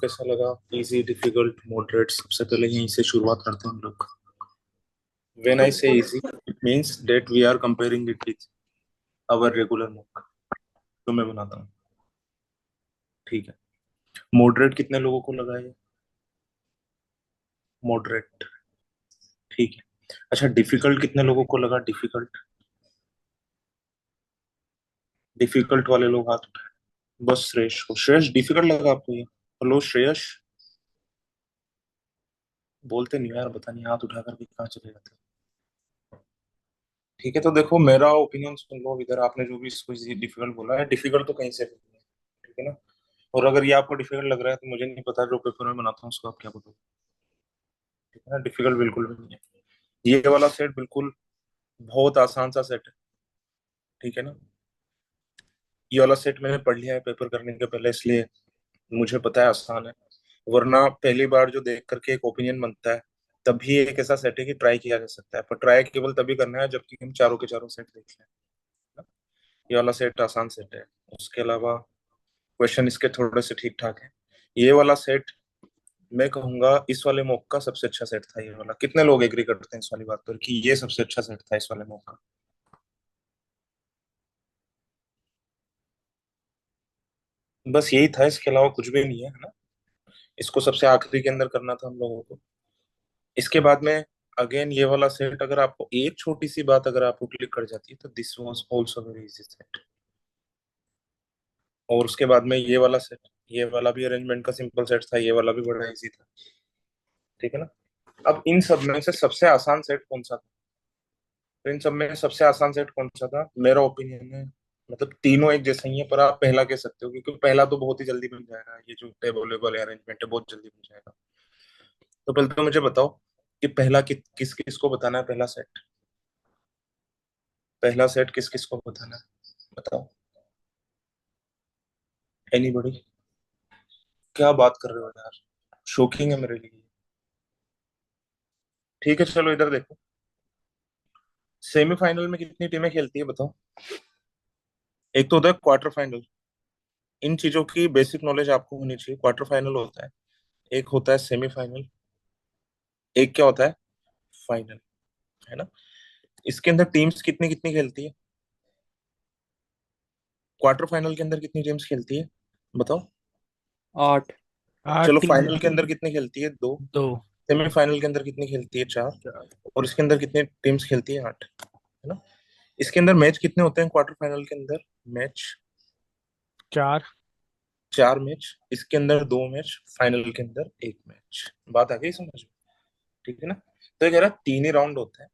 कैसा लगा? Easy, difficult, moderate? सबसे पहले यहीं से शुरुआत करते हैं हम लोग। When I say easy, it means that we are comparing it with our regular mock जो मैं बनाता हूँ। ठीक है। मॉडरेट कितने लोगों को लगा ये? मॉडरेट। ठीक है। अच्छा, डिफिकल्ट कितने लोगों को लगा? डिफिकल्ट। डिफिकल्ट वाले लोग हाथ उठाए। बस श्रेयस को। श्रेयस, डिफिकल्ट लगा आपको ये? हेलो श्रेयस। बोलते नहीं यार, पता नहीं हाथ उठा करके कहाँ चले जाते। ठीक है, तो देखो मेरा ओपिनियन सुन लो। इधर आपने जो भी इसको डिफिकल्ट बोला है, डिफिकल्ट तो कहीं से भी नहीं है। ठीक है ना? और अगर ये आपको डिफिकल्ट लग रहा है तो मुझे नहीं पता जो पेपर में बनाता हूँ उसको आप क्या बोलोगे। ठीक है ना? डिफिकल्ट बिल्कुल भी नहीं है। ये वाला सेट बिल्कुल बहुत आसान सा सेट है। ठीक है ना? ये वाला सेट मैंने पढ़ लिया है पेपर करने के पहले, इसलिए मुझे पता है आसान है। वरना पहली बार जो देख करके एक ओपिनियन बनता है, तभी एक ऐसा सेट है कि ट्राई किया जा सकता है, पर ट्राई केवल तभी करना है जबकि हम चारों के चारों सेट देख लें। ये वाला सेट आसान सेट है। उसके अलावा क्वेश्चन इसके थोड़े से ठीक ठाक है। ये वाला सेट मैं कहूंगा इस वाले मॉक का सबसे अच्छा सेट था। ये वाला कितने लोग एग्री करते हैं इस वाली बात पर कि ये सबसे अच्छा सेट था इस वाले मॉक का? बस यही था, इसके अलावा कुछ भी नहीं है ना? इसको सबसे आखिरी के अंदर करना था हम लोगों को। इसके बाद में अगेन ये वाला सेट, अगर आपको एक छोटी सी बात अगर आपको क्लिक कर जाती है तो this was also very easy set. और उसके बाद में ये वाला सेट, ये वाला भी अरेंजमेंट का सिंपल सेट था, ये वाला भी बड़ा इजी था। ठीक है ना? अब इन सब में से सबसे आसान सेट कौन सा था? तो इन सब में सबसे आसान सेट कौन सा था मेरा ओपिनियन है? मतलब तीनों एक जैसे ही है, पर आप पहला कह सकते हो क्योंकि पहला तो बहुत ही जल्दी बन जाएगा। ये जो टेबल वेबल अरेंजमेंट है बहुत जल्दी बन जाएगा। तो पहले तो मुझे बताओ कि पहला किस किस को बताना है? पहला सेट, पहला सेट किस किस को बताना है? बताओ। एनीबॉडी? क्या बात कर रहे हो यार, शॉकिंग है मेरे लिए। ठीक है, चलो इधर देखो। सेमीफाइनल में कितनी टीमें खेलती है बताओ? एक तो होता है क्वार्टर फाइनल। इन चीजों की बेसिक नॉलेज आपको होनी चाहिए। क्वार्टर फाइनल होता है, एक होता है सेमीफाइनल, एक क्या होता है? फाइनल। है ना? इसके अंदर टीम्स कितनी कितनी खेलती है? क्वार्टर फाइनल के अंदर कितनी टीम्स खेलती है बताओ? 8। चलो, 8 टीम। फाइनल के अंदर कितनी खेलती है? दो। 2। सेमीफाइनल के अंदर कितनी खेलती है? चार। और इसके अंदर कितनी टीम्स खेलती है? आठ। है ना? इसके अंदर मैच कितने होते हैं क्वार्टर फाइनल के अंदर? मैच 4। चार मैच। इसके अंदर दो मैच, फाइनल के अंदर एक मैच। बात आ गई समझ में? ठीक है ना? तो ये कह रहा है तीन ही राउंड होते हैं,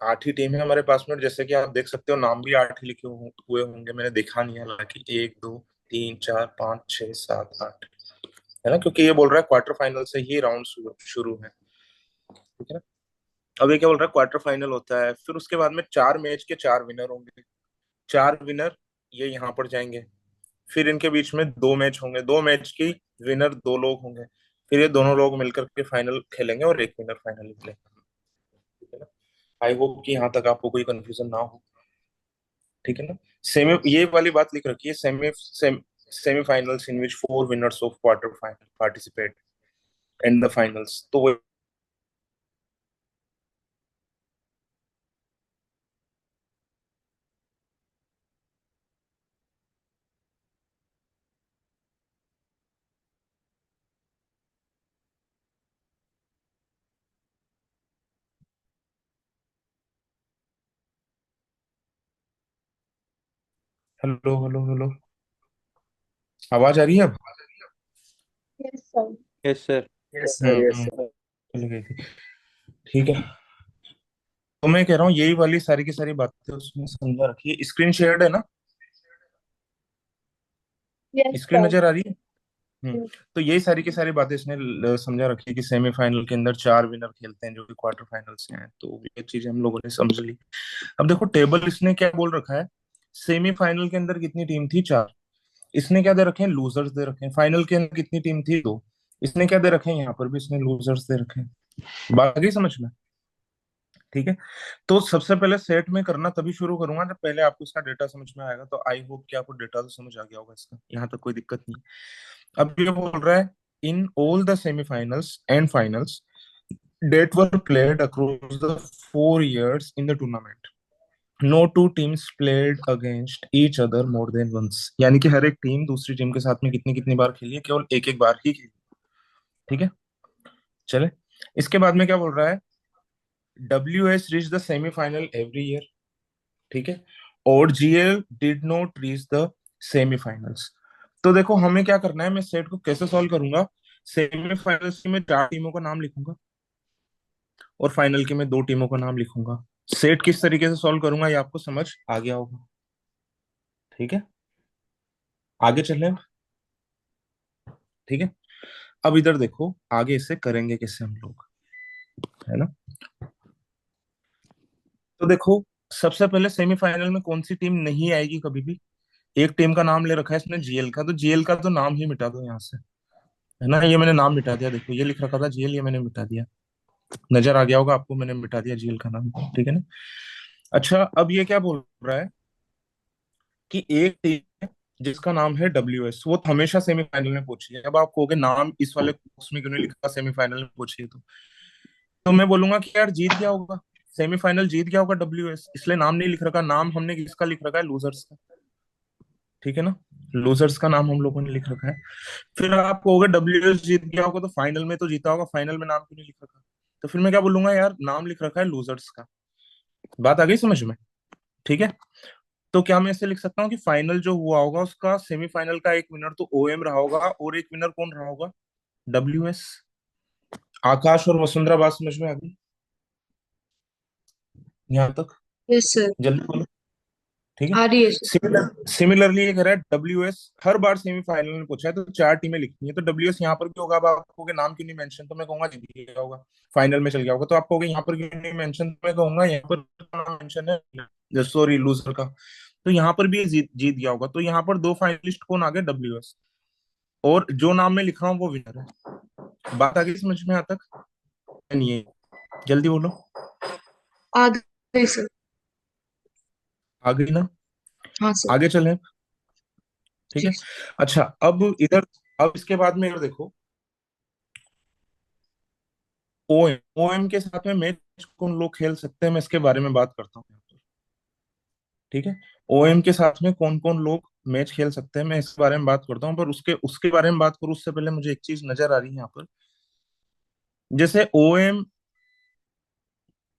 आठ ही टीम है हमारे पास में। जैसे कि आप देख सकते हो नाम भी आठ ही लिखे हुए होंगे, मैंने देखा नहीं है हालांकि। एक, दो, तीन, चार, पाँच, छह, सात, आठ। है ना? क्योंकि ये बोल रहा है क्वार्टर फाइनल से ही राउंड शुरू है। ठीक है ना? अब ये क्या बोल रहा है? क्वार्टर फाइनल होता है, फिर उसके बाद में चार मैच के चार विनर होंगे। चार विनर ये यहाँ पर जाएंगे। फिर इनके बीच में दो मैच होंगे, दो मैच की विनर दो लोग होंगे। फिर ये दोनों लोग मिलकर के फाइनल खेलेंगे और एक विनर फाइनल निकलेगा। ठीक है ना? आई होप कि यहाँ तक आपको कोई कंफ्यूजन ना हो। ठीक है ना? सेमी, ये वाली बात लिख रखी है, semifinals in which four winners of quarter final participate in the finals. तो वो हेलो हेलो हेलो, आवाज आ रही है अब? Yes sir. Yes sir. Yes sir, yes sir. चली गई थी। ठीक है, तो मैं कह रहा हूँ यही वाली सारी की सारी बातें उसमें समझा रखी है। स्क्रीन शेयर्ड है ना? Yes screen sir. नजर आ रही है? तो यही सारी की सारी बातें इसने समझा रखी है कि सेमीफाइनल के अंदर चार विनर खेलते हैं जो कि क्वार्टर फाइनल से हैं। तो ये चीजें हम लोगों ने समझ ली। अब देखो टेबल इसने क्या बोल रखा है। सेमीफाइनल के अंदर कितनी टीम थी? चार। इसने क्या दे रखे हैं? लूजर्स दे रखे हैं। फाइनल के अंदर कितनी टीम थी? दो। इसने क्या दे रखे हैं? यहाँ पर भी इसने लूजर्स दे रखे हैं। बाकी समझ में? ठीक है। तो सबसे पहले सेट में करना तभी शुरू करूंगा जब पहले आपको इसका डेटा समझ में आएगा। तो आई होप कि आपको डेटा तो समझ आ गया होगा इसका, यहाँ तक कोई दिक्कत नहीं। अब ये बोल रहा है in all the semifinals and finals that were played across the 4 years in the tournament. No two teams played against each other more than once. यानी कि हर एक टीम दूसरी टीम के साथ में कितनी कितनी बार खेली है? केवल एक एक बार ही खेली। ठीक है, चले। इसके बाद में क्या बोल रहा है? WS reached the semi-final every year. ठीक है, और GL did not reach the semi-finals. तो देखो हमें क्या करना है, मैं सेट को कैसे सॉल्व करूंगा? सेमीफाइनल्स की मैं 4 टीमों का नाम लिखूंगा और फाइनल की मैं 2 टीमों का नाम लिखूंगा। सेट किस तरीके से सॉल्व करूंगा ये आपको समझ आ गया होगा। ठीक है, आगे चलें। ठीक है, अब इधर देखो आगे इसे करेंगे कैसे हम लोग, है ना? तो देखो सबसे पहले सेमीफाइनल में कौन सी टीम नहीं आएगी कभी भी? एक टीम का नाम ले रखा है इसने GL का, तो GL का तो नाम ही मिटा दो यहाँ से, है ना? ये मैंने नाम मिटा दिया, देखो ये लिख रखा था GL, ये मैंने मिटा दिया। नजर आ गया होगा आपको, मैंने मिटा दिया GL का नाम। ठीक है ना? अच्छा, अब ये क्या बोल रहा है कि एक टीम है जिसका नाम है WS, वो हमेशा सेमीफाइनल में पहुंची है। अब आप कहोगे नाम इस वाले बॉक्स में क्यों नहीं लिखा सेमीफाइनल में पहुंची है? तो मैं बोलूंगा कि यार जीत गया होगा, सेमीफाइनल जीत गया होगा WS, इसलिए नाम नहीं लिख रखा। नाम हमने किसका लिख रखा है? लूजर्स का। ठीक है ना? लूजर्स का नाम हम लोगों ने लिख रखा है। फिर आप कहोगे WS जीत गया होगा तो फाइनल में तो जीता होगा, फाइनल में नाम क्यों नहीं लिख रखा? तो फिर मैं क्या बोलूंगा, यार नाम लिख रखा है लूजर्स का। बात आ गई समझ में? ठीक है, तो क्या मैं ऐसे लिख सकता हूँ कि फाइनल जो हुआ होगा उसका सेमीफाइनल का एक विनर तो OM रहा होगा और एक विनर कौन रहा होगा? WS। आकाश और वसुंधरा बात समझ में आ गई यहाँ तक? Yes sir. जल्दी बोलो। ठीक है, आ रही है सर। सिमिलरली ये कह रहा है WS हर बार सेमीफाइनल में पहुंचा है तो 4 टीमें लिखनी है, तो WS यहाँ पर भी होगा। अब आप कहोगे नाम क्यों नहीं मेंशन, तो मैं कहूंगा जीत गया होगा, फाइनल में चल गया होगा। तो आप कहोगे यहाँ पर क्यों नहीं मेंशन, तो मैं कहूंगा यहाँ पर नाम मेंशन है, सॉरी लूजर का, तो यहाँ पर भी ये जीत गया होगा। तो यहाँ पर 2 फाइनलिस्ट कौन आ गए? WS, और जो नाम मैं लिख रहा हूँ वो विनर है। बात आ गई समझ में यहाँ तक? नहीं है? जल्दी बोलो। आ गई सर। आ गई ना? हाँ सर। आगे चलें। ठीक जी है, अच्छा अब इधर, अब इसके बाद में इधर देखो, OM के साथ में मैच कौन लोग खेल सकते हैं, मैं इसके बारे में बात करता हूँ यहाँ पर। ठीक है, OM के साथ में कौन कौन लोग मैच खेल सकते हैं मैं इस बारे में बात करता हूँ, पर उसके उसके बारे में बात करूँ उससे पहले मुझे एक चीज नजर आ रही है यहाँ पर। जैसे OM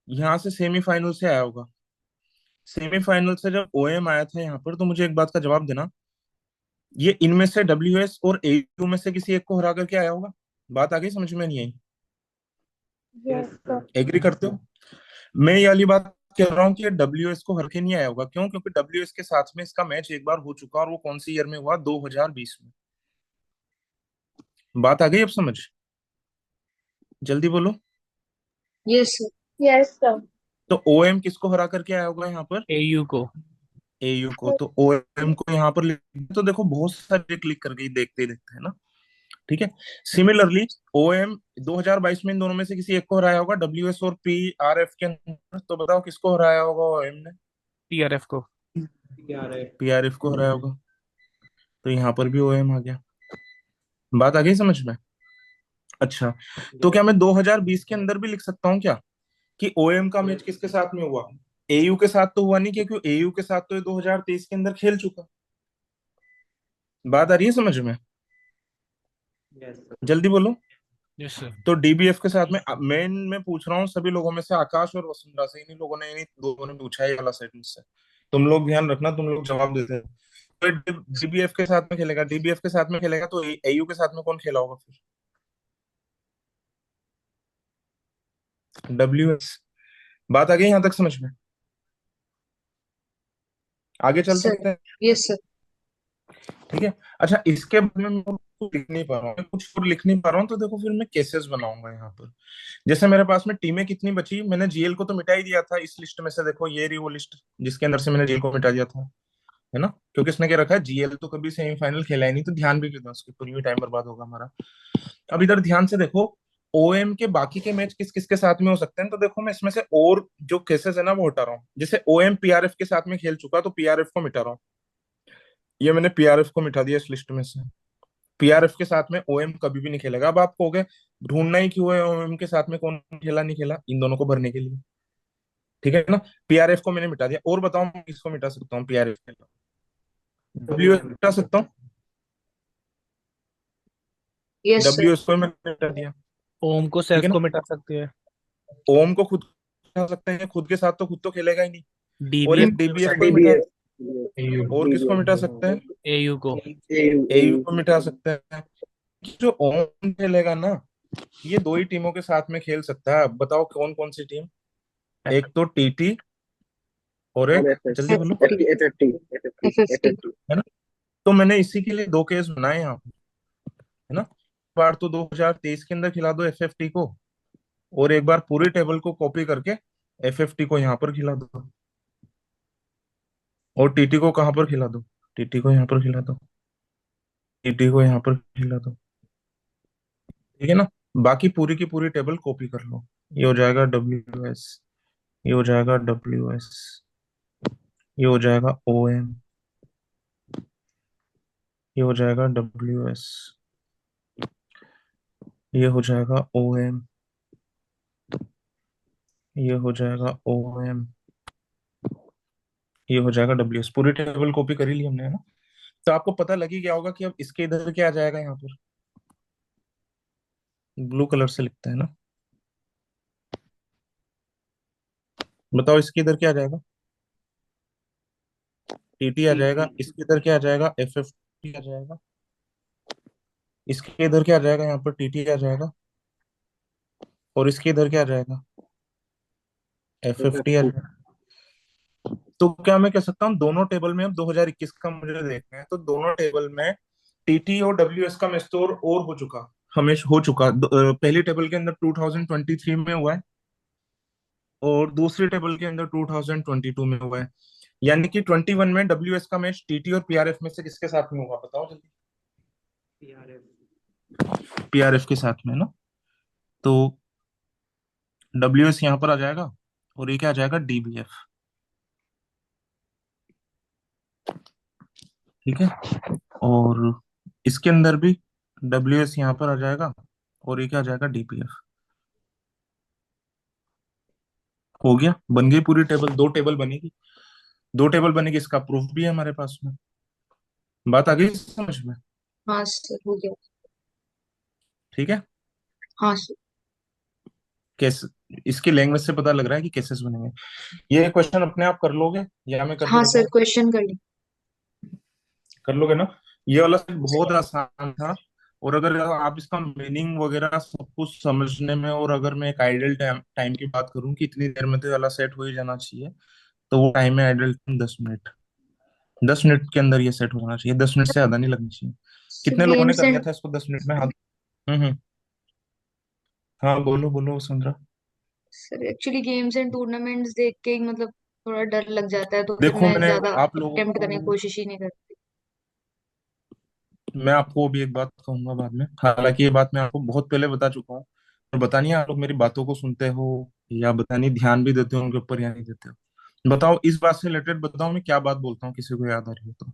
यहाँ से सेमीफाइनल से आया होगा, सेमीफाइनल से जब OM आया था यहाँ पर, तो मुझे एक बात का जवाब देना, ये इनमें से WS और AU में से किसी एक को हरा करके आया होगा? बात आ गई समझ में? नहीं आई? Yes, sir. एग्री करते हो? मैं ये वाली बात कह रहा हूँ कि WS को हर के नहीं आया होगा। क्यों? क्योंकि WS के साथ में इसका मैच एक बार हो चुका, और वो कौन सी ईयर में हुआ? 2020 में। बात आ गई अब समझ? जल्दी बोलो। Yes sir. Yes, sir. तो OM किसको हरा करके आया होगा यहाँ पर? AU को। AU को। तो OM को यहाँ पर तो देखो बहुत सारे क्लिक कर गई देखते ही देखते, है ना? ठीक है, सिमिलरली OM 2022 में इन दोनों में से किसी एक को हराया होगा, WS और PRF के अंदर। तो बताओ किसको हराया होगा OM ने? TRF को। PRF को हराया होगा। तो यहाँ पर भी OM आ गया। बात आ गई समझ में? अच्छा, तो क्या मैं 2020 के अंदर भी लिख सकता हूँ क्या कि OM का मैच किसके साथ में हुआ? AU के साथ तो हुआ नहीं, क्योंकि AU के साथ तो ये 2023 के अंदर खेल चुका। बात आ रही है समझ में? जल्दी बोलो। Yes sir. तो DBF के साथ में मैं पूछ रहा हूँ सभी लोगों में से, आकाश और वसुंधरा से, इन्हीं लोगों ने, इन्हीं दोनों ने पूछा है ये वाला सेट मुझसे। तुम लोग ध्यान रखना, तुम लोग जवाब देते हैं। तो DBF के साथ में खेलेगा, DBF के साथ में खेलेगा, तो AU के साथ में कौन खेला होगा फिर? WS। बात आ गई यहाँ तक समझ में? आगे चल सर। सकते हैं? Yes sir. ठीक है, अच्छा इसके बाद में मैं कुछ लिख नहीं पा रहा हूँ, मैं कुछ और लिख नहीं पा रहा हूँ, तो देखो फिर मैं केसेस बनाऊंगा यहाँ पर। जैसे मेरे पास में टीमें कितनी बची, मैंने GL को तो मिटा ही दिया था इस लिस्ट में से। देखो ये रही वो लिस्ट जिसके अंदर से मैंने GL को मिटा दिया था, है ना? क्योंकि इसने क्या रखा है, GL तो कभी सेमीफाइनल खेला ही नहीं, तो ध्यान भी क्यों दें उसके, पूरी भी टाइम बर्बाद होगा हमारा। अब इधर ध्यान से देखो, OM के बाकी के मैच किस किस के साथ में हो सकते हैं, तो देखो मैं इसमें से और जो केसेस है ना वो हटा रहा हूँ। जैसे OM PRF के साथ में खेल चुका, तो PRF को मिटा रहा हूँ, ये मैंने PRF को मिटा दिया इस लिस्ट में से। पीआरएफ के साथ में ओएम कभी भी नहीं खेलेगा। अब आप कहोगे ढूंढना ही क्यों है ओएम के साथ में, कौन खेला नहीं खेला, इन दोनों को भरने के लिए। ठीक है ना, पीआरएफ को मैंने मिटा दिया। और बताओ मैं किसको मिटा सकता हूँ पीआरएफ के अलावा? डब्ल्यूएस मिटा सकता हूँ, यस सर। डब्ल्यूएस को मैंने मिटा दिया। ओम को ठीक सेल्फ है को ना, मिटा सकती है। ओम को खुद मिटा सकते हैं, खुद के साथ तो खुद तो खेलेगा ही नहीं। और डीबीएफ एक को मिटा डीबीएफ को सकते ही हैं। मिटा, एयू और किसको मिटा सकते हैं? एयू को। एयू को मिटा सकते हैं। जो ओम खेलेगा ना, ये दो ही टीमों के साथ में खेल सकता है। अब बताओ कौन कौन सी टीम? एक तो टीटी और एक, जल्दी एफ बोलो, फिफ्टी। F fifty. है ना। तो मैंने इसी के लिए दो केस बनाए यहाँ पे, है ना। एक बार तो 2023 के अंदर खिला दो एफएफटी को, और एक बार पूरी टेबल को कॉपी करके एफएफटी को यहाँ पर खिला दो, और टीटी को कहाँ पर खिला दो? टीटी को यहाँ पर खिला दो, टीटी को यहाँ पर खिला दो। ठीक है ना, बाकी पूरी की पूरी टेबल कॉपी कर लो। ये हो जाएगा डब्ल्यू एस, ये हो जाएगा डब्ल्यू एस, ये हो जाएगा ओ एम, ये हो जाएगा डब्ल्यू एस, ये हो जाएगा ओ एम, ये हो जाएगा ओ एम, ये हो जाएगा डब्ल्यू एस। पूरी टेबल कॉपी कर ही ली हमने, है ना। तो आपको पता लग ही गया होगा कि अब इसके इधर क्या आ जाएगा, यहाँ पर ब्लू कलर से लिखता है ना। बताओ इसके इधर क्या आ जाएगा? टीटी आ जाएगा। इसके इधर क्या आ जाएगा? एफ एफ टी आ जाएगा। इसके इधर क्या आ जाएगा? यहाँ पर टीटी आ जाएगा। और इसके इधर क्या आ जाएगा? एफ एफ टी आ जाएगा। तो क्या मैं कह सकता हूँ दोनों टेबल में, अब 2021 का मुझे देखना है, तो दोनों टेबल में टीटी और डब्ल्यूएस का मेस्टोर और हो चुका, हमेशा हो चुका। पहली टेबल के अंदर 2023 में हुआ है, और दूसरी टेबल के अंदर 2022 में हुआ है। यानी कि 21 में डब्ल्यूएस का मैच टीटी और पीआरएफ में से किसके साथ में होगा, बताओ जल्दी? पीआरएफ के साथ में ना। तो डब्ल्यूएस यहाँ पर आ जाएगा, और ये क्या आ जाएगा? डीबीएफ। ठीक है, और इसके अंदर भी डब्ल्यूएस यहाँ पर आ जाएगा, और ये क्या आ जाएगा? डीपीएफ। हो गया, बन गई पूरी टेबल। दो टेबल बनेगी, दो टेबल बनेगी, इसका प्रूफ भी है हमारे पास में। बात आ गई समझ में? हाँ सर, हो गया। ठीक है, हाँ सर। कैसे इसकी लैंग्वेज से पता लग रहा है कि कैसे बनेंगे। ये क्वेश्चन अपने आप कर लोगे या मैं करके हाँ सर, बताऊं? क्वेश्चन कर ली। कर लोगे ना। ये वाला सेट बहुत आसान था, और अगर आप इसका मीनिंग वगैरह सब कुछ समझने में, और अगर मैं एक आइडल टाइम टाइम की बात करूं कि इतनी देर में तो ये वाला सेट हो ही जाना चाहिए, तो वो टाइम है आइडल टाइम 10 मिनट। 10 मिनट के अंदर ये सेट हो जाना चाहिए, 10 मिनट से ज्यादा नहीं लगनी चाहिए। सर कितने लोगों ने गेम्स कर लिया एंड था इसको 10 मिनट में? हाँ। हम्म। हाँ बोलो बोलो Vasundhara. Sir actually games and tournaments देख के ही मतलब थोड़ा डर लग जाता है, तो फिर देखो मैं मैंने ज्यादा आप लोगों अटेम्प्ट करने की को, कोशिश ही नहीं करती। मैं आपको भी एक बात कहूंगा बाद में, हालांकि ये बात मैं आपको बहुत पहले बता चुका हूँ, और पता नहीं आप लोग मेरी बातों को सुनते हो, या पता नहीं ध्यान भी देते हो उनके ऊपर या नहीं देते हो। बताओ इस बात से रिलेटेड, बताओ मैं क्या बात बोलता हूँ, किसी को याद आ रही हो तो।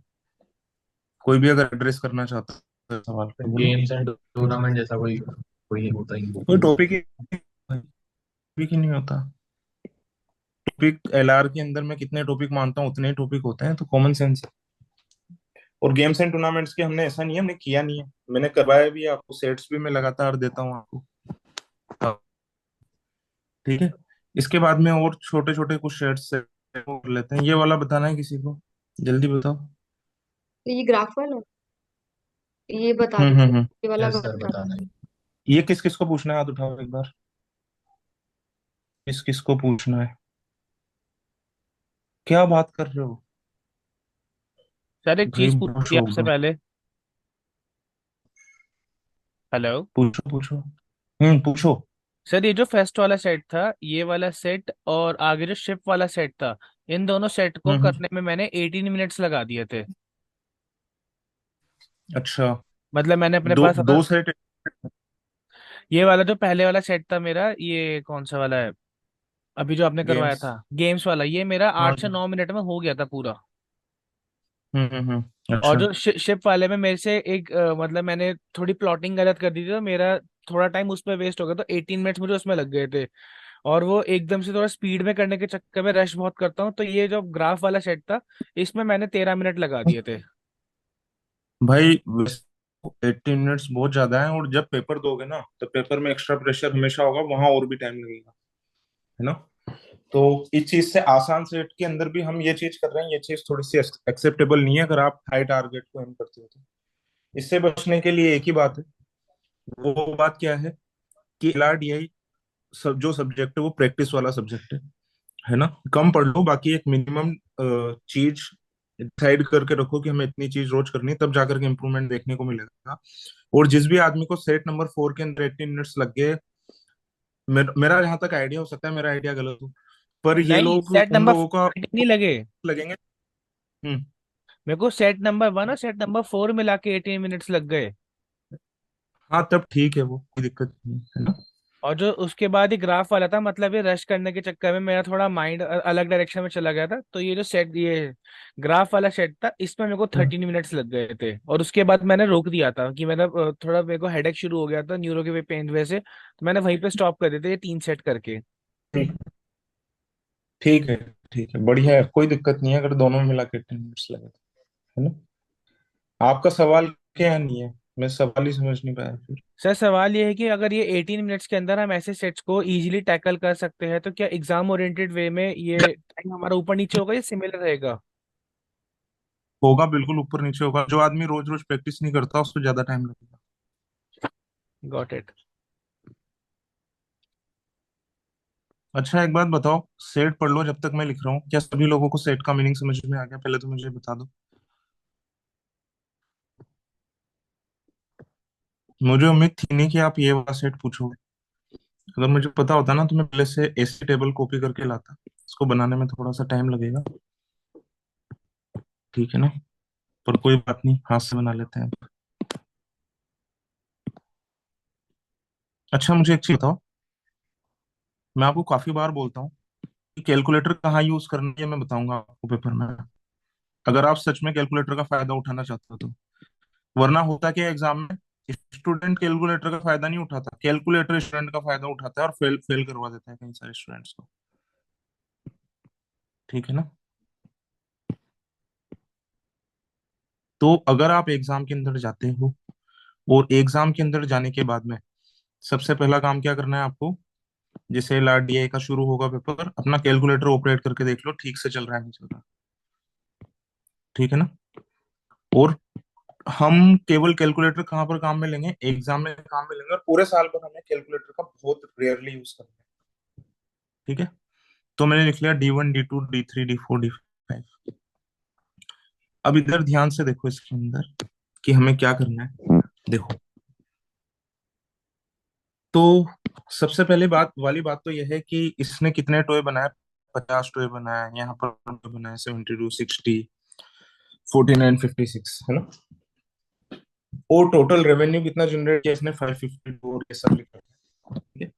कोई भी अगर एड्रेस करना चाहता है सवाल को, बोलो। गेम्स एंड टूर्नामेंट जैसा कोई कोई होता ही नहीं। कोई टॉपिक ही नहीं होता। टॉपिक एलआर के अंदर मैं कितने टॉपिक मानता हूँ उतने ही टॉपिक होते हैं, तो कॉमन सेंस। और गेम्स एंड टूर्नामेंट्स के हमने ऐसा नहीं है, हमने किया नहीं है, मैंने करवाया भी है, आपको सेट्स भी मैं लगातार देता हूँ आपको। हाँ, ठीक है। इसके बाद में और छोटे छोटे कुछ सेट्स कर लेते हैं। ये वाला बताना है किसी को, जल्दी बताओ। तो ये ग्राफ वाला, ये बता दीजिए। हम्म। ये वाला यस सर, बता बताना दीजिए। है। ये किस किस को पूछना है, हाथ उठाओ एक बार। किस किस को पूछना है? क्या बात कर रहे हो सर एक भाई? चीज पूछी थी पूछो आपसे पहले। हेलो। पूछो पूछो। पूछो। सर ये जो फेस्ट वाला सेट था, ये वाला सेट और आगे जो शिप वाला सेट था, इन दोनों सेट को हम्म। करने में मैंने 18 मिनट्स लगा दिए थे। अच्छा, मतलब मैंने अपने दो पास दो अगर सेट। ये वाला जो पहले वाला सेट था मेरा, ये कौन सा वाला है अभी जो आपने करवाया गेम्स। था, गेम्स वाला, ये मेरा हाँ 8 से 9 मिनट में हो गया था पूरा। और अच्छा। जो शिप वाले में मेरे से एक मतलब मैंने थोड़ी प्लॉटिंग गलत कर दी थी, तो मेरा थोड़ा टाइम उसमें वेस्ट हो गया, तो 18 मिनट्स मुझे उसमें लग गए थे। और वो एकदम से थोड़ा स्पीड में करने के चक्कर में रश बहुत करता हूँ, तो ये जो ग्राफ वाला सेट था इसमें मैंने 13 मिनट लगा दिए थे। भाई 18 मिनट्स बहुत ज्यादा है, और जब पेपर दोगे ना तो पेपर में एक्स्ट्रा प्रेशर हमेशा होगा, वहां और भी टाइम लगेगा, है ना। तो इस चीज से आसान सेट के अंदर भी हम ये चीज कर रहे हैं, ये चीज थोड़ी सी एक्सेप्टेबल नहीं है अगर आप हाई टारगेट को एम करते हो तो। इससे बचने के लिए एक ही बात है। वो बात क्या है कि एलआरडीआई सब जो सब्जेक्ट है वो प्रैक्टिस वाला सब्जेक्ट है ना। कम पढ़ लो, बाकी एक मिनिमम चीज डिसाइड करके रखो कि हमें इतनी चीज रोज करनी है, तब जाकर के इम्प्रूवमेंट देखने को मिलेगा। और जिस भी आदमी को सेट नंबर 4 के अंदर 18 मिनट्स लग गए, मेरा जहां तक आइडिया, हो सकता है मेरा आइडिया गलत हो, पर ये नहीं, लोग सेट उन नंबर लोगों का नहीं लगे। लगेंगे। हम्म। मेरे को सेट नंबर 1 और सेट नंबर 4 मिला के 18 मिनट्स लग गए। हाँ तब ठीक है, वो कोई दिक्कत नहीं है ना। और जो उसके बाद ही ग्राफ वाला था, मतलब ये रश करने के चक्कर में मेरा थोड़ा माइंड अलग डायरेक्शन में चला गया था, तो ये जो सेट, ये ग्राफ वाला सेट था, इसमें मेरे को 13 मिनट्स लग गए थे। और उसके बाद मैंने रोक दिया था कि मतलब थोड़ा मेरे को हेडेक शुरू हो गया था न्यूरो के पेन की वजह से, तो मैंने वहीं पे स्टॉप कर दिए थे ये 3 सेट करके। ठीक ठीक है। ठीक है, बढ़िया है, कोई दिक्कत नहीं है अगर दोनों में मिला के 10 मिनट्स लगे तो, है ना। आपका सवाल क्या नहीं है, मैं सवाल ही समझ नहीं पाया फिर। सर सवाल ये है कि अगर ये 18 मिनट्स के अंदर हम ऐसे सेट्स को इजीली टैकल कर सकते हैं, तो क्या एग्जाम ओरिएंटेड वे में ये टाइम हमारा ऊपर नीचे होगा या सिमिलर रहेगा? होगा, बिल्कुल ऊपर नीचे होगा। जो आदमी रोज रोज प्रैक्टिस नहीं करता उसको ज्यादा टाइम लगेगा। Got it. अच्छा एक बात बताओ, सेट पढ़ लो जब तक मैं लिख रहा हूँ। क्या सभी लोगों को सेट का मीनिंग समझ में आ गया, पहले तो मुझे बता दो। मुझे उम्मीद थी नहीं कि आप ये वाला सेट पूछोगे। अगर मुझे पता होता ना तो मैं पहले से ऐसे टेबल कॉपी करके लाता। इसको बनाने में थोड़ा सा टाइम लगेगा, ठीक है ना, पर कोई बात नहीं, हाथ से बना लेते हैं। अच्छा मुझे एक चीज बताओ, मैं आपको काफी बार बोलता हूँ कि कैलकुलेटर कहाँ यूज करना है, मैं बताऊंगा आपको पेपर में, अगर आप सच में कैलकुलेटर का फायदा उठाना चाहते हो तो। वरना होता क्या एग्जाम में, स्टूडेंट कैलकुलेटर का फायदा नहीं उठाता, कैलकुलेटर स्टूडेंट का फायदा उठाता है और फेल फेल करवा देता है कई सारे स्टूडेंट्स को, ठीक है ना। तो अगर आप एग्जाम के अंदर जाते हो, और एग्जाम के अंदर जाने के बाद में सबसे पहला काम क्या करना है आपको, जैसे एलआरडीआई का शुरू होगा पेपर, अपना कैलकुलेटर ऑपरेट करके देख लो ठीक से चल रहा है नहीं चल रहा, ठीक है ना। और हम केवल कैलकुलेटर कहाँ पर काम में लेंगे, एग्जाम में काम में लेंगे, और पूरे साल भर हमें कैलकुलेटर का बहुत रेयरली यूज करना है, ठीक है। तो मैंने लिख लिया D1 D2 D3 D4 D5। अब इधर ध्यान से देखो इसके अंदर कि हमें क्या करना है। देखो, तो सबसे पहले बात वाली बात तो यह है कि इसने कितने टोए बनाए, 50 टोए बनाए, यहाँ पर बनाए 72 60 49 56, है ना। और टोटल रेवेन्यू कितना जनरेट किया इसने, 552, और ये सब लिखा है, ठीक है।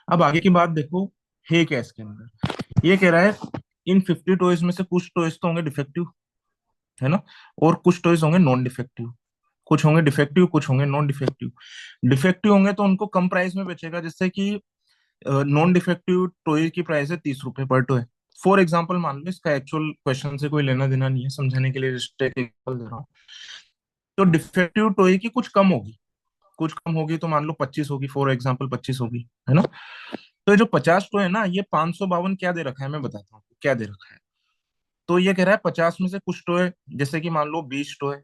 अब आगे की बात देखो, है क्या इसके अंदर, ये कह रहा है इन 50 टॉयज में से कुछ टॉयज तो होंगे डिफेक्टिव, है ना, और कुछ टॉयज होंगे नॉन डिफेक्टिव। कुछ होंगे डिफेक्टिव, कुछ होंगे नॉन डिफेक्टिव। डिफेक्टिव होंगे तो उनको कम प्राइस में बेचेगा, जैसे कि नॉन डिफेक्टिव टॉय की प्राइस है 30 रुपए पर टॉय। फॉर एग्जाम्पल मान लो, इसका एक्चुअल क्वेश्चन से कोई लेना देना नहीं है, समझाने के लिए जस्ट एक एग्जांपल दे रहा हूँ। तो डिफेक्टिव टॉय की कुछ कम होगी, कुछ कम होगी, तो मान लो 25 होगी, फॉर एग्जाम्पल 25 होगी, है ना। तो ये जो 50 टो है ना, ये 552 क्या दे रखा है मैं बताता हूँ क्या दे रखा है। तो ये कह रहा है 50 में से कुछ टो है, जैसे कि मान लो 20 टो है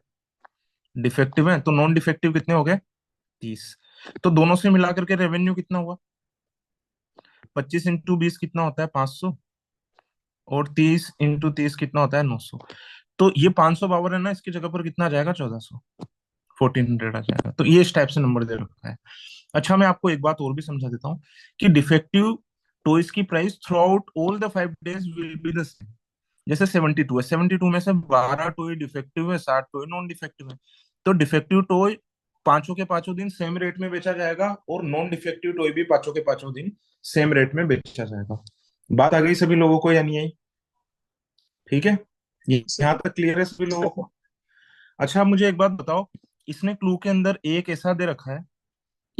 डिफेक्टिव है, तो नॉन डिफेक्टिव कितने हो गए, 30। तो दोनों से मिला करके रेवेन्यू कितना हुआ, 25 × 20 कितना होता है, 500, और 30 × 30 कितना होता है, 900। तो ये 552 है ना, इसकी जगह पर कितना आ जाएगा, 1400, 1400 आ जाएगा। तो ये इस टाइप से नंबर दे रखा है। अच्छा मैं आपको एक बात और भी समझा देता हूँ कि डिफेक्टिव टॉयज की price through out all the 5 days will be the same. जैसे 72 है, 72 में से 12 टॉय डिफेक्टिव है, 60 टॉय नॉन डिफेक्टिव है। तो डिफेक्टिव टॉय पांचों के पांचों दिन सेम रेट में बेचा जाएगा, और नॉन डिफेक्टिव टॉय भी पांचों के पांचों दिन सेम रेट में बेचा जाएगा। बात आ गई सभी लोगों को या नहीं आई, ठीक है। यहाँ तक क्लियर है सभी लोगों को? अच्छा, आप मुझे एक बात बताओ, इसने क्लू के अंदर एक ऐसा दे रखा है,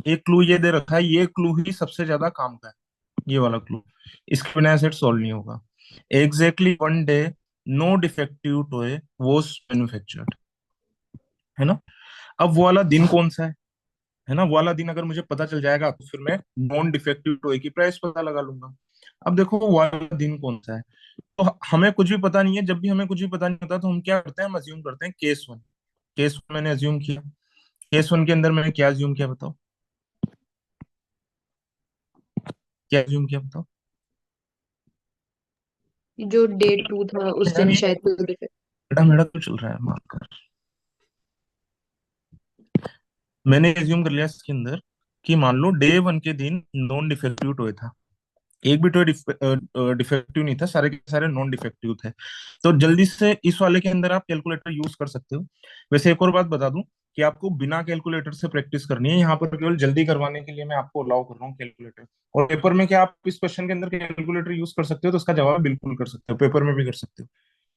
एक क्लू ये दे रखा है, ये क्लू ही सबसे ज्यादा काम का है, ये वाला क्लू, इसके बिना सेट सॉल्व नहीं होगा। Exactly one day no defective toy was manufactured, है ना? अब वो वाला दिन कौन सा है ना? वो वाला दिन अगर मुझे पता चल जाएगा तो फिर मैं नॉन डिफेक्टिव टॉय की प्राइस पता लगा लूंगा। अब देखो वो वाला दिन कौन सा है, तो हमें कुछ भी पता नहीं है। जब भी हमें कुछ भी पता नहीं होता तो हम क्या करते हैं, हम अज्यूम करते हैं केस वन। केस वन मैंने अज्यूम किया, केस वन के अंदर मैंने क्या अज्यूम किया बताओ, क्या अज्यूम किया बताओ? जो डे 2 था उस यार दिन ये शायद कोई डिफेक्ट। मेरा मेरा तो चल रहा है, माफ कर। मैंने एज्यूम कर लिया इसके अंदर कि मान लो डे वन के दिन नॉन डिफेक्टिव टॉय था, एक भी टॉय डिफेक्टिव नहीं था, सारे के सारे नॉन डिफेक्टिव थे। तो जल्दी से इस वाले के अंदर आप कैलकुलेटर यूज कर सकते हो। वैसे एक और बात बता दूं कि आपको बिना कैलकुलेटर से प्रैक्टिस करनी है, यहाँ पर केवल जल्दी करवाने के लिए मैं आपको अलाउ कर रहा हूँ कैलकुलेटर। और पेपर में क्या आप इस क्वेश्चन के अंदर कैलकुलेटर यूज कर सकते हो? तो उसका जवाब बिल्कुल कर सकते हो, पेपर में भी कर सकते हो,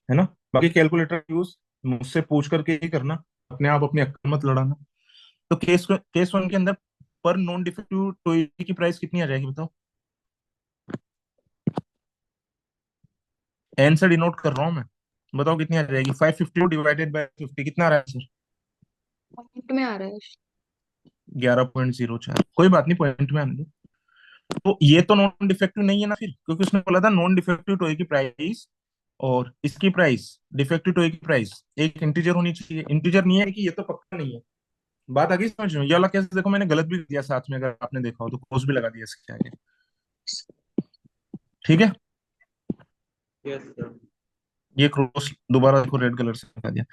है ना? बाकी कैलकुलेटर यूज मुझसे पूछ करके ही करना, अपने आप अपनी अक्ल मत लड़ाना। तो केस वन के अंदर पर नॉन डिफेक्टिव टॉय की प्राइस कितनी आ जाएगी बताओ? एन से डिनोट कर रहा हूँ मैं, बताओ कितनी आ जाएगी? 550 डिवाइडेड बाय 50 कितना आ रहा है सर? पॉइंट में आ रहा है। 11.04। कोई बात नहीं, पॉइंट में आने दो। तो ये तो नॉन डिफेक्टिव नहीं है ना फिर, क्योंकि उसने बोला था नॉन डिफेक्टिव टॉय की प्राइस और इसकी प्राइस, डिफेक्टिव टॉय की प्राइस एक इंटीजर होनी चाहिए। इंटीजर नहीं है कि ये तो पक्का नहीं है। बात आ गई समझ में? ये वाला केस देखो मैंने गलत भी दिया साथ में, अगर आपने देखा हो तो क्रॉस भी लगा दिया इसके आगे, ठीक है? Yes sir. ये क्रॉस दोबारा देखो रेड कलर से लगा दिया।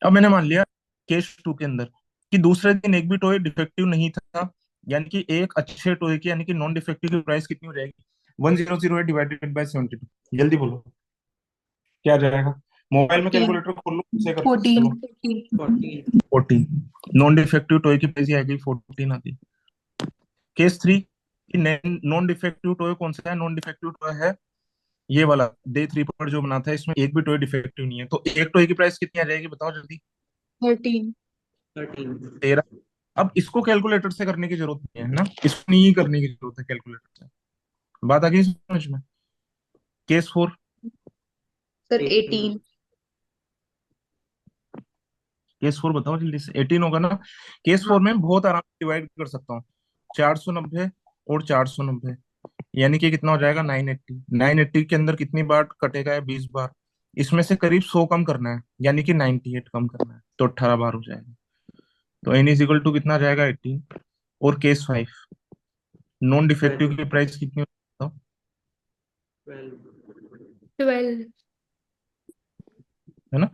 अब मैंने मान लिया केस टू के अंदर कि दूसरे दिन एक भी टॉय डिफेक्टिव नहीं था, यानी कि एक अच्छे टॉय की यानी कि नॉन डिफेक्टिव की प्राइस कितनी हो जाएगी? 100 डिवाइडेड बाय 72, जल्दी बोलो क्या आ जाएगा? मोबाइल में 14। कैलकुलेटर खोल लो, कैसे कर, 14। चलो। 14। 14 नॉन डिफेक्टिव टॉय की प्राइस आ गई, 14 आ गई। केस थ्री कि नॉन डिफेक्टिव टॉय कौन सा है? नॉन डिफेक्टिव टॉय है ये वाला डे थ्री पर जो बना था, इसमें एक भी टॉय डिफेक्टिव नहीं है। तो एक टॉय की प्राइस कितनी आ जाएगी बताओ जल्दी? 13। 13। 13। अब इसको कैलकुलेटर से करने की जरूरत नहीं है ना, इसको नहीं करने की जरूरत है कैलकुलेटर से। बात आ गई समझ में? Case four, sir 18। 18। Case four बताओ जल्दी से। 18 होगा ना? केस फोर हाँ। में बहुत आराम से डिवाइड कर सकता हूँ, 490 और 490, यानी कि कितना हो जाएगा? 980। 980 के अंदर कितनी बार कटेगा है? 20 बार। इसमें से करीब 100 कम करना है, यानी कि 98 कम करना है, तो 18 बार हो जाएगा। तो एन इज इक्वल टू कितना आ जाएगा? 18। और केस फाइव, नॉन डिफेक्टिव 12। की प्राइस कितनी होता 12। 12। है ना?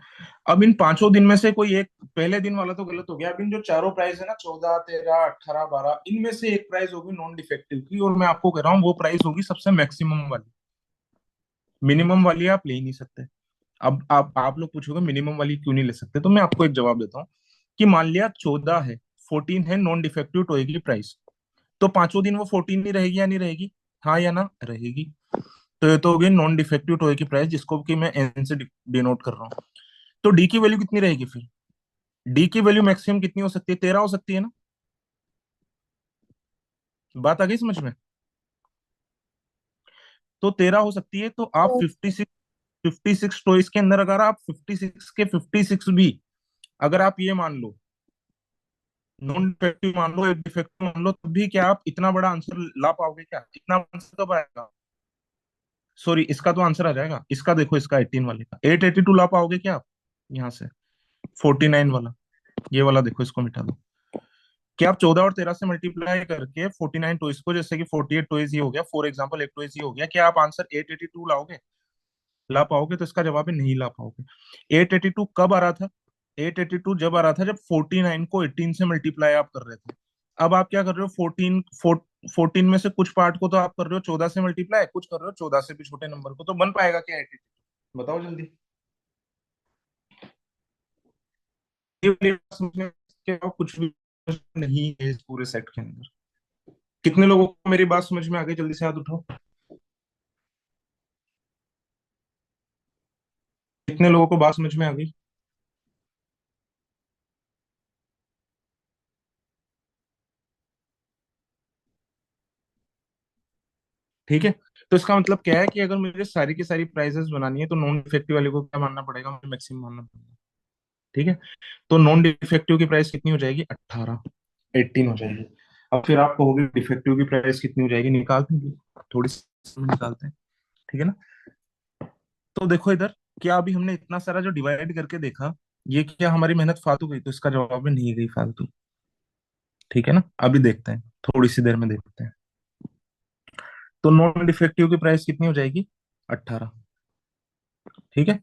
अब इन पांचों दिन में से कोई एक, पहले दिन वाला तो गलत हो गया। अब इन जो चारों प्राइस है ना, 14, 13, 18, 12, इनमें से एक प्राइस होगी नॉन डिफेक्टिव की, और मैं आपको कह रहा हूँ वो प्राइस होगी सबसे मैक्सिमम वाली। मिनिमम वाली आप ले ही नहीं सकते। अब आप लोग पूछोगे मिनिमम वाली क्यों नहीं ले सकते, तो मैं आपको एक जवाब देता हूँ कि मान लिया 14 है, 14 है नॉन डिफेक्टिव टॉय की प्राइस, तो पांचों दिन वो 14 ही रहेगी या नहीं रहेगी? हाँ या ना? रहेगी। तो ये तो हो गई नॉन डिफेक्टिव टॉय की प्राइस, जिसको कि मैं एन से डिनोट कर रहा हूँ। तो डी की वैल्यू कितनी रहेगी फिर? डी की वैल्यू मैक्सिमम कितनी हो सकती है? 13 हो सकती है ना? बात आ गई समझ में? तो 13 हो सकती है, तो आप 56 टॉयज के अंदर अगर आप 56 के 56 भी अगर आप ये मान लो नॉन डिफेक्टिव मान लो, एक डिफेक्टिव मान लो, तब भी क्या आप इतना बड़ा आंसर ला पाओगे क्या? इतना आंसर कब आएगा? सॉरी, इसका तो आंसर आ जाएगा, इसका देखो, इसका 18 वाले का 882 ला पाओगे क्या आप यहाँ से? 49 वाला, ये वाला देखो, इसको मिटा दो। क्या आप 14 और 13 से मल्टीप्लाई करके 49 टॉयज को, जैसे कि 48 टॉयज ये हो गया फॉर एग्जांपल, एक टॉयज ये हो गया, क्या आप आंसर 882 लाओगे? ला पाओगे? तो इसका जवाब है नहीं ला पाओगे। 882 कब आ रहा था? 882 जब आ रहा था जब 49 को 18 से मल्टीप्लाई आप कर रहे थे। अब आप क्या कर रहे हो? 14 में से कुछ पार्ट को तो आप कर रहे हो 14 से मल्टीप्लाई, कुछ कर रहे हो 14 से भी छोटे नंबर को, तो बन पाएगा क्या 82? बताओ जल्दी। ये वाली बात समझने के अलावा कुछ भी नहीं है इस पूरे सेट के अंदर। कितने लोगों को मेरी बात समझ में आ गई? जल्दी से हाथ उठाओ। कितने लोगों को बात समझ में आ गई? ठीक है। तो इसका मतलब क्या है कि अगर मुझे सारी की सारी प्राइसेस बनानी है तो नॉन डिफेक्टिव वाले को क्या मानना पड़ेगा, मुझे मैक्सिमम मानना पड़ेगा। ठीक है। तो नॉन डिफेक्टिव की प्राइस कितनी हो जाएगी? 18, 18 हो जाएगी। अब फिर आप कहोगे डिफेक्टिव की प्राइस कितनी हो जाएगी, निकालते हैं थोड़ी सी निकालते हैं। ठीक है ना। तो देखो इधर, क्या अभी हमने इतना सारा जो डिवाइड करके देखा, ये क्या हमारी मेहनत फालतू गई? तो इसका जवाब है नहीं गई फालतू। ठीक है ना। अभी देखते हैं, थोड़ी सी देर में देखते हैं। तो नॉन डिफेक्टिव की प्राइस कितनी हो जाएगी? 18। ठीक है।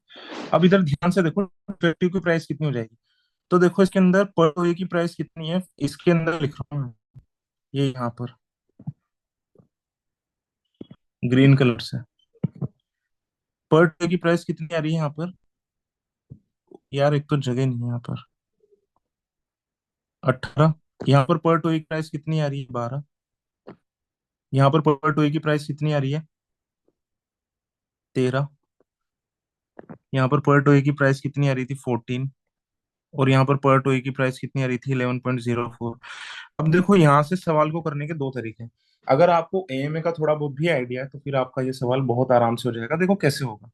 अब इधर ध्यान से देखो, डिफेक्टिव की प्राइस कितनी हो जाएगी। तो देखो इसके अंदर पर टोए की प्राइस कितनी है, इसके अंदर लिख रहा हूँ मैं, ये यहाँ पर ग्रीन कलर से। पर टोए की प्राइस कितनी आ रही है यहाँ पर? यार एक तो जगह नहीं है यहाँ पर। 18। यहाँ पर टोए की प्राइस कितनी आ रही है? 12। यहाँ पर पर टोए की प्राइस कितनी आ रही है? 13। यहाँ पर टोए की प्राइस कितनी आ रही थी? 14। और यहाँ पर टोए की प्राइस कितनी आ रही थी? 11.04। अब देखो यहाँ से सवाल को करने के दो तरीके हैं। अगर आपको एएमए का थोड़ा बहुत भी आइडिया है तो फिर आपका ये सवाल बहुत आराम से हो जाएगा। देखो कैसे होगा।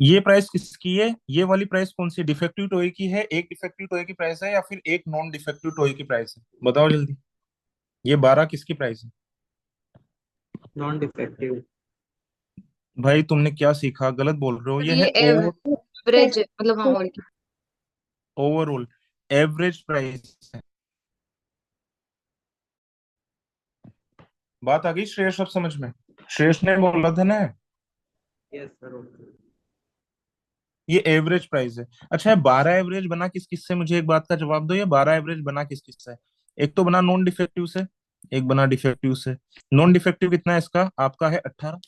ये प्राइस किसकी है? ये वाली प्राइस कौन सी डिफेक्टिव टॉय की है? एक डिफेक्टिव टॉय की प्राइस है या फिर एक नॉन डिफेक्टिव टॉय की प्राइस है? बताओ जल्दी। ये 12 किसकी प्राइस है? Non defective. भाई तुमने क्या सीखा, गलत बोल रहे हो। और ये ये है एवरेज है, मतलब हाँ और क्या। ओवरऑल एवरेज प्राइस है। बात आ गई श्रेयस अब समझ में? श्रेयस ने बोला था ना, यस सर, ओके। ये एवरेज प्राइस है। अच्छा, 12 एवरेज बना किस किस से? मुझे एक बात का जवाब दो, ये 12 एवरेज बना किस किस से? एक तो बना नॉन डिफेक्टिव से, एक बना डिफेक्टिव से। नॉन डिफेक्टिव कितना है इसका? आपका है 18।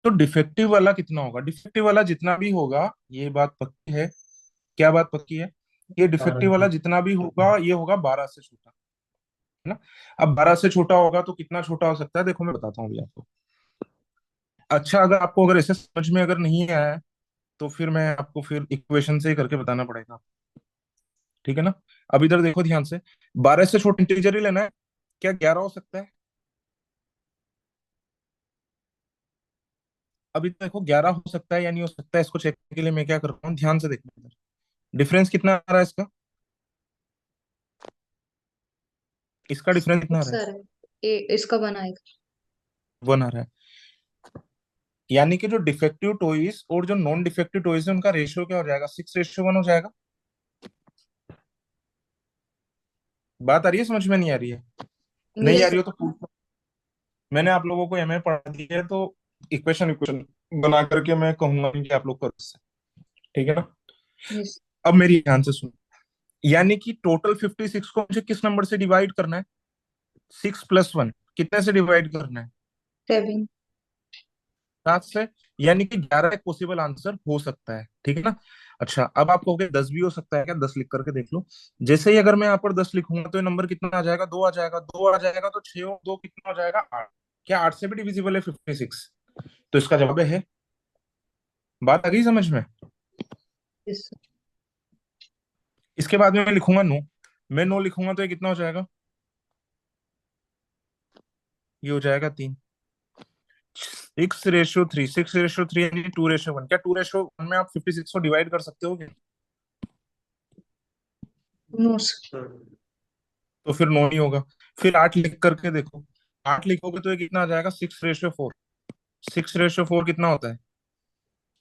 तो डिफेक्टिव वाला कितना होगा? डिफेक्टिव वाला जितना भी होगा, ये बात पक्की है। क्या बात पक्की है? ये डिफेक्टिव वाला जितना भी होगा ये होगा 12 से छोटा, है ना। अब 12 से छोटा होगा तो कितना छोटा हो सकता है? देखो मैं बताता हूँ अभी आपको। अच्छा, अगर ऐसे समझ में अगर नहीं आया है तो फिर मैं आपको फिर इक्वेशन से ही करके बताना पड़ेगा। ठीक है ना। अब इधर देखो ध्यान से, 12 से छोटा इंटीजर ही लेना है। क्या 11 हो सकता है? अभी तो देखो 11 हो सकता है या नहीं हो सकता है, इसको चेक करने के लिए मैं क्या कर रहा हूँ, ध्यान से देखो इधर। डिफरेंस कितना आ रहा है इसका? इसका डिफरेंस कितना आ रहा है? सर ये इसका बनाएगा। 1 आ रहा है। यानी कि जो डिफेक्टिव टॉयज और जो नॉन डिफेक्टिव टॉयज है उनका रेशियो क्या हो जाएगा? 6:1 हो जाएगा। बात आ रही है समझ में? नहीं आ रही है? नहीं आ यस रही हो तो पूछो। मैंने आप लोगों को एमए पढ़ा दी है तो इक्वेशन इक्वेशन बना करके मैं कहूंगा नहीं कि आप लोग करो इससे। ठीक है ना। यस। अब मेरी ध्यान से सुनो। यानी कि टोटल 56 को मुझे किस नंबर से डिवाइड करना है? 6+1 कितने से डिवाइड करना है? 7। 7 से। यानी कि 11 एक पॉसिबल आंसर हो सकता है। ठीक है ना। अच्छा, अब आप कहोगे 10 भी हो सकता है क्या? 10 लिख करके देख लो। जैसे ही अगर मैं यहाँ पर 10 लिखूंगा तो ये नंबर कितना आ जाएगा? 2 आ जाएगा। 2 आ जाएगा तो 6 और 2 कितना हो जाएगा? 8। क्या 8 से भी डिविजिबल है 56? तो इसका जवाब है। बात आ गई समझ में? यस। इसके बाद में मैं लिखूंगा 9। मैं 9 लिखूंगा तो ये कितना हो जाएगा? ये हो जाएगा 3। 6:3, 6:3 यानी 2:1। क्या 2:1 में आप 56 को डिवाइड कर सकते हो क्या? नो। सर तो फिर 9 ही होगा। फिर 8 लिख करके देखो। 8 लिखोगे तो ये कितना आ जाएगा? 6:4। 6:4 कितना होता है?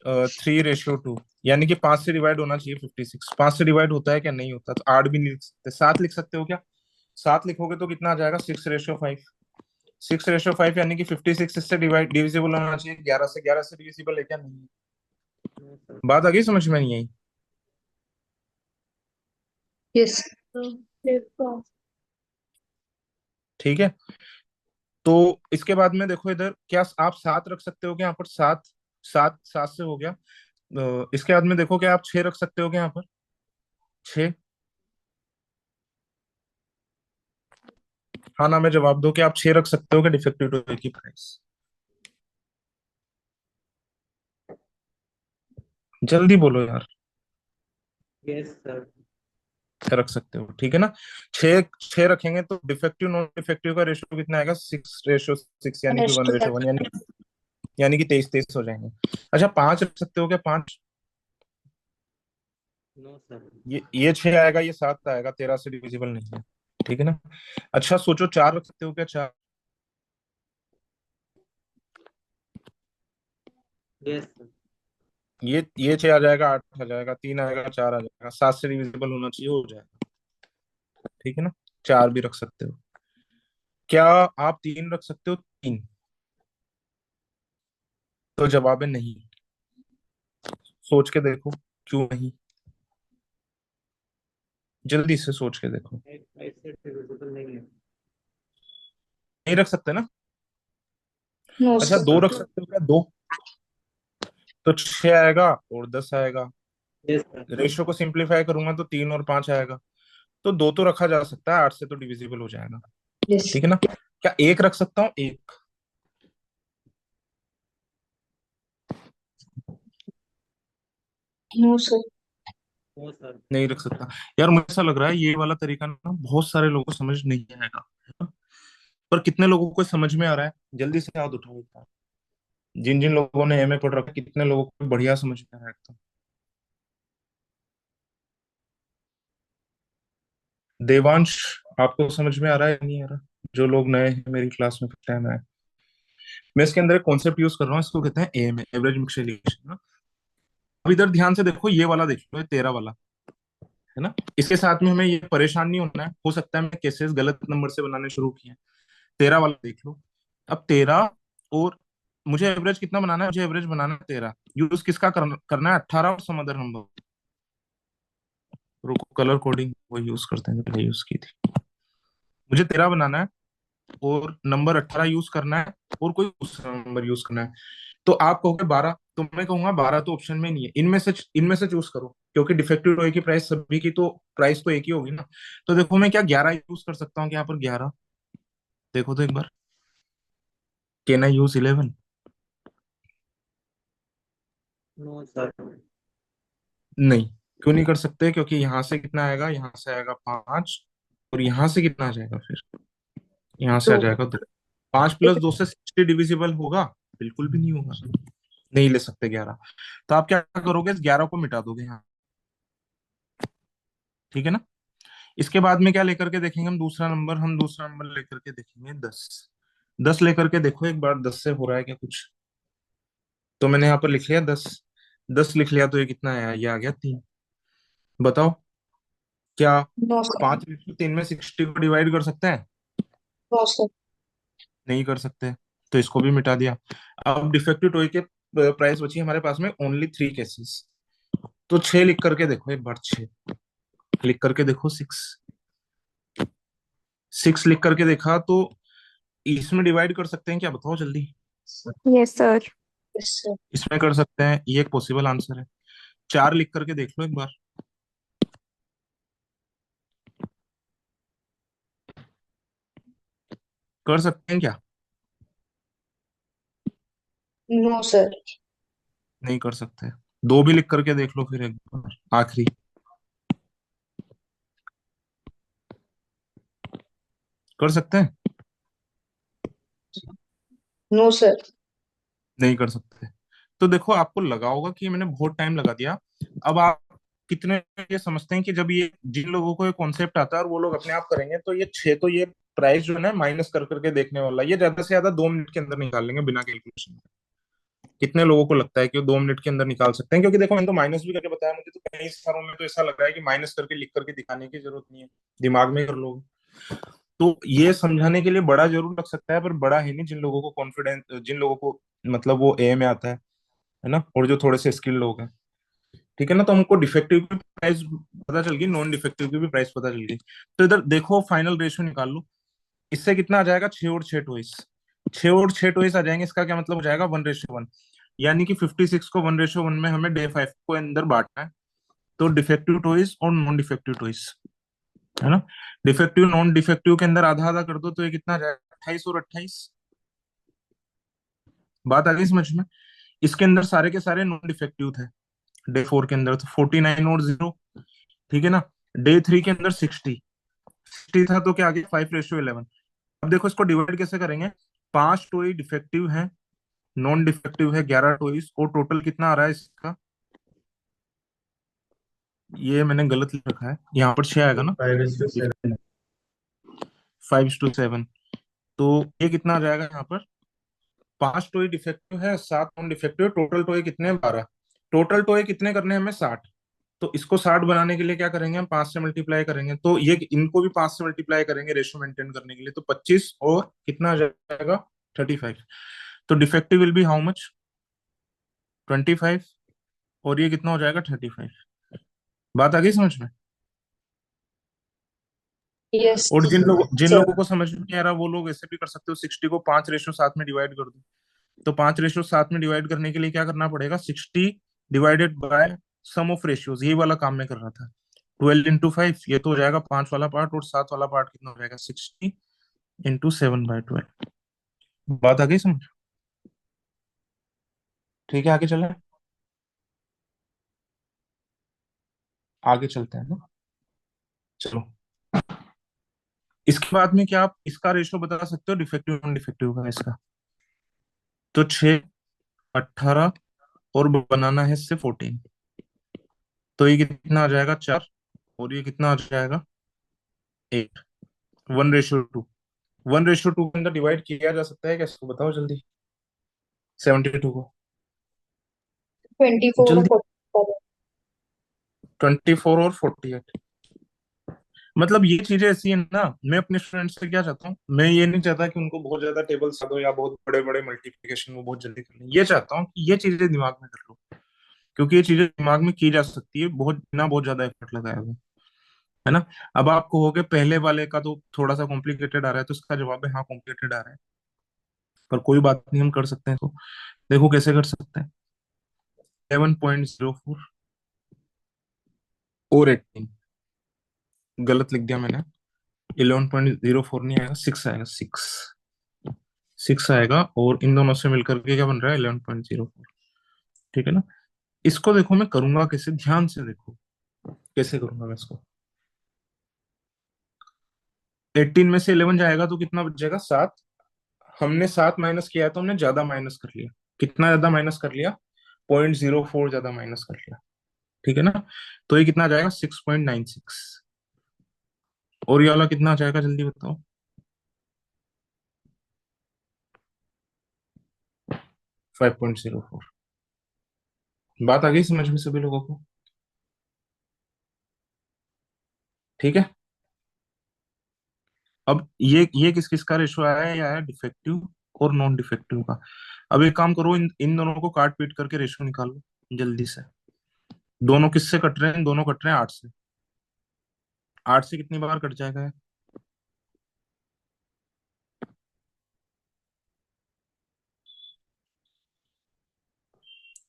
3:2। यानी कि 5 से डिवाइड होना चाहिए 56। 5 से डिवाइड होता है क्या? नहीं होता। तो 8 भी नहीं लिख सकते। 7 लिख सकते हो क्या? 7 लिखोगे तो कितना आ जाएगा? 6:5। 6:5 यानी कि 56 इससे डिवाइड डिविजिबल होना चाहिए 11 से। 11 से डिविजिबल है क्या? नहीं। No sir. बात आ गई समझ में? नहीं आई? यस। Yes, sir. ठीक है। तो इसके बाद में देखो इधर, क्या आप 7 रख सकते हो क्या यहाँ पर? 7। 7 7 से हो गया। इसके बाद में देखो, क्या आप 6 रख सकते हो क्या यहाँ पर? 6। हाँ ना, मैं जवाब दो कि आप 6 रख सकते हो क्या डिफेक्टिव टू की प्राइस? जल्दी बोलो यार। Yes, sir. रख सकते हो, ठीक है ना। छह छह रखेंगे तो डिफेक्टिव नॉन डिफेक्टिव का रेशियो कितना आएगा, 6:6, यानी कि वन रेस्ट रेशियो वन, यानी कि 23-23 हो जाएंगे। अच्छा, पांच रख सकते हो क्या, पांच? No, sir. ये छह आएगा, ये सात आएगा, 13 से डिविजिबल नहीं है, ठीक है ना। अच्छा सोचो, चार रख सकते हो क्या, चार? Yes, sir. ये छह आ जाएगा, आठ आ जाएगा, तीन आएगा, चार आ जाएगा, सात से डिविजिबल होना चाहिए, हो जाएगा, ठीक है ना। चार भी रख सकते हो। क्या आप तीन रख सकते हो, तीन? तो जवाब है नहीं। सोच के देखो, क्यों नहीं, जल्दी से सोच के देखो। Five से divisible नहीं है। नहीं रख सकते ना। नो अच्छा, सर। दो रख सकते हो क्या, दो? तो छह आएगा और 10 आएगा। Yes, sir. रेशियो को सिंप्लीफाई करूंगा तो तीन और पांच आएगा। तो दो तो रखा जा सकता है, आठ से तो डिविजिबल हो जाएगा, यस। ठीक है ना। क्या एक रख सकता हूँ, एक? No sir. No, sir. नहीं रख सकता। यार मुझे ऐसा लग रहा है ये वाला तरीका ना बहुत सारे लोगों को समझ नहीं आएगा, है ना? पर कितने लोगों को समझ में आ रहा है, जल्दी से हाथ उठाओ एक बार। जिन जिन लोगों ने एमए पढ़ रखा है, कितने लोगों को बढ़िया समझ में आ रहा है एकदम। देवांश, आपको समझ में आ रहा है या नहीं आ रहा? जो लोग नए हैं मेरी क्लास में, टाइम है, मैं इसके अंदर एक कॉन्सेप्ट यूज कर रहा हूँ, इसको कहते हैं एएमए, एवरेज मिक्सर इक्वेशन ना। अब इधर ध्यान से देखो, ये वाला देख लो, ये 13 वाला है ना। इसके साथ में हमें ये परेशान नहीं होना है, हो सकता है मैं केसेस गलत नंबर से बनाने शुरू किए हैं। 13 वाला देख लो। अब 13, और मुझे एवरेज कितना बनाना है, मुझे एवरेज बनाना है 13। यूज किसका करना है, 18 और सम अदर नंबर। रुको, कलर कोडिंग वो यूज करते हैं जो पहले यूज की थी। मुझे 13 बनाना है और नंबर 18 यूज करना है, और कोई दूसरा नंबर यूज करना है। तो आप कहोगे 12, तो मैं कहूंगा 12 तो ऑप्शन में नहीं है, इनमें से चूज करो, क्योंकि डिफेक्टिव टॉय की प्राइस सभी की, तो प्राइस तो एक ही होगी ना। तो देखो मैं क्या 11 यूज कर सकता हूँ, यहाँ पर 11, देखो तो एक बार, can I use 11? No, sir. नहीं। क्यों नहीं कर सकते, क्योंकि यहाँ से कितना आएगा, यहाँ से आएगा 5, और यहाँ से कितना आ जाएगा फिर, यहाँ से आ तो जाएगा 2। 5 + 2 से 60 डिविजिबल होगा? बिल्कुल भी नहीं होगा, नहीं ले सकते 11। तो आप क्या करोगे, इस 11 को मिटा दोगे यहाँ, ठीक है ना। इसके बाद में क्या लेकर के देखेंगे हम दूसरा नंबर लेकर के देखेंगे 10। 10 लेकर के देखो एक बार, 10 से हो रहा है क्या कुछ? तो मैंने यहाँ पर लिख लिया 10। 10 लिख लिया, तो ये कितना आया, ये आ गया 3। बताओ, क्या नो सर। 5/3 में 60 को डिवाइड कर सकते हैं? No sir. नहीं कर सकते। तो इसको भी मिटा दिया। अब डिफेक्टिव टॉय के प्राइस बची हमारे पास में ओनली 3 केसेस। तो 6 लिख करके देखो एक बार, 6 लिख करके देखो, 6, 6 लिख करके देखा तो इसमें डिवाइड कर सकते हैं क्या, बताओ जल्दी। Yes, sir. Yes sir. इसमें कर सकते हैं, ये एक पॉसिबल आंसर है। 4 लिख करके देख लो एक बार, कर सकते हैं क्या? No sir. नहीं कर सकते। 2 भी लिख करके देख लो फिर एक बार, आखिरी। कर सकते हैं? No sir. नहीं कर सकते। तो देखो, आपको लगा होगा कि मैंने बहुत टाइम लगा दिया। अब आप कितने ये समझते हैं कि जब ये जिन लोगों को ये कॉन्सेप्ट आता है और वो लोग अपने आप करेंगे, तो ये 6, तो ये प्राइस जो है ना माइनस कर करके देखने वाला, ये ज्यादा से ज्यादा 2 मिनट के अंदर निकाल लेंगे बिना कैलकुलेशन। कितने लोगों को लगता है कि वो 2 मिनट के अंदर निकाल सकते हैं? क्योंकि देखो मैंने तो माइनस भी करके बताया, मुझे तो कई सारों में तो ऐसा लग रहा है कि माइनस करके लिख करके दिखाने की जरूरत नहीं है, दिमाग में कर लोगे। तो ये समझाने के लिए बड़ा जरूर लग सकता है, पर बड़ा है नहीं जिन लोगों को कॉन्फिडेंस, जिन लोगों को मतलब वो ए में आता है ना, और जो थोड़े से स्किल लोग हैं, ठीक है ना। तो हमको डिफेक्टिव की प्राइस पता चल गई, नॉन डिफेक्टिव की भी प्राइस पता चल गई। तो इधर देखो, फाइनल रेशियो निकाल लो। इससे कितना आ जाएगा, 6 और 6 टॉइस। 6 और 6 टॉइस आ जाएंगे, इसका क्या मतलब हो जाएगा, 1:1। यानी कि 56 को 1:1 में हमें डे 5 को अंदर बांटना है। तो डिफेक्टिव टॉइस और नॉन डिफेक्टिव टॉइस, है ना। डिफेक्टिव नॉन डिफेक्टिव के अंदर आधा आधा कर दो, तो ये कितना आ जाएगा, 28 और 28। बात आ गई समझ में। इसके अंदर सारे के सारे नॉन डिफेक्टिव थे, डे 4 के अंदर तो 49 और 0, ठीक है ना। डे 3 के अंदर 60 था, तो क्या आ गया 5:11। अब देखो इसको डिवाइड कैसे करेंगे। 5 टॉय डिफेक्टिव है, नॉन डिफेक्टिव है 11 टॉयज, और टोटल कितना आ रहा है इसका, ये मैंने गलत लिख रखा है, यहाँ पर 6 आएगा ना, 5:7। 5:7। तो ये कितना आ जाएगा यहाँ पर, 5 टॉय डिफेक्टिव है, 7 नॉन डिफेक्टिव है, टोटल टॉय कितने हैं 12। टोटल टॉय कितने करने हैं हमें 60। तो इसको 60 बनाने के लिए क्या करेंगे हम, 5 से मल्टीप्लाई करेंगे, तो ये इनको भी 5 से मल्टीप्लाई करेंगे रेशियो मेंटेन करने के लिए, तो 25 और कितना आ जाएगा 35। तो defective will be how much, 25, और ये कितना हो जाएगा 35। बात आ गई समझ में। Yes, और जिन sir. लोगों को समझ में नहीं आ रहा वो लोग ऐसे भी कर सकते हो, 60 को 5:7 में डिवाइड कर दो। तो 5:7 में डिवाइड करने के लिए क्या करना पड़ेगा, 60 divided by sum of ratios, यही वाला काम मैं कर रहा था। 12 × 5, ये तो हो जाएगा 5 वाला पार्ट, और 7 वाला पार्ट कितना हो जाएगा 60 × 7/12। बात आ गई समझ। ठीक है, आगे चले, आगे चलते हैं ना, चलो। इसके बाद में क्या आप इसका रेशियो बता सकते हो, डिफेक्टिव नॉन डिफेक्टिव का इसका। तो 6, 18, और बनाना है इससे 14, तो ये कितना आ जाएगा 4, और ये कितना आ जाएगा 8। 1:2, 1:2 के अंदर डिवाइड किया जा सकता है क्या, इसको बताओ जल्दी, 72 को 24 or जल्दी। 47. 24 और 48, मतलब ये चीजें ऐसी है ना, मैं अपने स्टूडेंट्स से क्या चाहता हूँ, मैं ये नहीं चाहता कि उनको बहुत ज्यादा टेबल्स याद हो या बहुत बड़े बड़े मल्टीप्लिकेशन वो बहुत जल्दी कर लें, ये चाहता हूँ कि ये चीजें दिमाग में कर लो, क्योंकि ये चीजें दिमाग में की जा सकती है बहुत बिना बहुत ज्यादा एफर्ट लगाए हुए, है ना। अब आप कहोगे पहले वाले का तो थोड़ा सा कॉम्प्लिकेटेड आ रहा है, तो इसका जवाब है हाँ कॉम्प्लिकेटेड आ रहा है, पर कोई बात नहीं, हम कर सकते हैं। तो देखो कैसे कर सकते हैं, 11.04 और 18, गलत लिख दिया मैंने, 11.04 नहीं आएगा, 6 आएगा, 6 आएगा, और इन दोनों से मिलकर के क्या बन रहा है 11.04, ठीक है ना। इसको देखो मैं करूंगा कैसे, ध्यान से देखो कैसे करूंगा मैं इसको। 18 में से 11 जाएगा तो कितना बच जाएगा 7, हमने 7 माइनस किया है तो हमने ज्यादा माइनस कर लिया, कितना ज्यादा माइनस कर लिया, 0.04 ज्यादा माइनस कर लिया, ठीक है ना। तो ये कितना आ जाएगा 6.96, और ये वाला कितना आ जाएगा जल्दी बताओ, 5.04। बात आ गई समझ में सभी लोगों को, ठीक है। अब ये किस किस का रेशो आया है, ये आया डिफेक्टिव और नॉन डिफेक्टिव का। अब एक काम करो, इन दोनों को काट पीट करके रेशो निकालो जल्दी से। दोनों किससे कट रहे हैं, दोनों कट रहे हैं 8 से। 8 से कितनी बार कट जाएगा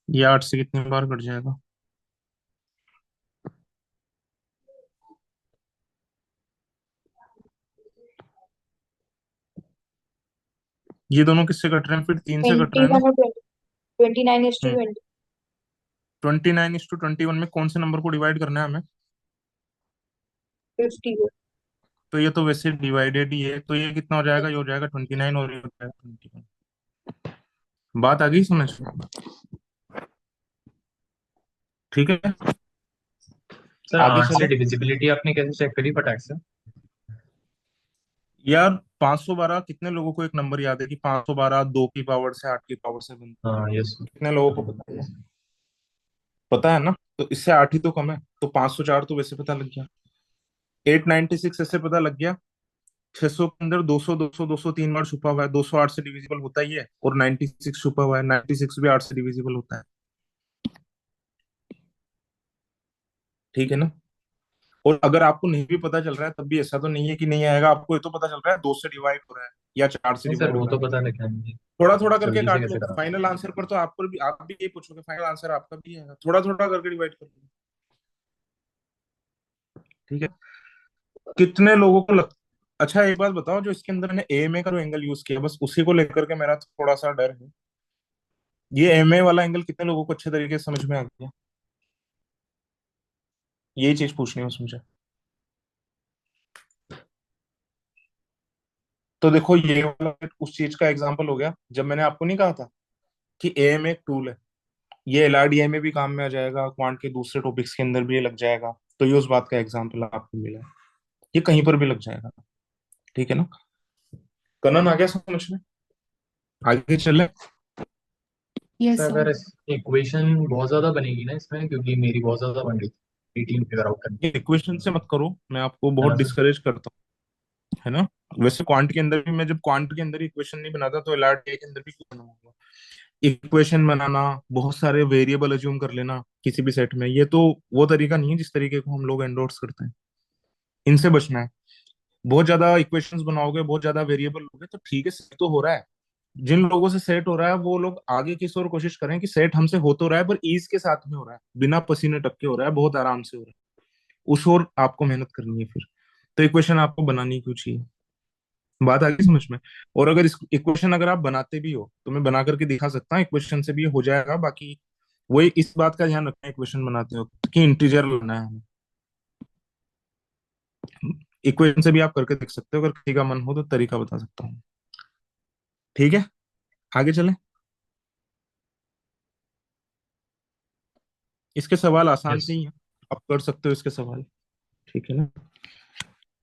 ये 8 से कितनी बार कट जाएगा, ये दोनों किससे कट रहे हैं, फिर 3 से कट रहे हैं ना। 21 or 20. 29 is to हम्म 20. 29:21 में कौन से नंबर को डिवाइड करना है हमें, 50. तो ये तो वैसे डिवाइडेड ही है, तो ये कितना हो जाएगा, ये हो जाएगा 29, और ये हो जाएगा 21। बात आ गई समझ में, ठीक है। सर आगे 8 चले से डिविजिबिलिटी आपने कैसे चेक करी फटाक से? यार, 512 कितने लोगों को एक नंबर याद है कि 512 2 की पावर से 8 की पावर से बनता है, हाँ यस। कितने लोगों को पता है, पता है ना। तो इससे 8 ही तो कम है, तो 504 तो वैसे पता लग गया, 896 ऐसे पता लग गया, 600 के अंदर 200 200 200 3 बार छुपा हुआ है, 208 से डिविजिबल होता ही है, और 96 छुपा हुआ है, 96 भी 8 से डिविजिबल होता है, ठीक है ना। और अगर आपको नहीं भी पता चल रहा है तब भी ऐसा तो नहीं है कि नहीं आएगा, आपको ये तो पता चल रहा है 2 से डिवाइड हो रहा है या 4 से नहीं सर डिवाइड हो वो रहा तो है, पता लग गया मुझे। थोड़ा थोड़ा करके जल्दी से काट लो, कैसे करा? फाइनल आंसर पर तो आपको भी आप भी यही पूछोगे, फाइनल आंसर आपका भी है, थोड़ा थोड़ा करके डिवाइड कर लो, ठीक है। कितने लोगों को अच्छा एक बात बताओ, जो इसके अंदर मैंने एएमए का जो एंगल यूज किया बस उसी को लेकर के मेरा थोड़ा सा डर है, ये एमए वाला एंगल कितने लोगों को अच्छे तरीके से समझ में आ गया, यही चीज पूछनी है बस मुझे। तो देखो ये वाला उस चीज का एग्जांपल हो गया जब मैंने आपको नहीं कहा था कि एएम एक टूल है, ये एलआरडीआई में भी काम में आ जाएगा, क्वांट के दूसरे टॉपिक्स के अंदर भी ये लग जाएगा। तो ये उस बात का एग्जांपल आपको मिला है, ये कहीं पर भी लग जाएगा। ठीक है ना? कनन आ गया समझ में? आगे चले। यस सर अगर सर। इक्वेशन बहुत ज्यादा बनेगी ना इसमें, क्योंकि मेरी बहुत ज्यादा बन रही थी 18 फिगर आउट करनी ये इक्वेशन से मत करो, मैं आपको है बहुत ना सर। डिस्करेज करता हूँ, है ना? वैसे क्वांट के अंदर भी मैं जब क्वांट के अंदर इक्वेशन नहीं बनाता तो एलआरडीआई के अंदर भी क्यों बनाऊंगा? इक्वेशन बनाना, बहुत सारे वेरिएबल अज्यूम कर लेना किसी भी सेट में, ये तो वो तरीका नहीं है जिस तरीके को हम लोग एंडोर्स करते हैं। इनसे बचना है। बहुत ज्यादा इक्वेशंस बनाओगे, बहुत ज्यादा वेरिएबल लोगे तो ठीक है, सेट तो हो रहा है। जिन लोगों से सेट हो रहा है वो लोग आगे किस और कोशिश करें कि सेट हमसे हो तो रहा है पर ईज के साथ में हो रहा है, बिना पसीने टपके हो रहा है, बहुत आराम से हो रहा है। उस और आपको मेहनत करनी है फिर। तो इक्वेशन आपको बनानी क्यों चाहिए? बात आ गई समझ में? और अगर इस इक्वेशन अगर आप बनाते भी हो तो मैं बना करके दिखा सकता हूँ, इक्वेशन से भी ये हो जाएगा। बाकी वही इस बात का ध्यान रखना है इक्वेशन बनाते हो कि इंटीजर लाना है हमें। इक्वेशन से भी आप करके देख सकते हो, अगर किसी का मन हो तो तरीका बता सकता हूँ। ठीक है, आगे चलें। इसके सवाल आसान यस। से ही है, आप कर सकते हो इसके सवाल। ठीक है ना?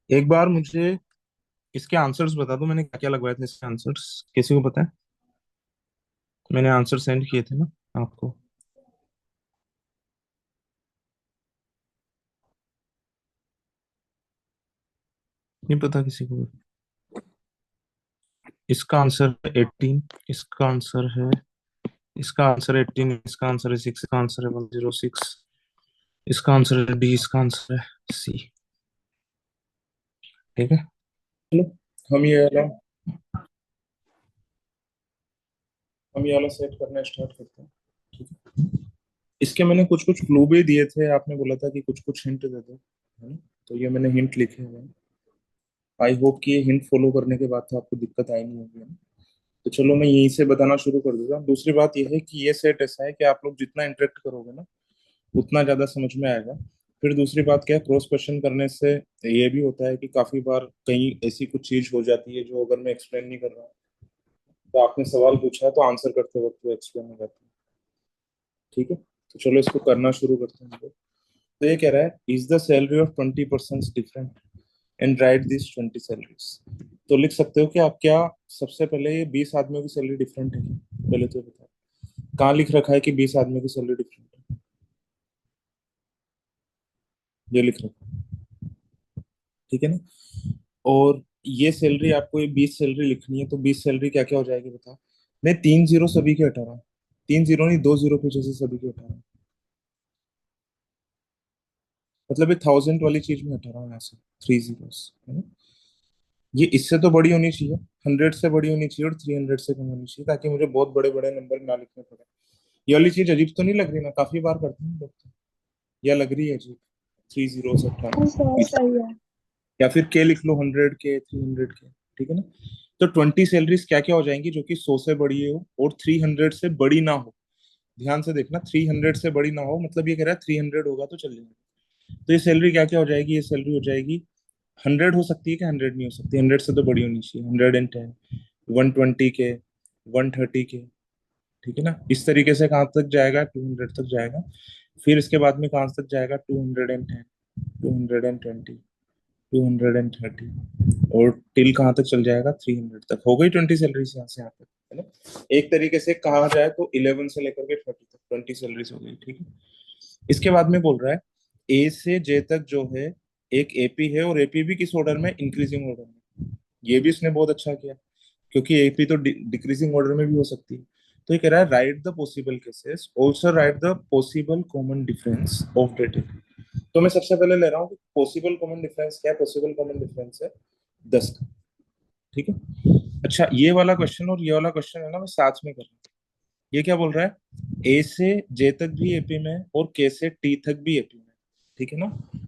एक बार मुझे इसके आंसर्स बता दो, मैंने क्या क्या लगवाए थे इसके आंसर्स, किसी को पता है? मैंने आंसर सेंड किए थे ना आपको? नहीं पता किसी को? इसका आंसर है 18, इसका आंसर है, इसका आंसर है 18, इसका आंसर है 6, इसका आंसर है 106, इसका आंसर है डी, इसका आंसर है सी। ठीक है, चलो हम ये वाला हम ये वाला सेट करना स्टार्ट करते हैं। ठीक है, इसके मैंने कुछ कुछ क्लू भी दिए थे, आपने बोला था कि कुछ कुछ हिंट दे दो, है ना? तो ये मैंने हिंट लिखे हुए हैं। आई होप कि ये हिंट फॉलो करने के बाद तो आपको दिक्कत आई नहीं होगी, है ना? तो चलो मैं यहीं से बताना शुरू कर देता हूँ। दूसरी बात यह है कि ये सेट ऐसा है कि आप लोग जितना इंटरेक्ट करोगे ना उतना ज्यादा समझ में आएगा। फिर दूसरी बात क्या है, क्रॉस क्वेश्चन करने से ये भी होता है कि काफी बार कहीं ऐसी कुछ चीज हो जाती है जो अगर मैं एक्सप्लेन नहीं कर रहा हूँ तो आपने सवाल पूछा है तो आंसर करते वक्त वो एक्सप्लेन हो जाता है। ठीक है, तो चलो इसको करना शुरू करते हैं हम लोग। तो ये कह रहा है, is the salary of 20% different and right this 20 salaries. तो लिख सकते हो कि आप क्या, सबसे पहले ये 20 आदमियों की सैलरी डिफरेंट है क्या? पहले तो बताओ कहाँ लिख रखा है कि 20 आदमियों की सैलरी डिफरेंट है? ये लिख रखा है, ठीक है ना? और ये सैलरी आपको, ये 20 सैलरी लिखनी है तो 20 सैलरी क्या क्या हो जाएगी बताओ? मैं 3 जीरो सभी के हटा रहा हूँ, 3 जीरो नहीं, 2 जीरो पीछे से सभी के हटा रहा हूँ। मतलब ये 1000 वाली चीज में हटा रहा हूँ यहाँ से 3 जीरोस, है ना? ये इससे तो बड़ी होनी चाहिए, 100 से बड़ी होनी चाहिए और 300 से कम होनी चाहिए, ताकि मुझे बहुत बड़े बड़े नंबर ना लिखने पड़े। ये वाली चीज अजीब तो नहीं लग रही ना? काफी बार करते हैं लोग तो, या लग रही है अजीब? 3 जीरो से हाँ सर हटाना, सही है। या फिर के लिख लो, 100 के, 300 के। ठीक है ना? तो 20 सैलरीज क्या क्या हो जाएंगी जो कि 100 से बड़ी हो और 300 से बड़ी ना हो? ध्यान से देखना, 300 से बड़ी ना हो मतलब ये कह रहा है 300 होगा तो चलेगा। तो ये सैलरी क्या क्या हो जाएगी? ये सैलरी हो जाएगी 100 हो सकती है कि 100 नहीं हो सकती? 100 से तो बड़ी होनी चाहिए, 110, 120 के, 130 के। ठीक है ना? इस तरीके से कहाँ तक जाएगा? 200 तक जाएगा। फिर इसके बाद में कहाँ तक जाएगा? 210, 220, 230, और टिल कहाँ तक चल जाएगा? 300 तक। हो गई 20 सैलरीज यहाँ से यहाँ तक, है ना? एक तरीके से कहा जाए तो 11 से लेकर के 30 तक 20 सैलरीज हो गई। ठीक है, इसके बाद में बोल रहा है ए से जे तक जो है एक एपी है, और एपी भी किस ऑर्डर में? इंक्रीजिंग ऑर्डर में। ये भी इसने बहुत अच्छा किया, क्योंकि एपी तो डिक्रीजिंग ऑर्डर में भी हो सकती है। तो ये कह रहा है right the possible cases, also right the possible common difference of data. तो मैं सबसे पहले ले रहा हूँ कि पॉसिबल कॉमन डिफरेंस क्या है? पॉसिबल कॉमन डिफरेंस है 10 का। ठीक है, अच्छा ये वाला क्वेश्चन और ये वाला क्वेश्चन है ना, मैं साथ में कर रहा हूँ। ये क्या बोल रहा है? ए से जे तक भी एपी में और के से टी तक भी एपी में। ठीक है ना?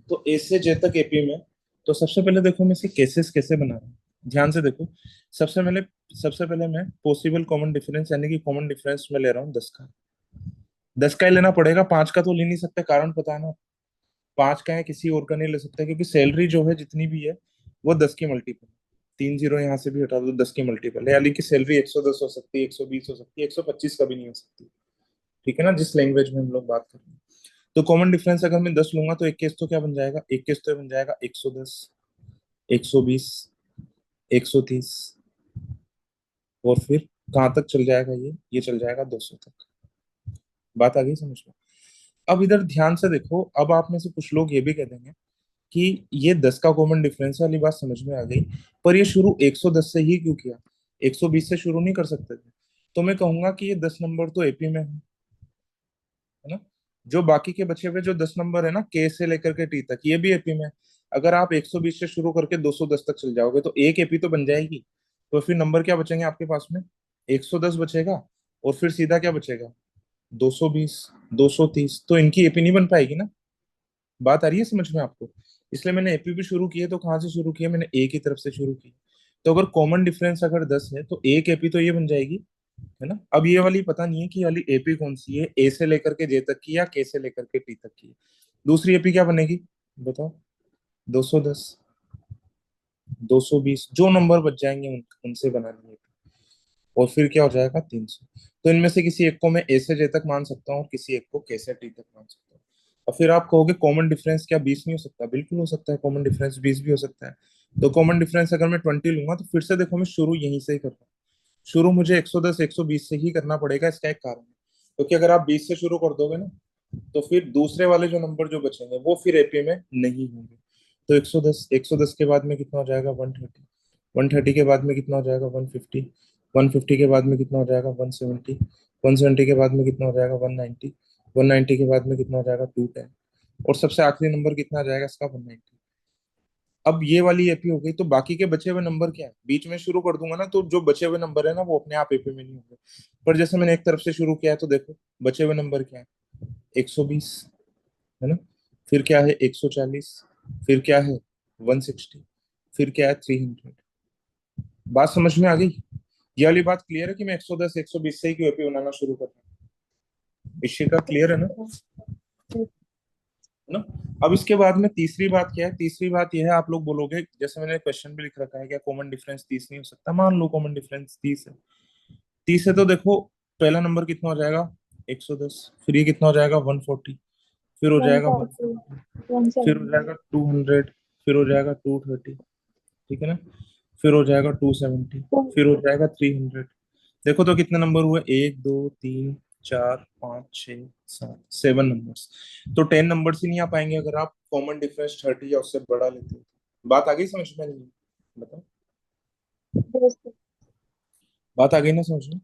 तो ए से जे तक एपी में, तो सबसे पहले देखो मैं इसके केसेस कैसे बना रहा हूँ, ध्यान से देखो। सबसे पहले सबसे पहले मैं पॉसिबल कॉमन डिफरेंस यानी कि कॉमन डिफरेंस में ले रहा हूँ 10 का। 10 का ही लेना पड़ेगा, 5 का तो ले नहीं सकते, कारण पता है ना? 5 का है, किसी और का नहीं ले सकते, क्योंकि सैलरी जो है जितनी भी है वो 10 की मल्टीपल, 3 जीरो यहाँ से भी हटा दो, 10 की मल्टीपल है, यानी कि सैलरी 110 हो सकती है, 120 हो सकती है, 125 कभी नहीं हो सकती। ठीक है ना, जिस लैंग्वेज में हम लोग बात कर रहे हैं। तो कॉमन डिफरेंस अगर मैं 10 लूंगा तो एक केस तो क्या बन जाएगा, एक केस तो बन जाएगा 110, 120, 130, और फिर कहाँ तक चल जाएगा, ये चल जाएगा 200 तक। बात आ गई समझ में? अब इधर ध्यान से देखो, अब आप में से कुछ लोग ये भी कह देंगे कि ये 10 का कॉमन डिफरेंस वाली बात समझ में आ गई, पर ये शुरू 110 से ही क्यों किया, 120 से शुरू नहीं कर सकते थे? तो मैं कहूंगा कि ये 10 नंबर तो एपी में है ना। जो बाकी के बचे हुए जो 10 नंबर है ना, के से लेकर के टी तक, ये भी एपी में है। अगर आप 120 से शुरू करके 210 तक चल जाओगे तो एक एपी तो बन जाएगी। तो फिर नंबर क्या बचेंगे आपके पास में, 110 बचेगा, और फिर सीधा क्या बचेगा, 220, 230, तो इनकी एपी नहीं बन पाएगी ना। बात आ रही है समझ में आपको? इसलिए मैंने एपी भी शुरू की है, तो कहाँ से शुरू किया मैंने, ए की तरफ से शुरू की। तो अगर कॉमन डिफरेंस अगर 10 है तो एक एपी तो ये बन जाएगी, है ना। अब ये वाली पता नहीं है कि ये वाली एपी कौन सी है, ए से लेकर के जे तक की या के से लेकर के टी तक की है। दूसरी एपी क्या बनेगी बताओ, 210, 220, जो नंबर बच जाएंगे उनसे बनानी है। और फिर क्या हो जाएगा, 300। तो इनमें से किसी एक को मैं ए से जे तक मान सकता हूँ और किसी एक को के से टी तक मान सकता हूँ। और फिर आप कहोगे कॉमन डिफरेंस क्या 20 नहीं हो सकता? बिल्कुल हो सकता है, कॉमन डिफरेंस 20 भी हो सकता है। तो कॉमन डिफरेंस अगर मैं 20 लूंगा तो फिर से देखो मैं शुरू यहीं से ही कर रहा हूँ। शुरू मुझे 110 120 से ही करना पड़ेगा, इसका एक कारण है, क्योंकि अगर आप 20 से शुरू कर दोगे ना तो फिर दूसरे वाले जो नंबर जो बचेंगे वो फिर एपी में नहीं होंगे। तो 110, 110 के बाद में कितना हो जाएगा, 130, 130 के बाद में कितना हो जाएगा, 150, 150 के बाद में कितना हो जाएगा, 170, 170 के बाद में कितना हो जाएगा, 190, 190 के बाद में कितना हो जाएगा, 210, और सबसे आखिरी नंबर कितना आ जाएगा इसका, 190। अब ये वाली एपी हो गई, तो बाकी के बचे हुए नंबर क्या है, बीच में शुरू कर दूंगा ना तो जो बचे हुए नंबर है ना वो अपने आप एपी में नहीं होंगे। पर जैसे मैंने एक तरफ से शुरू किया है तो देखो बचे हुए नंबर क्या है, 120, है ना, फिर क्या है 140, फिर क्या है 160, फिर क्या है 300। बात समझ में आ गई? ये वाली बात क्लियर है कि मैं 110 120 से ही क्यों एपी बनाना शुरू कर रहा हूँ? इशिका क्लियर है ना? है ना। अब इसके बाद में तीसरी बात क्या है, तीसरी बात यह है, आप लोग बोलोगे जैसे मैंने क्वेश्चन भी लिख रखा है, क्या कॉमन डिफरेंस 30 नहीं हो सकता? मान लो कॉमन डिफरेंस 30 है, 30 है तो देखो पहला नंबर कितना हो जाएगा, 110, फिर ये कितना हो जाएगा, 140, फिर हो जाएगा 140, 150, फिर हो 170, जाएगा 200, फिर हो जाएगा 230, ठीक है ना, फिर हो जाएगा 270, फिर हो जाएगा 300। देखो तो कितने नंबर हुए, 1 2 3 4 5 6 7, 7 नंबर्स। तो 10 नंबर्स ही नहीं आ पाएंगे अगर आप कॉमन डिफरेंस 30 या उससे बड़ा लेते हो। बात आ गई समझ में? नहीं बताओ, yes, sir. बात आ गई ना समझ में?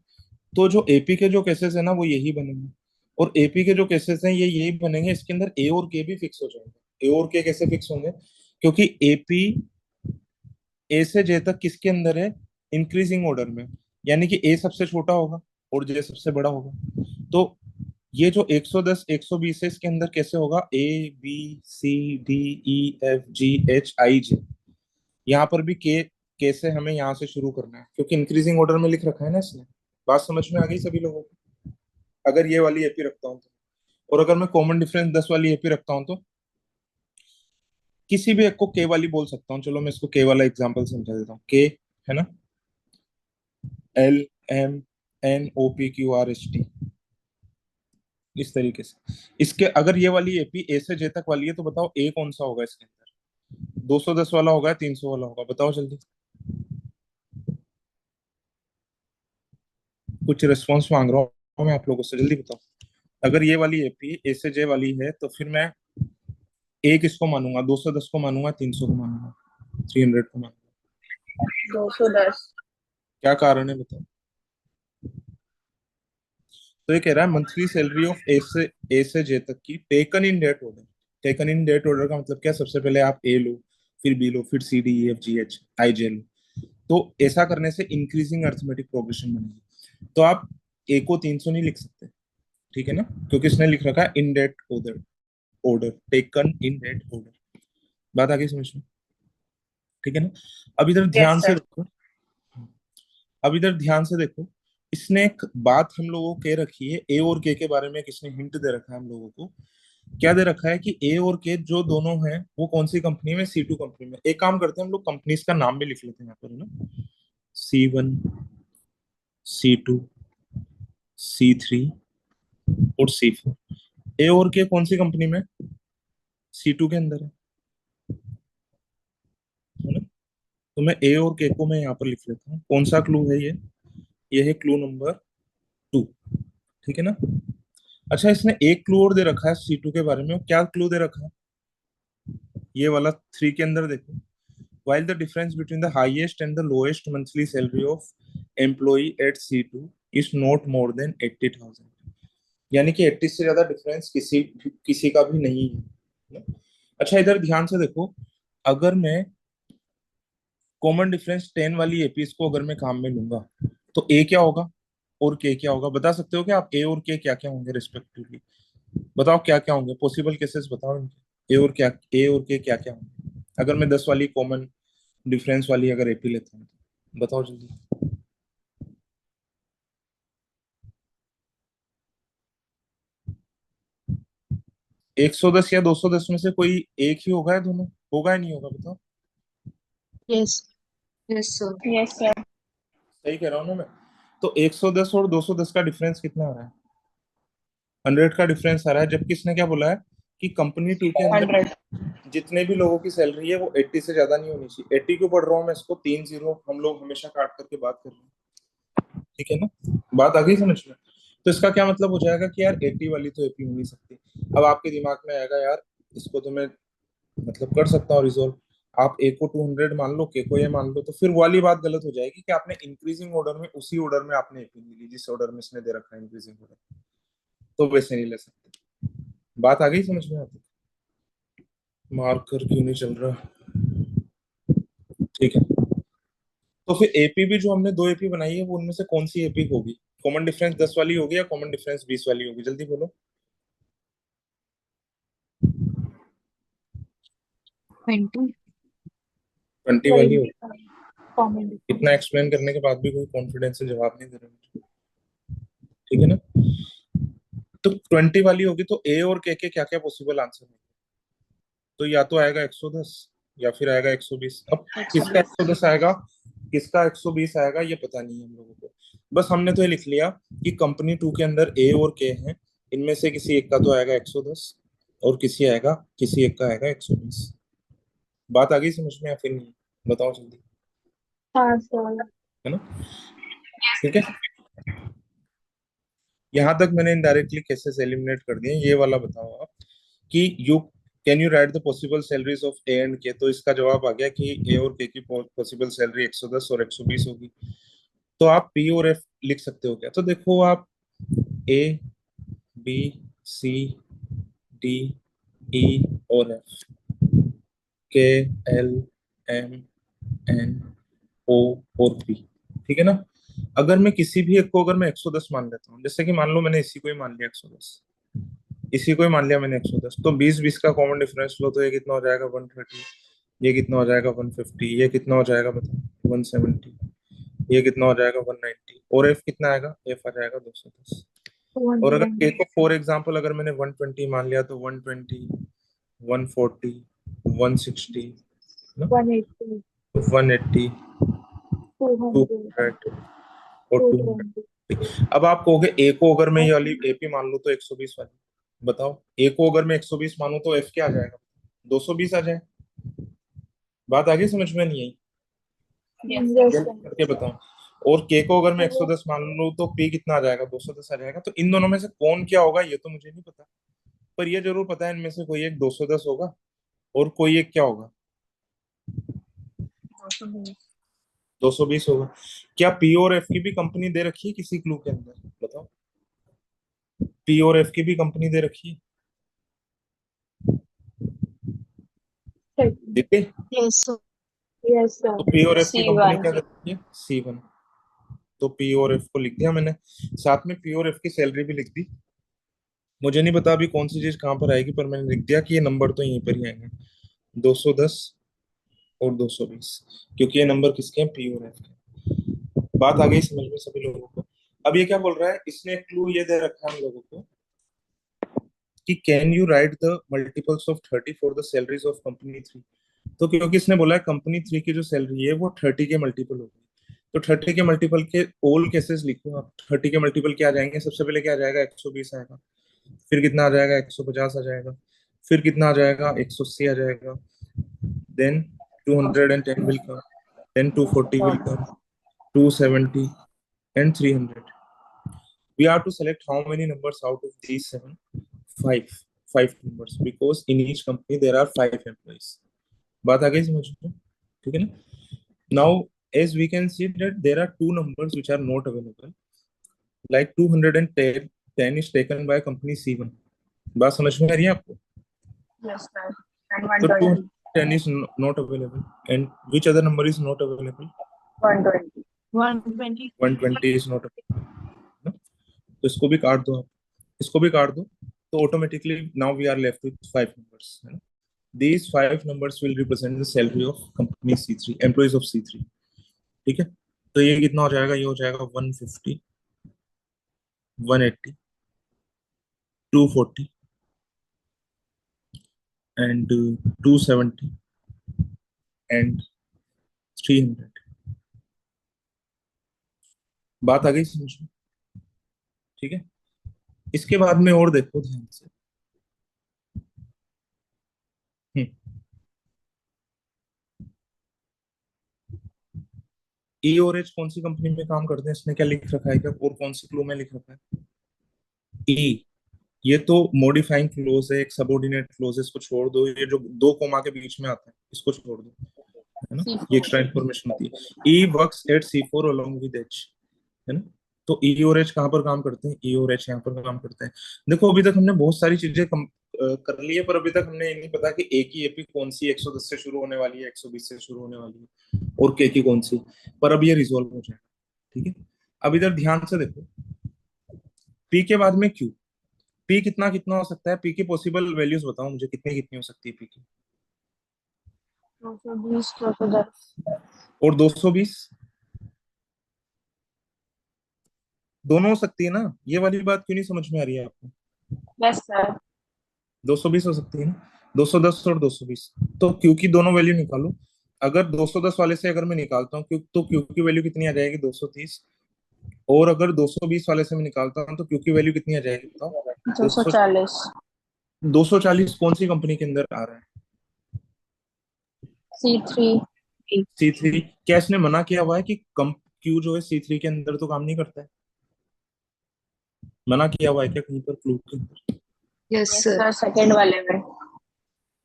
तो जो एपी के जो केसेस है ना वो यही बनेंगे, और एपी के जो केसेस हैं ये यही बनेंगे, इसके अंदर ए और के भी फिक्स हो जाएंगे। ए और के कैसे फिक्स होंगे, क्योंकि एपी ए से जे तक किसके अंदर है, इंक्रीजिंग ऑर्डर में, यानी कि ए सबसे छोटा होगा और जे सबसे बड़ा होगा। तो ये जो 110 120 है इसके अंदर कैसे होगा, A B C D E F G H I J, यहाँ पर भी के से हमें यहाँ से शुरू करना है, क्योंकि इंक्रीजिंग ऑर्डर में लिख रखा है ना इसने। बात समझ में आ गई सभी लोगों को? अगर ये वाली एपी रखता हूँ तो, और अगर मैं कॉमन डिफरेंस 10 वाली एपी रखता हूँ तो किसी भी एक को के वाली बोल सकता हूँ। चलो मैं इसको के वाला एग्जांपल समझा देता हूँ, के है ना, L M N O P Q R S T, इस तरीके से। इसके अगर ये वाली एपी ए से जे तक वाली है तो बताओ ए कौन सा होगा इसके अंदर, 210 वाला होगा, 300 वाला होगा, बताओ जल्दी। कुछ रिस्पॉन्स मांग रहा हूँ मैं आप लोगों से, जल्दी बताओ। अगर ये वाली एपी ए से जे वाली है तो फिर मैं ए किसको मानूंगा, 210 को मानूंगा, 300 को मानूंगा, 300 को मानूंगा? 210। क्या कारण है बताओ? तो ये कह रहा है मंथली सैलरी ऑफ ए से जे तक की taken in date order. Taken in date order का मतलब क्या, सबसे पहले आप ए लो, फिर बी लो, फिर C D E F G H I J लो। तो ऐसा करने से इंक्रीजिंग अर्थमेटिक प्रोग्रेशन बनेगी। तो आप ए को 300 नहीं लिख सकते, ठीक है ना, क्योंकि इसने लिख रखा है in date order, order taken in date order. बात आ गई समझ में? ठीक है ना। अब इधर ध्यान Yes, से sir. देखो, अब इधर ध्यान से देखो, इसने एक बात हम लोगों को कह रखी है, ए और के बारे में किसने हिंट दे रखा है हम लोगों को, क्या दे रखा है कि ए और के जो दोनों हैं वो कौन सी कंपनी में, सी टू कंपनी में। एक काम करते हैं हम लोग, कंपनीज का नाम भी लिख लेते हैं यहाँ पर ना, C1, C2, C3 और C4। ए और के कौन सी कंपनी में, C2 के अंदर है ना। तो मैं ए और के को मैं यहाँ पर लिख लेता हूँ। कौन सा क्लू है ये है क्लू नंबर 2। ठीक है ना। अच्छा, इसने एक क्लू और दे रखा है C2 के बारे में। क्या क्लू दे रखा है, ये वाला 3 के अंदर देखो। while the difference between the highest and the lowest monthly salary of employee at C2 is not more than 80,000। यानी कि 80 से ज्यादा डिफरेंस किसी किसी का भी नहीं है। अच्छा, इधर ध्यान से देखो, अगर मैं कॉमन डिफरेंस 10 वाली एपीज को अगर मैं काम में लूंगा तो ए क्या होगा और के क्या होगा, बता सकते हो क्या आप? ए और के क्या क्या होंगे रिस्पेक्टिवली, बताओ क्या क्या होंगे, पॉसिबल केसेस बताओ इनके। ए और के क्या क्या होंगे अगर मैं 10 वाली कॉमन डिफरेंस वाली अगर एपी लेता हूँ तो बताओ जल्दी। 110 या 210 में से कोई एक ही होगा या दोनों, होगा या नहीं होगा बताओ। Yes, yes sir. Yes, sir. सही कह रहा हूँ ना मैं। तो 110 और 210 का डिफरेंस कितना आ रहा है, 100 का डिफरेंस आ रहा है। जबकि इसने क्या बोला है कि कंपनी टू के अंदर 100. जितने भी लोगों की सैलरी है वो 80 से ज्यादा नहीं होनी चाहिए। 80 क्यों पढ़ रहा हूँ मैं इसको, 3 जीरो हम लोग हमेशा काट करके बात कर रहे हैं। ठीक है ना, बात आ गई समझ में। तो इसका क्या मतलब हो जाएगा कि यार 80 वाली तो एपी हो नहीं सकती। अब आपके दिमाग में आएगा यार इसको तो मैं मतलब कर सकता हूँ रिजोल्व। आप ए को 200 मान लो, के को ये मान लो, तो फिर वाली बात गलत हो जाएगी कि आपने इंक्रीजिंग ऑर्डर में उसी ऑर्डर में आपने एपी नहीं ली जिस ऑर्डर में इसने दे रखा है इंक्रीजिंग ऑर्डर, तो वैसे नहीं ले सकते। बात आ गई समझ में आती। मार्कर क्यों नहीं चल रहा, ठीक है। तो फिर एपी भी जो हमने दो एपी बनाई है वो उनमें से कौन सी एपी होगी, कॉमन डिफरेंस 10 वाली होगी या कॉमन डिफरेंस 20 वाली होगी, जल्दी बोलो। 20। 20 वाली होगी। 20 common इतना difference. एक्सप्लेन करने के बाद भी कोई कॉन्फिडेंस से जवाब नहीं दे रहे मुझे। ठीक है ना। तो 20 वाली होगी तो ए और के क्या क्या पॉसिबल आंसर होंगे, तो या तो आएगा 110 या फिर आएगा 120। अब किसका 120. 110 आएगा किसका 120 आएगा ये पता नहीं है हम लोगों को। बस हमने तो ये लिख लिया कि कंपनी टू के अंदर ए और के हैं, इनमें से किसी एक का तो आएगा 110 और किसी एक का आएगा 120। बात आ गई समझ में या फिर नहीं, बताओ जल्दी। हाँ सर. है ना, ठीक है। यहाँ तक मैंने इनडायरेक्टली केसेस एलिमिनेट कर दिए। ये वाला बताओ आप कि you can you right the possible salaries of A and के। तो इसका जवाब आ गया कि ए और के की पॉसिबल सैलरी 110 और 120 होगी। तो आप पी और एफ लिख सकते हो क्या, तो देखो आप ए बी सी डी ई और एफ, के एल एम एन ओ और पी। ठीक है ना। अगर मैं किसी भी एक को अगर मैं 110 मान लेता हूँ, जैसे कि मान लो मैंने इसी को ही मान लिया 110, इसी को ही मान लिया मैंने 110, तो 20-20 का कॉमन डिफरेंस लो तो ये कितना हो जाएगा 130, ये कितना हो जाएगा 150, ये कितना हो जाएगा बताओ 170, ये कितना हो जाएगा 190, और एफ कितना आएगा, एफ आ जाएगा 210। और अगर 200. के को फॉर एग्जाम्पल अगर मैंने 120 मान लिया तो 120, 140, 160 ना, 180. 180, 200. 200 और 220. 200। अब आप कहोगे ए को अगर मैं ये वाली एपी मान लूं तो 120 वाली, बताओ ए को अगर मैं 120 मानूं तो एफ क्या आ जाएगा, 220 आ जाए। बात आगे समझ में नहीं आई, Yes, sir. जल्दी करके बताओ। और के को अगर मैं 110 मान लूं तो पी कितना आ जाएगा, 210 आ जाएगा। तो इन दोनों में से कौन क्या होगा ये तो मुझे नहीं पता, पर ये जरूर पता है इनमें से कोई एक 210 होगा और कोई एक क्या होगा, 220. 220 होगा। क्या पी और एफ की भी कंपनी दे रखी है किसी क्लू के अंदर, बताओ। पी और एफ की भी कंपनी दे रखी है, Second. देखिए। Yes sir. Yes, sir. तो पी और एफ की कंपनी C1. क्या करती है, C1। तो पी और एफ को लिख दिया मैंने, साथ में पी और एफ की सैलरी भी लिख दी। मुझे नहीं पता अभी कौन सी चीज कहाँ पर आएगी, पर मैंने लिख दिया कि ये नंबर तो यहीं पर ही आएंगे, 210 और 220, क्योंकि ये नंबर किसके हैं, पी और एफ के। बात आ गई समझ में सभी लोगों को। अब ये क्या बोल रहा है, इसने क्लू ये दे रखा है हम लोगों को कि can you right the multiples of 30 for the salaries of company 3। तो क्योंकि इसने बोला है कंपनी 3 की जो सैलरी है वो 30 के मल्टीपल होगी, तो 30 के मल्टीपल के ऑल केसेस लिखो आप। 30 के मल्टीपल क्या आ जाएंगे, सबसे पहले क्या आ जाएगा, 120 आएगा, फिर कितना आ जाएगा, 150 आ जाएगा, फिर कितना आ जाएगा, 180 आ जाएगा, then 210 will come, then 240 will come, 270 and 300. We have to select how many numbers out of these seven? Five numbers, because in each company there are 5 employees. बात आ गई समझ में? ठीक है ना? Now, as we can see that there are two numbers which are not available. Like 210 is taken by company C1. बात समझ में आ रही है आपको? Yes, sir. And So 120. 210 is not available. And which other number is not available? 120. 120. 120 is not available. ना? तो इसको भी काट दो आप, इसको भी काट दो, तो automatically now we are left with 5 numbers, है ना? These 5 numbers will represent the salary of company C3, employees of C3. ठीक है, तो ये कितना हो जाएगा, ये हो जाएगा 150, 180, 240 and 270 and 300. बात आ गई समझ में? ठीक है, इसके बाद में और देखो ध्यान से। ई और एच कौन सी कंपनी में काम करते हैं, इसने क्या लिख रखा है क्या, और कौन सी क्लू में लिख रखा है? ई, ये तो मॉडिफाइंग क्लोज है, एक सबऑर्डिनेट क्लोज है, इसको छोड़ दो। ये जो दो कोमा के बीच में आता है इसको छोड़ दो, है ना, ये एक्स्ट्रा इंफॉर्मेशन होती है। E works at C4 along with H, है ना? तो ई और एच कहाँ पर काम करते हैं, ई और एच यहाँ पर काम करते हैं। देखो अभी तक हमने बहुत सारी चीजें कर ली है, पर अभी तक हमने ये नहीं पता कि ए की एपी कौन सी 110 से शुरू होने वाली है, 120 से शुरू होने वाली है, और के की कौन सी, पर अब ये रिजोल्व हो जाएगा। ठीक है, अब इधर ध्यान से देखो, पी के बाद में क्यू। पी कितना कितना हो सकता है, पी की पॉसिबल वैल्यूज बताओ मुझे, कितनी कितनी हो सकती है पी की? 220, 210. और 220 दोनों हो सकती है ना? ये वाली बात क्यों नहीं समझ में आ रही है आपको? Yes, sir. 220 हो सकती है ना, 210 और 220। तो क्यू की दोनों वैल्यू निकालो। अगर 210 वाले से अगर मैं निकालता हूँ क्यू, तो क्यू की वैल्यू कितनी आ जाएगी, 230। और अगर 220 वाले से मैं निकालता हूँ तो क्यू की वैल्यू कितनी आ जाएगी, बताओ? 240. 240 कौन सी कंपनी के अंदर आ रहा है? C3. C3। क्या इसने मना किया हुआ है कि कम क्यू जो है C3 के अंदर तो काम नहीं करता है? मना किया हुआ है क्या कहीं पर क्लू के अंदर? Yes, Yes, sir. sir. Second वाले में.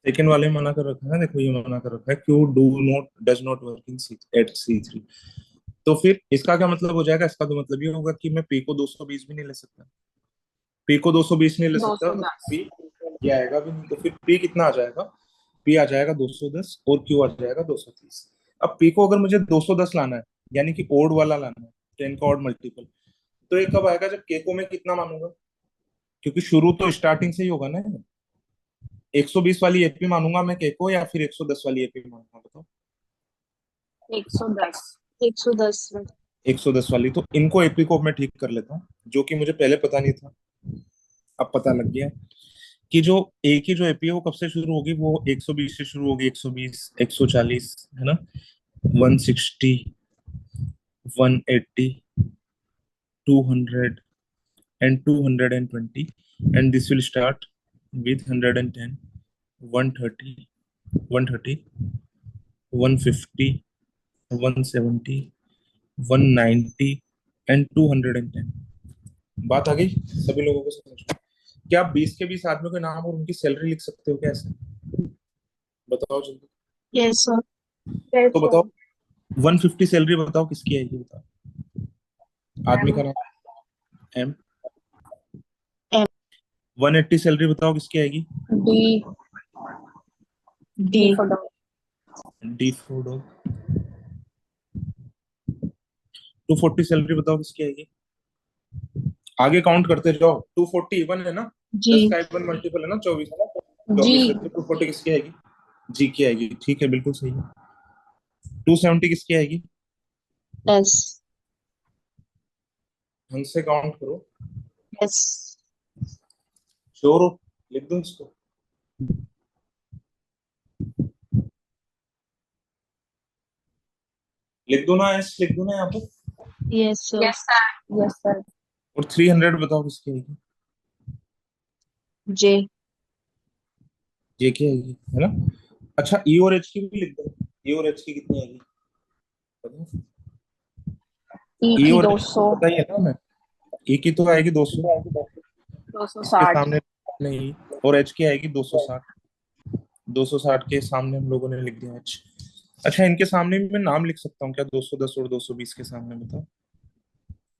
सेकंड वाले में मना कर रखा है ना, देखो ये मना कर रखा है, Q does not work in at C3। तो फिर इसका क्या मतलब हो जाएगा, इसका तो मतलब ये होगा कि मैं पी को 220 भी नहीं ले सकता, पी को 220 नहीं ले सकता, तो 210. पी ये आएगा भी नहीं, तो फिर पी कितना आ जाएगा, पी आ जाएगा 210 और क्यू आ जाएगा 230। अब पी को अगर मुझे 210 लाना है, यानी कि ओड वाला लाना है, 10 का ऑड मल्टीपल, तो ये कब आएगा, जब के को मैं कितना मानूंगा, क्योंकि शुरू तो स्टार्टिंग से ही होगा ना। 120 वाली एपी मानूंगा मैं के को, या फिर 110 वाली एपी मानूंगा, बताओ? 110. 110, sir. 110 वाली। तो इनको एपी को मैं ठीक कर लेता हूँ, जो कि मुझे पहले पता नहीं था, अब पता लग गया कि जो ए की जो एपी है वो कब से शुरू होगी, वो 120 से शुरू होगी, 120, 140, है ना, 160, 180, 200 and 220, and this will start with 110, 130, 130, 150, 170, 190 and 210। बात आ गई सभी लोगों को समझ में? क्या आप 20 के 20 आदमियों के नाम और उनकी सैलरी लिख सकते हो क्या ऐसे? बताओ जल्दी। Yes, sir. Yes, तो sir. बताओ 150 सैलरी बताओ किसकी आएगी, बताओ? आदमी का नाम एम। M. 180 सैलरी बताओ किसकी आएगी? D. D. For dog. D for dog. 240 salary बताओ किसकी आएगी? आगे काउंट करते जाओ, 240 इवन है ना, G. 10 का इवन मल्टीपल है ना, 24 G. है, तो 240 किसकी आएगी? जी की आएगी, ठीक है, बिल्कुल सही है। 270 किसकी आएगी? S. ढंग से काउंट करो, Yes. श्योर हो? लिख दूं इसको? लिख दूं ना, एस लिख दूं ना यहाँ पे? Yes sir. Yes sir, yes sir. और 300 बताओ किसकी आएगी? जे। जे की आएगी, है ना? अच्छा, ई और एच की भी लिख दो। ई और एच की कितनी आएगी बताओ? ई ई की और एच 200। पता ही है ना हमें। ई की तो आएगी 200, इसके 260। सामने नहीं। और एच की आएगी 260। 260 के सामने हम लोगों ने लिख दिया एच। अच्छा, इनके सामने भी मैं नाम लिख सकता हूँ क्या? 210 और 220 के सामने बताओ।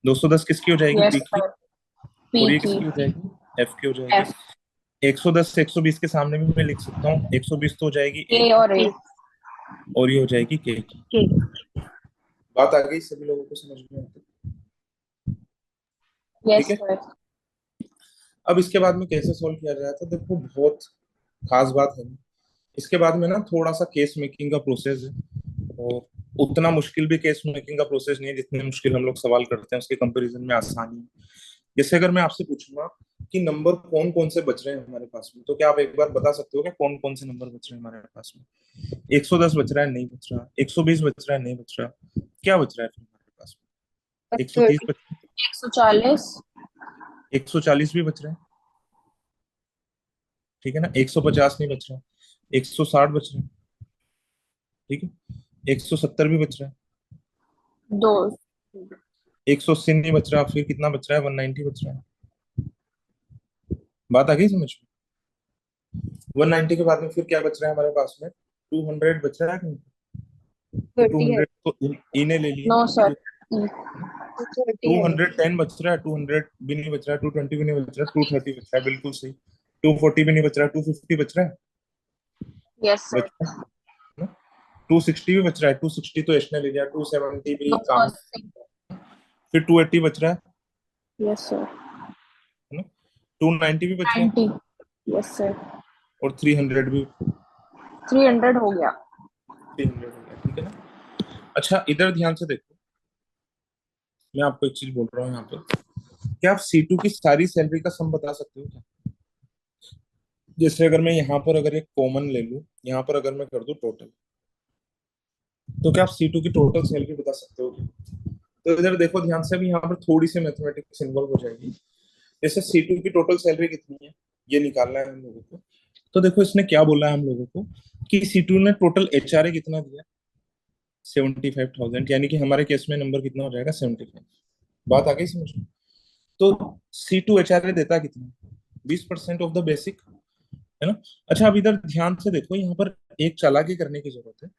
210 किसकी हो जाएगी? यस पी की। सर, पी और ये की। किसकी हो जाएगी? एफ की हो जाएगी। एफ। 110 120 के सामने भी मैं लिख सकता हूँ। 120 तो हो जाएगी ए के की, और ए। और ये हो जाएगी के की। के। बात आ गई सभी लोगों को समझ में आती? ठीक यस है। सर। अब इसके बाद में कैसे सॉल्व किया जाए, तो देखो बहुत खास बात है। इसके बाद में ना थोड़ा सा केस मेकिंग का प्रोसेस है, और उतना मुश्किल भी केस मेकिंग का प्रोसेस नहीं है जितने मुश्किल हम लोग सवाल करते हैं उसके कंपैरिजन में आसानी है। जैसे अगर मैं आपसे पूछूंगा कि नंबर कौन कौन से बच रहे हैं हमारे पास में, तो क्या आप एक बार बता सकते हो कि कौन कौन से नंबर बच रहे हैं हमारे पास में? 110 बच रहा है, नहीं बच रहा। 120 बच रहा है, नहीं बच रहा। क्या बच रहा है फिर हमारे पास में? 130 30। बच रहा 140। है, 140 भी बच रहा है, ठीक है ना? 150 नहीं बच रहा, 160 बच रहा है, ठीक है। 170 भी बच रहा है, दो। 180 नहीं बच रहा, फिर कितना बच रहा है? 190 बच रहा है। बात आ गई समझ में? 190 के बाद में फिर क्या बच रहा है हमारे पास में? 200 बच रहा है कि नहीं? तो 30 है। 200 तो इन्हें ले लिया। No sir. ई। 210 बच रहा है, 200 भी नहीं बच रहा है, 220 भी नहीं बच रहा है, 230 बच रहा है, बिल्कुल सही। 240 भी नहीं बच रहा है, 250 बच रहा है। यस बच सर। रहा है ना? 260 भी बच रहा है, 260 तो एश ने ले लिया, 270 भी काम 280। है। फिर 280 बच रहा यस सर। है ना? 290 भी बच रहा है, 90। Yes sir. और 300 भी। 300 हो गया। 300 हो गया, ठीक है ना? अच्छा, इधर ध्यान से देखो, मैं आपको एक चीज बोल रहा हूँ यहाँ पे। क्या आप C2 की सारी सैलरी का सम बता सकते हो क्या? जैसे अगर मैं यहाँ पर अगर एक कॉमन ले लूँ, यहाँ पर अगर मैं कर दूँ टोटल, तो क्या आप C2 की टोटल सैलरी बता सकते हो क्या? तो इधर देखो ध्यान से, अभी यहाँ पर थोड़ी सी मैथमेटिक्स इन्वॉल्व हो जाएगी। जैसे C2 की टोटल सैलरी कितनी है, ये निकालना है हम लोगों को। तो देखो इसने क्या बोला है हम लोगों को कि C2 ने टोटल HRA कितना दिया? 75,000, यानी कि हमारे केस में नंबर कितना हो जाएगा? 75। बात आ गई समझ में? तो C2 HRA देता कितना? 20% ऑफ द बेसिक, है ना? अच्छा, अब इधर ध्यान से देखो, यहाँ पर एक चालाकी करने की जरूरत है।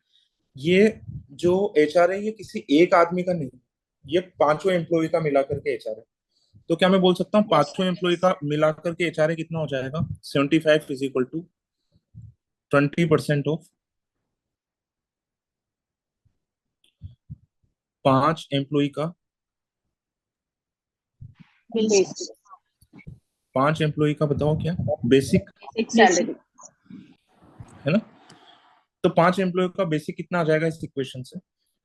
ये जो HR है, ये किसी एक आदमी का नहीं, ये पांचों एम्प्लॉय का मिलाकर के HR है। तो क्या मैं बोल सकता हूँ यस पांचों एम्प्लॉय का मिलाकर के HR कितना हो जाएगा? 75 is equal to 20% of 5 employ का, बेसिक। 5 एम्प्लॉय का बताओ क्या? Basic, basic basic. सैलरी। है ना? तो 5 एम्प्लॉय का बेसिक कितना आ जाएगा इस इक्वेशन से?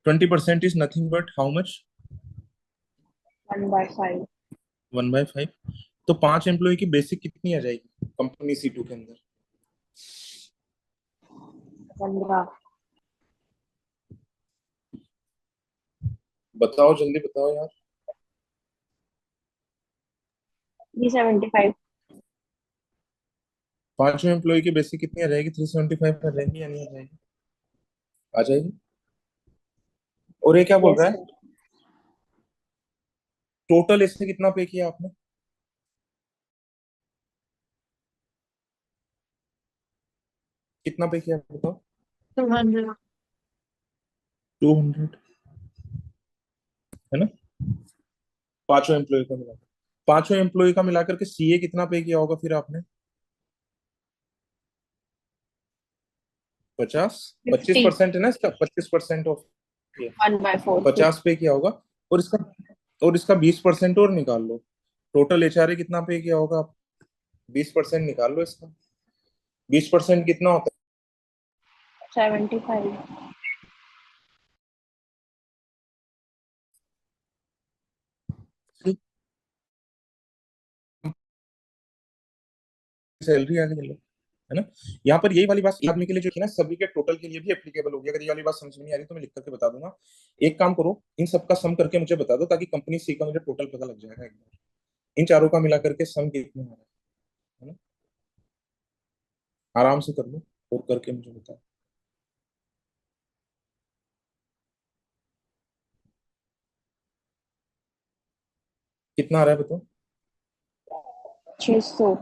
20% is nothing but how much? 1/5। 1/5। तो 5 एम्प्लॉय की बेसिक कितनी आ जाएगी कंपनी C2 के अंदर? 15। बताओ जल्दी बताओ यार। 375। पांचों एम्प्लॉय की बेसिक कितनी आ जाएगी? 375 आ जाएगी या नहीं आ जाएगी? आ जाएगी। और ये क्या बोल यस रहा है? सर। टोटल इसने कितना पे किया आपने? कितना पे किया बताओ? 200। 200, है ना? पांचों एम्प्लॉय का मिलाकर, पांचों एम्प्लॉय का मिलाकर के CA कितना पे किया होगा फिर आपने? 50। 50। 25% है ना इसका, 25% ऑफ 1/4। 50 पे किया होगा। और इसका, और इसका 20% और निकाल लो। टोटल HRA कितना पे किया होगा आप? 20% निकाल लो इसका। 20% कितना होता 75। है? सैलरी आगे ले लो, है ना। यहाँ पर यही वाली बात एक आदमी के लिए जो थी ना, सभी के टोटल के लिए भी एप्लीकेबल होगी। अगर ये वाली बात समझ में नहीं आ रही तो मैं लिख करके बता दूंगा। एक काम करो, इन सबका सम करके मुझे बता दो, ताकि कंपनी सी का मुझे टोटल पता लग जाएगा एक बार। इन चारों का मिला करके सम कितना आ रहा है ना, आराम से कर लो और करके मुझे बताओ कितना आ रहा है, बताओ। 600।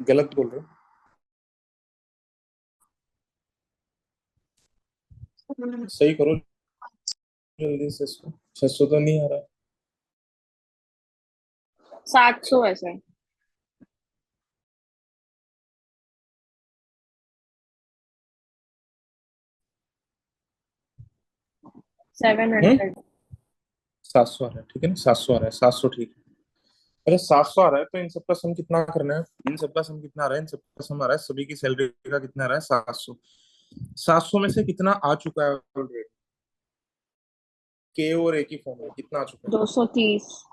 गलत बोल रहे हो। सही करो जल्दी से इसको। 600 तो नहीं आ रहा। 700 है सर। 700। 700 आ रहा है, ठीक है ना, 700 आ रहा है, 700 ठीक है। अरे 700 आ रहा है तो इन सबका सम कितना करना है, इन सबका सम कितना आ रहा है, इन सबका सम आ रहा है सभी की सैलरी का कितना आ रहा है, 700। 700 में से कितना आ चुका है ऑलरेडी, के और ए की फॉर्म में कितना आ चुका 230।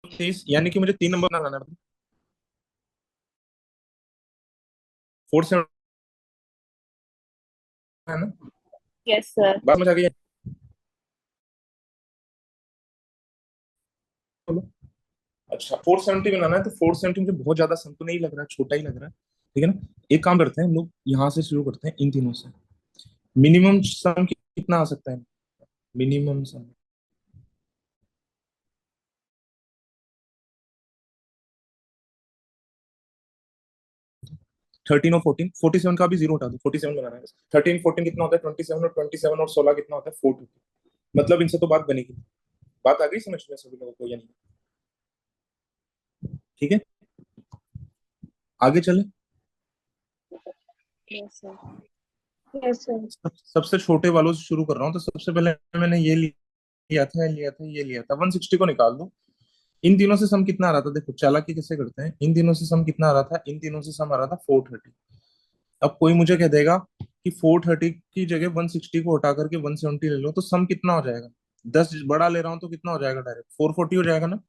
है, 30, यानी कि मुझे 3 नंबर लाना है। 47 है ना, यस सर। बात समझ आ गई है। बोलो। अच्छा 470 बनाना है, तो 470 मुझे बहुत ज्यादा सम तो नहीं लग रहा है, छोटा ही लग रहा है, ठीक है ना। एक काम करते हैं हम लोग, यहाँ से शुरू करते हैं इन तीनों से। मिनिमम सम कितना आ सकता है, मिनिमम सम। 13 और 14, 47 का भी जीरो हटा दो, 47 बनाना है। 13 14 कितना होता है 27, और 27 और 16 कितना होता है 40। मतलब इनसे तो बात बनेगी। बात आ गई समझ में सभी लोगों को या नहीं? ठीक है, आगे चले। Yes sir. Yes sir. सबसे छोटे वालों से शुरू कर रहा हूँ। तो सबसे पहले मैंने ये ये लिया था 160 को निकाल दो। इन तीनों से सम कितना आ रहा था, देखो चालाकी कैसे करते हैं। इन तीनों से सम कितना आ रहा था, इन तीनों से सम आ रहा था 430। अब कोई मुझे कह देगा कि 430 की जगह 160 को हटा करके 170 ले लो, तो सम कितना हो जाएगा। 10 बड़ा ले रहा हूँ तो कितना हो जाएगा, डायरेक्ट 440 हो जाएगा ना।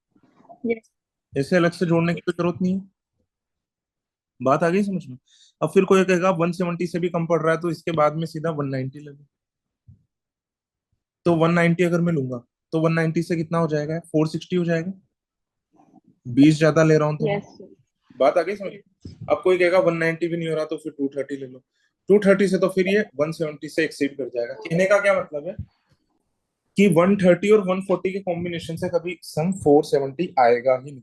यस। ऐसे अलग से जोड़ने की कोई जरूरत नहीं है। बात आ गई समझ में। अब फिर कोई कहेगा 170 से भी कम पड़ रहा है, तो इसके बाद में सीधा 190 ले लो। तो 190 अगर मैं लूंगा तो 190 से कितना हो जाएगा, 460 हो जाएगा। 20 ज्यादा ले रहा हूँ तो मैं। Yes sir. बात आ गई समझ में? अब कोई कहेगा 190 भी नहीं हो रहा, तो फिर 230 ले लो। 230 से तो फिर ये 170 से एक्सीड कर जाएगा। कहने का क्या मतलब है कि 130 और 140 के कॉम्बिनेशन से कभी सम 470 आएगा ही नहीं।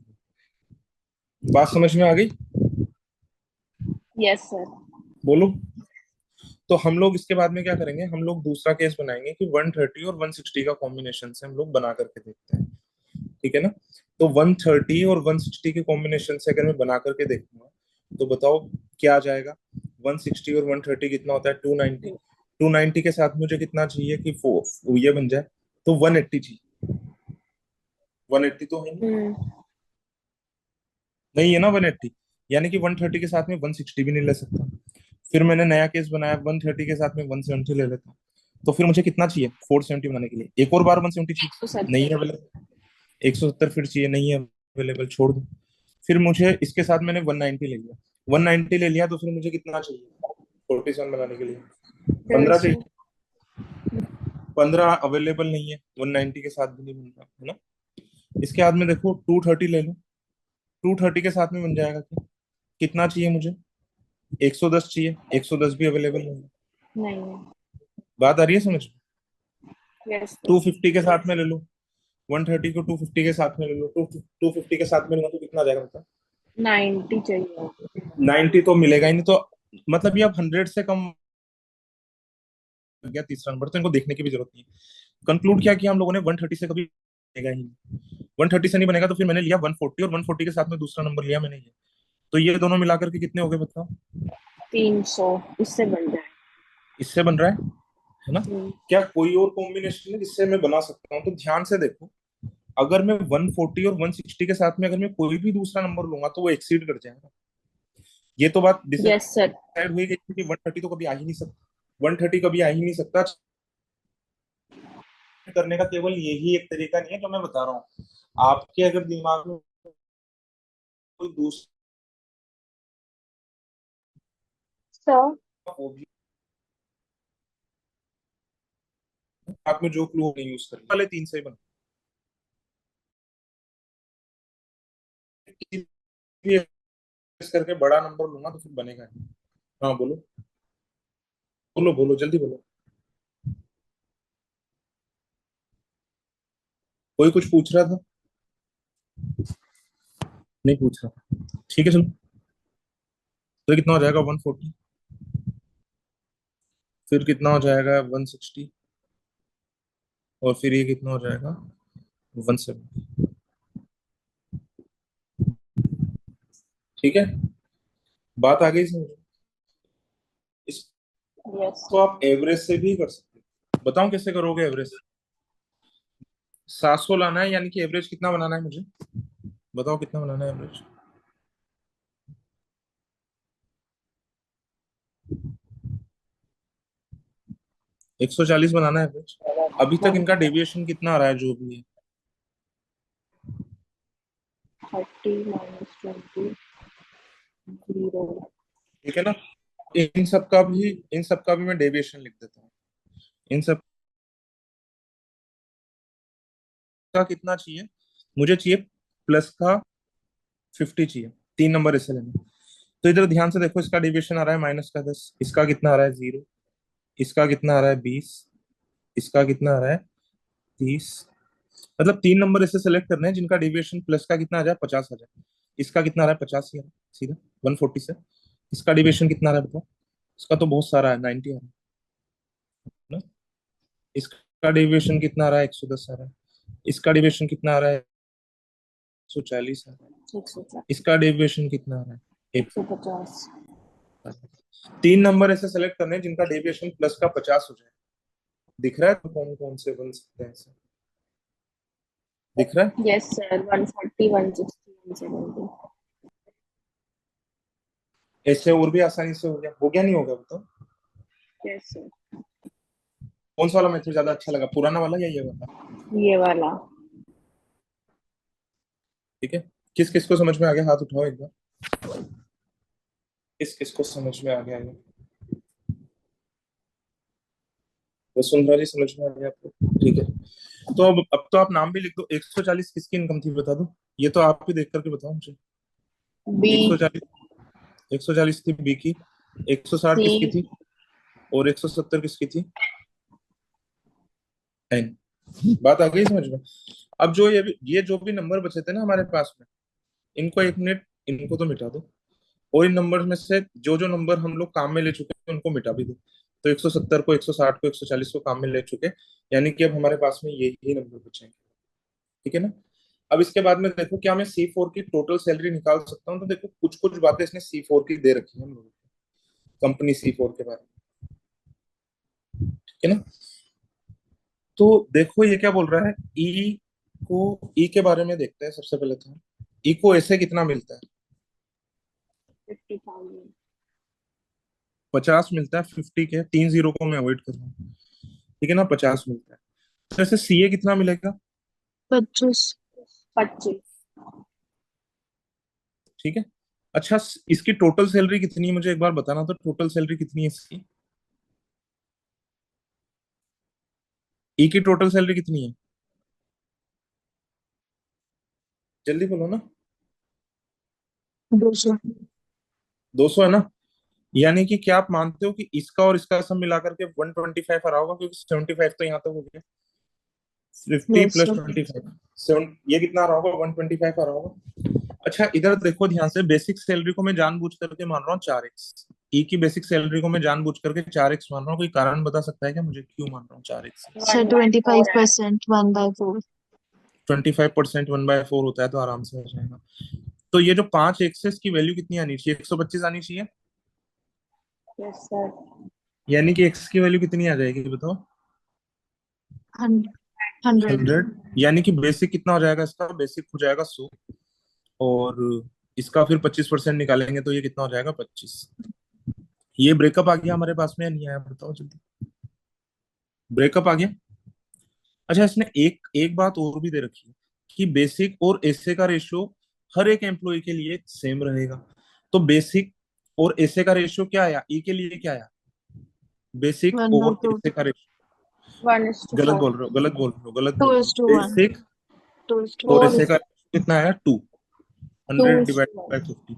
बात समझ में आ गई? Yes sir. बोलो। तो हम लोग इसके बाद में क्या करेंगे, हम लोग दूसरा केस बनाएंगे कि 130 और 160 का कॉम्बिनेशन से हम लोग बना करके देखते हैं, ठीक है ना। तो 130 और 160 के कॉम्बिनेशन से अगर मैं बना करके देखूंगा तो बताओ क्या आ जाएगा। 160 और 130 कितना होता है, 290। 290 के साथ मुझे कितना चाहिए कि ये बन जाए, तो 180 चाहिए। 180 तो है नहीं, नहीं है ना 180। यानी कि 130 के साथ में 160 भी नहीं ले सकता। फिर मैंने नया केस बनाया, 130 के साथ में 170 ले लेता हूँ। तो फिर मुझे कितना चाहिए 470 बनाने के लिए, एक और बार 170 चाहिए, नहीं 170। है अवेलेबल। 170 फिर चाहिए, नहीं है अवेलेबल, छोड़ दो। फिर मुझे इसके साथ मैंने 190 ले लिया। 190 ले लिया तो फिर मुझे कितना चाहिए 47 बनाने के लिए, 15 यस चाहिए। सर। 15 अवेलेबल नहीं है, 190 के साथ भी नहीं बन रहा है ना। इसके बाद में देखो 230 ले लो। 230 के साथ में बन जाएगा क्या, कितना चाहिए मुझे, 110 चाहिए। 110 भी अवेलेबल नहीं है। नहीं है। बात आ रही है समझ में? Yes sir. 250 के साथ में ले लो। 130 को 250 के साथ में ले लो, 250 के साथ में लूंगा तो कितना आ जाएगा मतलब। 90 चाहिए। 90 तो मिलेगा ही नहीं, तो मतलब ये अब 100 से कम गया तीसरा नंबर, तो इनको देखने की भी जरूरत नहीं है। कंक्लूड क्या किया हम लोगों ने, 130 से कभी बनेगा ही नहीं। 130 से नहीं बनेगा तो फिर मैंने लिया 140, और 140 के साथ में दूसरा नंबर लिया मैंने ये। तो ये दोनों मिलाकर के कितने हो गए बताओ। 300 इससे बन जाए। इससे बन रहा है ना। क्या कोई और कॉम्बिनेशन है जिससे मैं बना सकता हूँ, तो ध्यान से देखो। अगर मैं 140 और 160 के साथ में अगर मैं कोई भी दूसरा नंबर लूंगा तो वो एक्सीड कर जाएगा। ये तो बात यस सर। डिसाइड हुई गई कि 130 तो कभी आ ही नहीं सकता, 130 कभी आ ही नहीं सकता। करने का केवल यही एक तरीका नहीं है जो मैं बता रहा हूँ। आपके अगर दिमाग में कोई दूसरा सर phobia, आप में जो क्लू नहीं यूज करें, वाले तीन सही बना भी इस करके बड़ा नंबर लूंगा तो फिर बनेगा नहीं। हाँ बोलो, बोलो बोलो जल्दी बोलो। कोई कुछ पूछ रहा था? नहीं पूछ रहा, ठीक है चलो। तो ये कितना हो जाएगा 140, फिर कितना हो जाएगा 160, और फिर ये कितना हो जाएगा 170। ठीक है, बात आ गई समझ? इसको यस आप एवरेज से भी कर सकते हो। बताओ कैसे करोगे एवरेज? 700 लाना है, यानी कि एवरेज कितना बनाना है मुझे? बताओ कितना बनाना है एवरेज? 140 बनाना है एवरेज। अभी तक इनका डेविएशन कितना आ रहा है जो भी है? 30 माइनस 20 0 ठीक है ना? इन सब का भी मैं डेविएशन लिख देता हूँ। इन सब का कितना चाहिए मुझे? चाहिए प्लस का 50 चाहिए, 3 नंबर ऐसे लेने। तो इधर ध्यान से देखो, इसका डेविएशन आ रहा है -10, इसका कितना आ रहा है 0, इसका कितना आ रहा है 20, इसका कितना आ रहा है 30। मतलब 3 नंबर ऐसे सेलेक्ट करने हैं जिनका डेविएशन प्लस का कितना आ जाए 50 आ जाए। इसका कितना आ रहा है 50 ही आ रहा है सीधा 140 से। इसका डेविएशन कितना आ रहा है बताओ? इसका तो बहुत सारा है, 90 आ रहा है ना? इसका डेविएशन कितना आ रहा है 110 आ रहा है। इसका डेविएशन कितना आ रहा है 140 आ रहा है। 150 इसका डेविएशन कितना आ रहा है 150 3 नंबर ऐसे सेलेक्ट करने हैं जिनका डेविएशन प्लस का 50 हो जाए। दिख रहा है तो कौन कौन से बन सकते हैं ऐसे? दिख रहा है? यस सर 140 160 170 ऐसे और भी आसानी से हो गया नहीं होगा बताओ? यस सर कौन सा वाला मेथड ज्यादा अच्छा लगा, पुराना वाला या ये वाला? ये वाला ठीक है, किस किस को समझ में आ गया हाथ उठाओ एक बार। किस किस को समझ में आ गया ये? वसुंधरा जी समझ में आ गया आपको? ठीक है, तो अब तो आप नाम भी लिख दो। 140 किसकी इनकम थी बता दो, ये तो आप भी देख करके बताओ मुझे। बी 140, 140 थी बी की, 160 सी किसकी थी, और 170 किसकी थी? एन। बात आ गई समझ में? अब जो ये जो भी नंबर बचे थे ना हमारे पास में, इनको 1 मिनट, इनको तो मिटा दो, और इन नंबर में से जो जो नंबर हम लोग काम में ले चुके हैं उनको मिटा भी दो। तो 170 को, 160 को, 140 को काम में ले चुके, यानी कि अब हमारे पास में यही नंबर बचेंगे। ठीक है ना? अब इसके बाद में देखो, क्या मैं C4 की टोटल सैलरी निकाल सकता हूँ? तो देखो कुछ कुछ बातें इसने C4 की दे रखी है हम लोगों को, कंपनी C4 के बारे में। ठीक है ना? तो देखो ये क्या बोल रहा है, ई के बारे में देखते हैं सबसे पहले। तो ई को ऐसे कितना मिलता है? 50,000 50 मिलता है। 50 के 3 0 को मैं अवॉइड कर रहा हूँ। ठीक है ना? 50 मिलता है। तो ऐसे सीए कितना मिलेगा? 25। 25 ठीक है। अच्छा, इसकी टोटल सैलरी कितनी है मुझे एक बार बताना, तो टोटल सैलरी कितनी है इसकी? ई की टोटल सैलरी कितनी है? जल्दी बोलो ना। 200। 200 है ना? यानी कि क्या आप मानते हो कि इसका और इसका सब मिलाकर के 125 आ रहा होगा, क्योंकि 75 तो यहाँ तक हो गया। 50 यस प्लस सर। 25, 7, ये कितना आ रहा होगा? 125 आ रहा होगा। अच्छा इधर देखो ध्यान से, बेसिक सैलरी को मैं जानबूझ करके मान रहा हूँ 4x। ई की बेसिक सैलरी को मैं जानबूझ करके 4x मान रहा हूँ। कोई कारण बता सकता है क्या मुझे क्यों मान रहा हूँ 4x? सर 1/4 है 25% 1/4। 25% 1/4 होता है तो आराम से हो जाएगा। तो ये जो 5 एक्सेस की वैल्यू कितनी आनी चाहिए? 125 आनी चाहिए। यस सर यानी कि एक्स की वैल्यू कितनी आ जाएगी बताओ? 100। 100। यानी कि बेसिक कितना हो जाएगा इसका? बेसिक हो जाएगा 100, और इसका फिर 25% निकालेंगे तो ये कितना हो जाएगा? 25। ये ब्रेकअप आ गया हमारे पास में या नहीं आया बताओ जल्दी? ब्रेकअप आ गया। अच्छा इसने एक एक बात और भी दे रखी है, कि बेसिक और एसए का रेशियो हर एक एम्प्लॉय के लिए सेम रहेगा। तो बेसिक और एसए का रेशियो क्या आया, ई के लिए क्या आया, बेसिक 1/2 और एसए का रेशियो। 1:4 गलत बोल रहे हो, गलत बोल रहे हो, गलत बोल रहे हो। 2:1 बेसिक 2:1 और 4 एसए का ratio कितना आया, 2, 100 डिवाइडेड 2:1 बाय 50।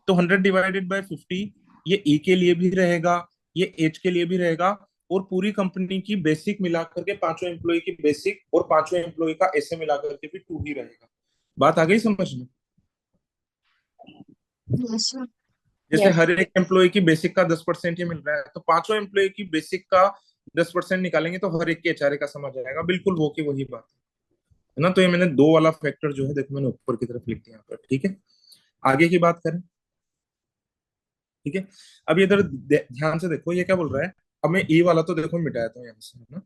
तो 100 डिवाइडेड बाय 50 ये ई के लिए भी रहेगा, ये एच के लिए भी रहेगा, और पूरी कंपनी की बेसिक मिलाकर के पांचों एम्प्लॉय की बेसिक और पांचों एम्प्लॉय का एसए मिलाकर के भी 2 ही रहेगा। बात आ गई समझ में? Yes sir. जैसे यस हर एक एम्प्लॉय की बेसिक का 10% ही मिल रहा है, तो पांचों एम्प्लॉय की बेसिक का 10% निकालेंगे तो हर एक के एचआरए का समझ आएगा, बिल्कुल वो की वही बात है ना। तो ये मैंने दो वाला फैक्टर जो है देखो मैंने ऊपर की तरफ लिख दिया यहाँ पर, ठीक है। आगे की बात करें, ठीक है। अब इधर ध्यान से देखो ये क्या बोल रहा है। अब मैं ए वाला तो देखो मिटाया था यहाँ से, है ना।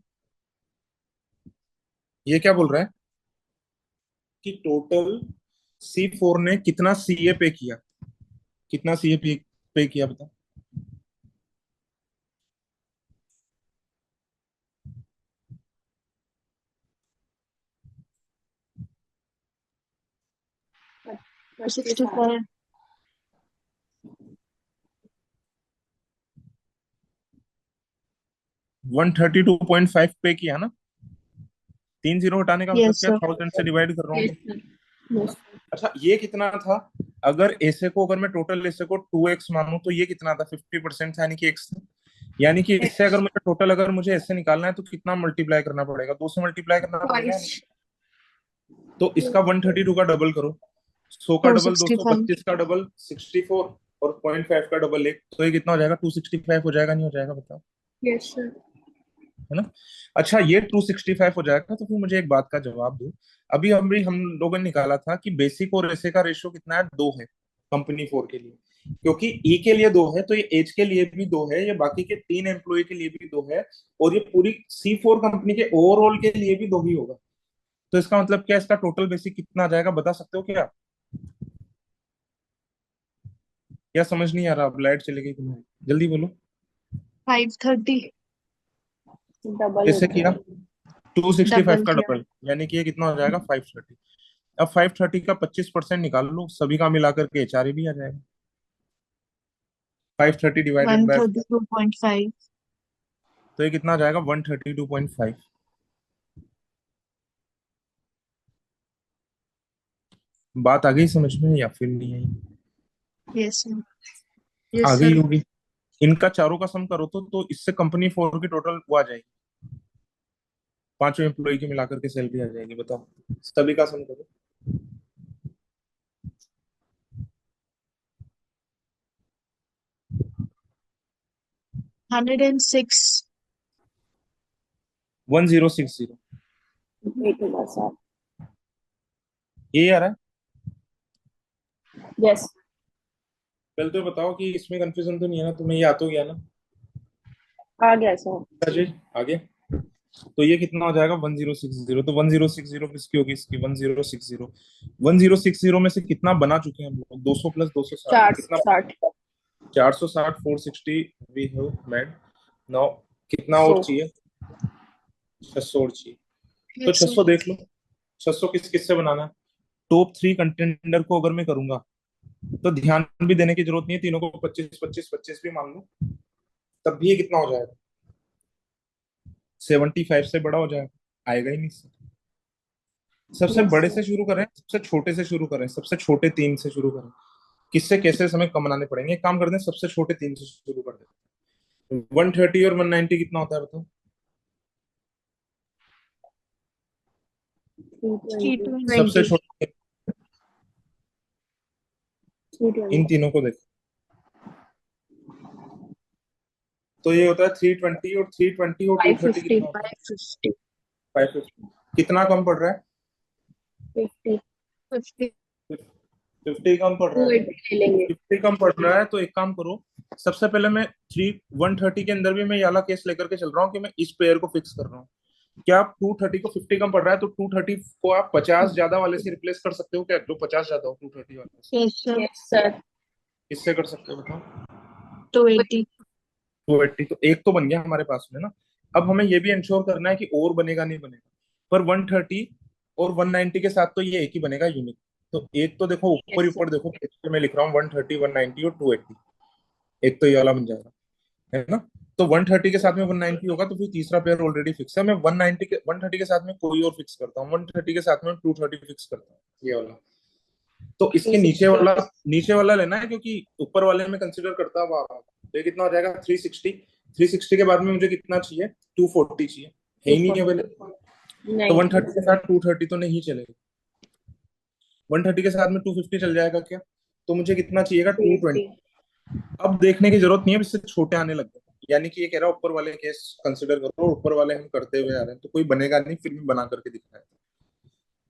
ये क्या बोल रहा है कि टोटल C4 ने कितना सीए पे किया, कितना सीए पे किया बताओ। पच्चीस 65 132.5 पे किया ना। 3 0 हटाने का मतलब यस क्या, सर। 1000 से डिवाइड कर रहा हूँ यस मैं। सर यस अच्छा ये कितना था, अगर ऐसे को, अगर मैं टोटल ऐसे को 2x मानूं तो ये कितना था, 50% था, यानी कि x था। यानी कि इससे अगर मुझे टोटल, अगर मुझे ऐसे निकालना है तो कितना मल्टीप्लाई करना पड़ेगा, 2 से मल्टीप्लाई करना पड़ेगा, यानी ट्वाइस कि। तो इसका 132 का डबल करो, 100 का डबल 200, 265 25 का डबल 64, और 0.5 का डबल 1, तो ये कितना हो जाएगा, 265 हो जाएगा, नहीं हो जाएगा बताओ, यस सर है ना। अच्छा ये 265 हो जाएगा, तो फिर मुझे एक बात का जवाब दो। अभी हम लोगों ने निकाला था कि बेसिक और एसए का रेशियो कितना है, 2 है कंपनी 4 के लिए। क्योंकि ई के लिए 2 है तो ये एच के लिए भी 2 है, ये बाकी के 3 एम्प्लॉय के लिए भी 2 है, और ये पूरी C4 कंपनी के ओवरऑल के लिए भी 2 ही होगा। तो इसका मतलब क्या, इसका टोटल बेसिक कितना आ जाएगा बता सकते हो क्या? क्या समझ नहीं आ रहा, अब लाइट चली गई तुम्हारी, जल्दी बोलो। 530 डबल हो कैसे किया, जाएगा 265 डबल का किया। डबल, यानी कि ये कितना हो जाएगा, 530। अब 530 का 25% निकाल लो, सभी का मिलाकर के एचआरए भी आ जाएगा। 530 डिवाइडेड बाय, 132.5 तो ये कितना आ जाएगा, 132.5। बात आ गई समझ में या फिर नहीं आई? Yes sir. आ यस गई सर। होगी। इनका चारों का सम करो तो इससे कंपनी 4 की टोटल वो आ जाएगी, पांचों एम्प्लॉय की मिलाकर के सैलरी आ जाएगी, बताओ। सभी का सम करो। 106 1060। एक बार सर ये आ रहा है। यस पहले तो बताओ कि इसमें कंफ्यूजन तो नहीं है ना तुम्हें, ये आ तो गया ना आ गया सर अजय, आगे। तो ये कितना हो जाएगा, 1060। तो 1060 किसकी होगी, इसकी 1060। 1060 में से कितना बना चुके हैं हम लोग, 200 प्लस 260 कितना, 460 460, 460 वी हैव मेड। नाउ कितना और 100 चाहिए, 600 और चाहिए। तो यस 600 सर। देख लो, 600 किस किस से बनाना है। टॉप 3 कंटेंडर को अगर मैं करूंगा तो ध्यान भी देने की जरूरत नहीं है, तीनों को 25 25 25 भी मान लो, तब भी ये कितना हो जाएगा, 75 से बड़ा हो जाएगा, आएगा ही नहीं इससे। सबसे यस बड़े सर से शुरू करें, सबसे छोटे से शुरू करें, सबसे छोटे 3 से शुरू करें, किससे कैसे समय कम बनाने पड़ेंगे, एक काम करते हैं सबसे छोटे 3 से शुरू कर देते हैं। 130 और 190 कितना होता है बताओ। 320 सबसे 320 छोटे इन 320 तीनों को देखो, तो ये होता है 320, और 320 और 230 550 कितना होता है, 550 550। कितना कम पड़ रहा है, 50 50 50 कम पड़ रहा है ना। 280 ले लेंगे 50 कम पड़ रहा है तो एक काम करो, सबसे पहले मैं 130 के अंदर भी मैं ये वाला केस लेकर के चल रहा हूँ कि मैं इस पेयर को फिक्स कर रहा हूँ। क्या आप 230 को 50 कम पड़ रहा है तो 230 को आप 50 ज्यादा वाले से रिप्लेस कर सकते हो क्या, जो 50 ज्यादा हो 230 वाले से, यस सर। यस सर किससे कर सकते हो बताओ। 280 280, तो एक तो बन गया हमारे पास में ना। अब हमें ये भी इंश्योर करना है कि और बनेगा नहीं बनेगा, पर 130 और 190 के साथ तो ये एक ही बनेगा यूनिक। तो एक तो देखो ऊपर ही यस ऊपर देखो पेज पे मैं लिख रहा हूँ 130 190 और 280, एक तो ये वाला बन जाएगा, है ना। तो 130 के साथ में 190 होगा, तो फिर तीसरा पेयर ऑलरेडी फिक्स है। मैं 130 के साथ में कोई और फिक्स करता हूँ, 130 के साथ में 230 फिक्स करता हूँ, ये वाला। तो इसके 360 नीचे वाला लेना है, क्योंकि ऊपर वाले में कंसिडर करता हुआ आ रहा हूँ। तो ये कितना हो जाएगा 360। 360 के बाद में मुझे कितना चाहिए, 240 चाहिए, है ही नहीं अवेलेबल। तो नहीं 130 के साथ 230 तो नहीं चलेगा, 130 के साथ में 250 चल जाएगा क्या। तो मुझे कितना चाहिएगा 220। 280 अब देखने की जरूरत नहीं है, इससे छोटे आने लग गए। यानी कि ये कह रहा है ऊपर वाले केस कंसिडर करो, ऊपर वाले हम करते हुए आ रहे हैं, तो कोई बनेगा नहीं, फिर भी बना करके दिखाया।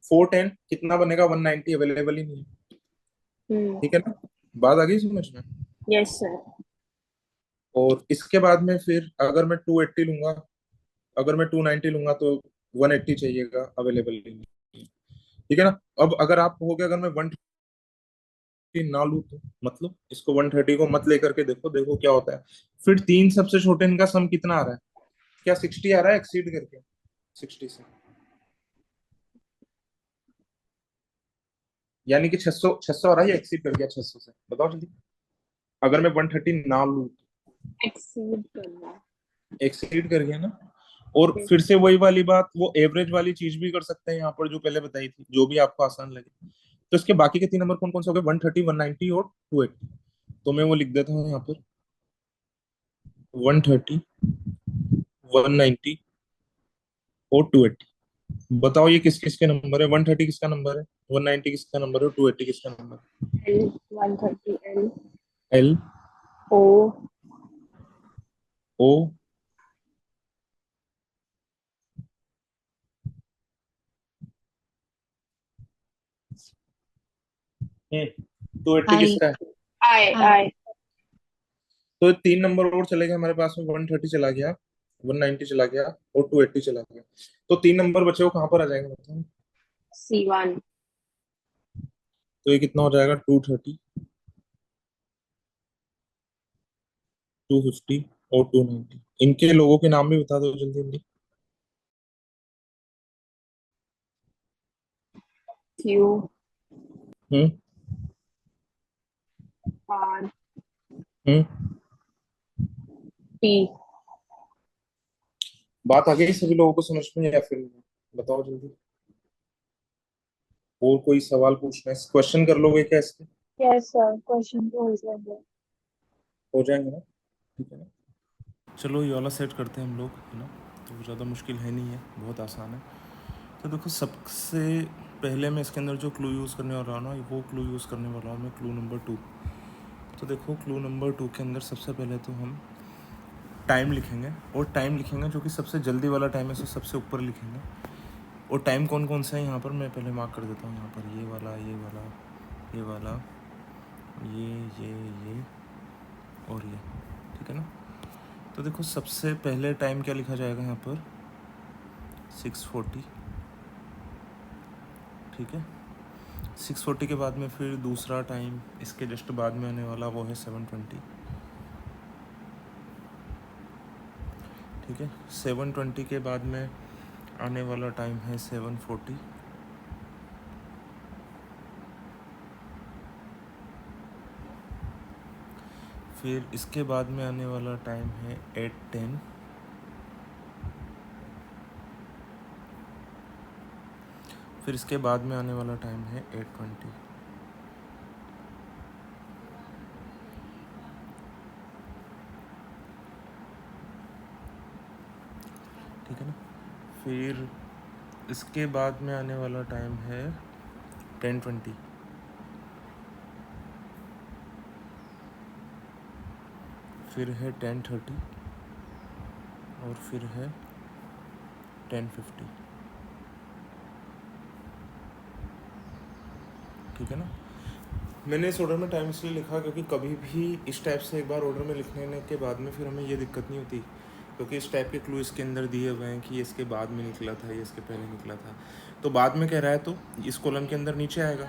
410 कितना बनेगा, 190 अवेलेबल ही नहीं है। ठीक है ना, बात आ गई समझ में। यस सर और इसके बाद में फिर अगर मैं 280 लूंगा, अगर मैं 290 लूंगा तो 180 चाहिएगा, अवेलेबल ही नहीं है। ठीक है ना। अब अगर आप कहोगे अगर मैं 130 ना लूं तो मतलब इसको 130 को मत लेकर के देखो, देखो क्या होता है। फिर तीन सबसे छोटे इनका सम कितना आ रहा है, क्या 60 आ रहा है एक्सीड करके, 60 से, यानी कि 600 600 आ रहा है या एक्सीड कर गया 600 से, बताओ जल्दी। अगर मैं 130 ना लूं, एक्सीड करना एक्सीड कर गया ना। और है। फिर से वही वाली बात, वो एवरेज वाली चीज भी कर सकते हैं यहाँ पर जो पहले बताई थी, जो भी आपको आसान लगे। तो इसके बाकी के तीन नंबर कौन कौन से हो गए, 130 190 और 280। तो मैं वो लिख देता हूँ यहाँ पर, 130 190 और 280। बताओ ये किस किस के नंबर है, 130 किसका नंबर है, 190 किसका नंबर है, 280 किसका नंबर L 130 L है। L O O two eighty I किसका है। I आई I तो तीन नंबर और चले गए हमारे पास में, 130 चला गया, 190 चला गया और 280 चला गया। तो तीन नंबर बचे, वो कहाँ पर आ जाएंगे बताओ। C1 तो ये कितना हो जाएगा, 230 250 और 290। इनके लोगों के नाम भी बता दो जल्दी जल्दी। Q हम्म R हम्म T बात आ गई सभी लोगों को समझ में या फिर नहीं? बताओ जल्दी। और कोई सवाल पूछना है, क्वेश्चन कर लोगे क्या इसके, यस सर क्वेश्चन तो हो जाएगा हो जाएंगे ना। ठीक है ना, चलो ये वाला सेट करते हैं हम लोग, है ना। तो ज़्यादा मुश्किल है नहीं है, बहुत आसान है। तो देखो सबसे पहले मैं इसके अंदर जो क्लू यूज़ करने वाला हूँ ना, वो क्लू यूज़ करने वाला हूँ मैं क्लू नंबर 2। तो देखो क्लू नंबर 2 के अंदर सबसे पहले तो हम टाइम लिखेंगे, और टाइम लिखेंगे जो कि सबसे जल्दी वाला टाइम है, सो सबसे ऊपर लिखेंगे। और टाइम कौन कौन सा है यहाँ पर मैं पहले मार्क कर देता हूँ, यहाँ पर ये वाला ये वाला ये वाला ये और ये। ठीक है ना। तो देखो सबसे पहले टाइम क्या लिखा जाएगा यहाँ पर, 640। ठीक है, 640 के बाद में फिर दूसरा टाइम इसके जस्ट बाद में आने वाला वो है 720। ठीक है, 720 के बाद में आने वाला टाइम है 740। फिर इसके बाद में आने वाला टाइम है 810। फिर इसके बाद में आने वाला टाइम है 820। ठीक है ना। फिर इसके बाद में आने वाला टाइम है 1020। फिर है 1030 और फिर है 1050। ठीक है ना। मैंने इस ऑर्डर में टाइम इसलिए लिखा क्योंकि कभी भी इस टाइप से एक बार ऑर्डर में लिखने के बाद में फिर हमें ये दिक्कत नहीं होती, क्योंकि इस टाइप के क्लू इसके अंदर दिए हुए हैं कि ये इसके बाद में निकला था, ये इसके पहले निकला था। तो बाद में कह रहा है तो इस कॉलम के अंदर नीचे आएगा।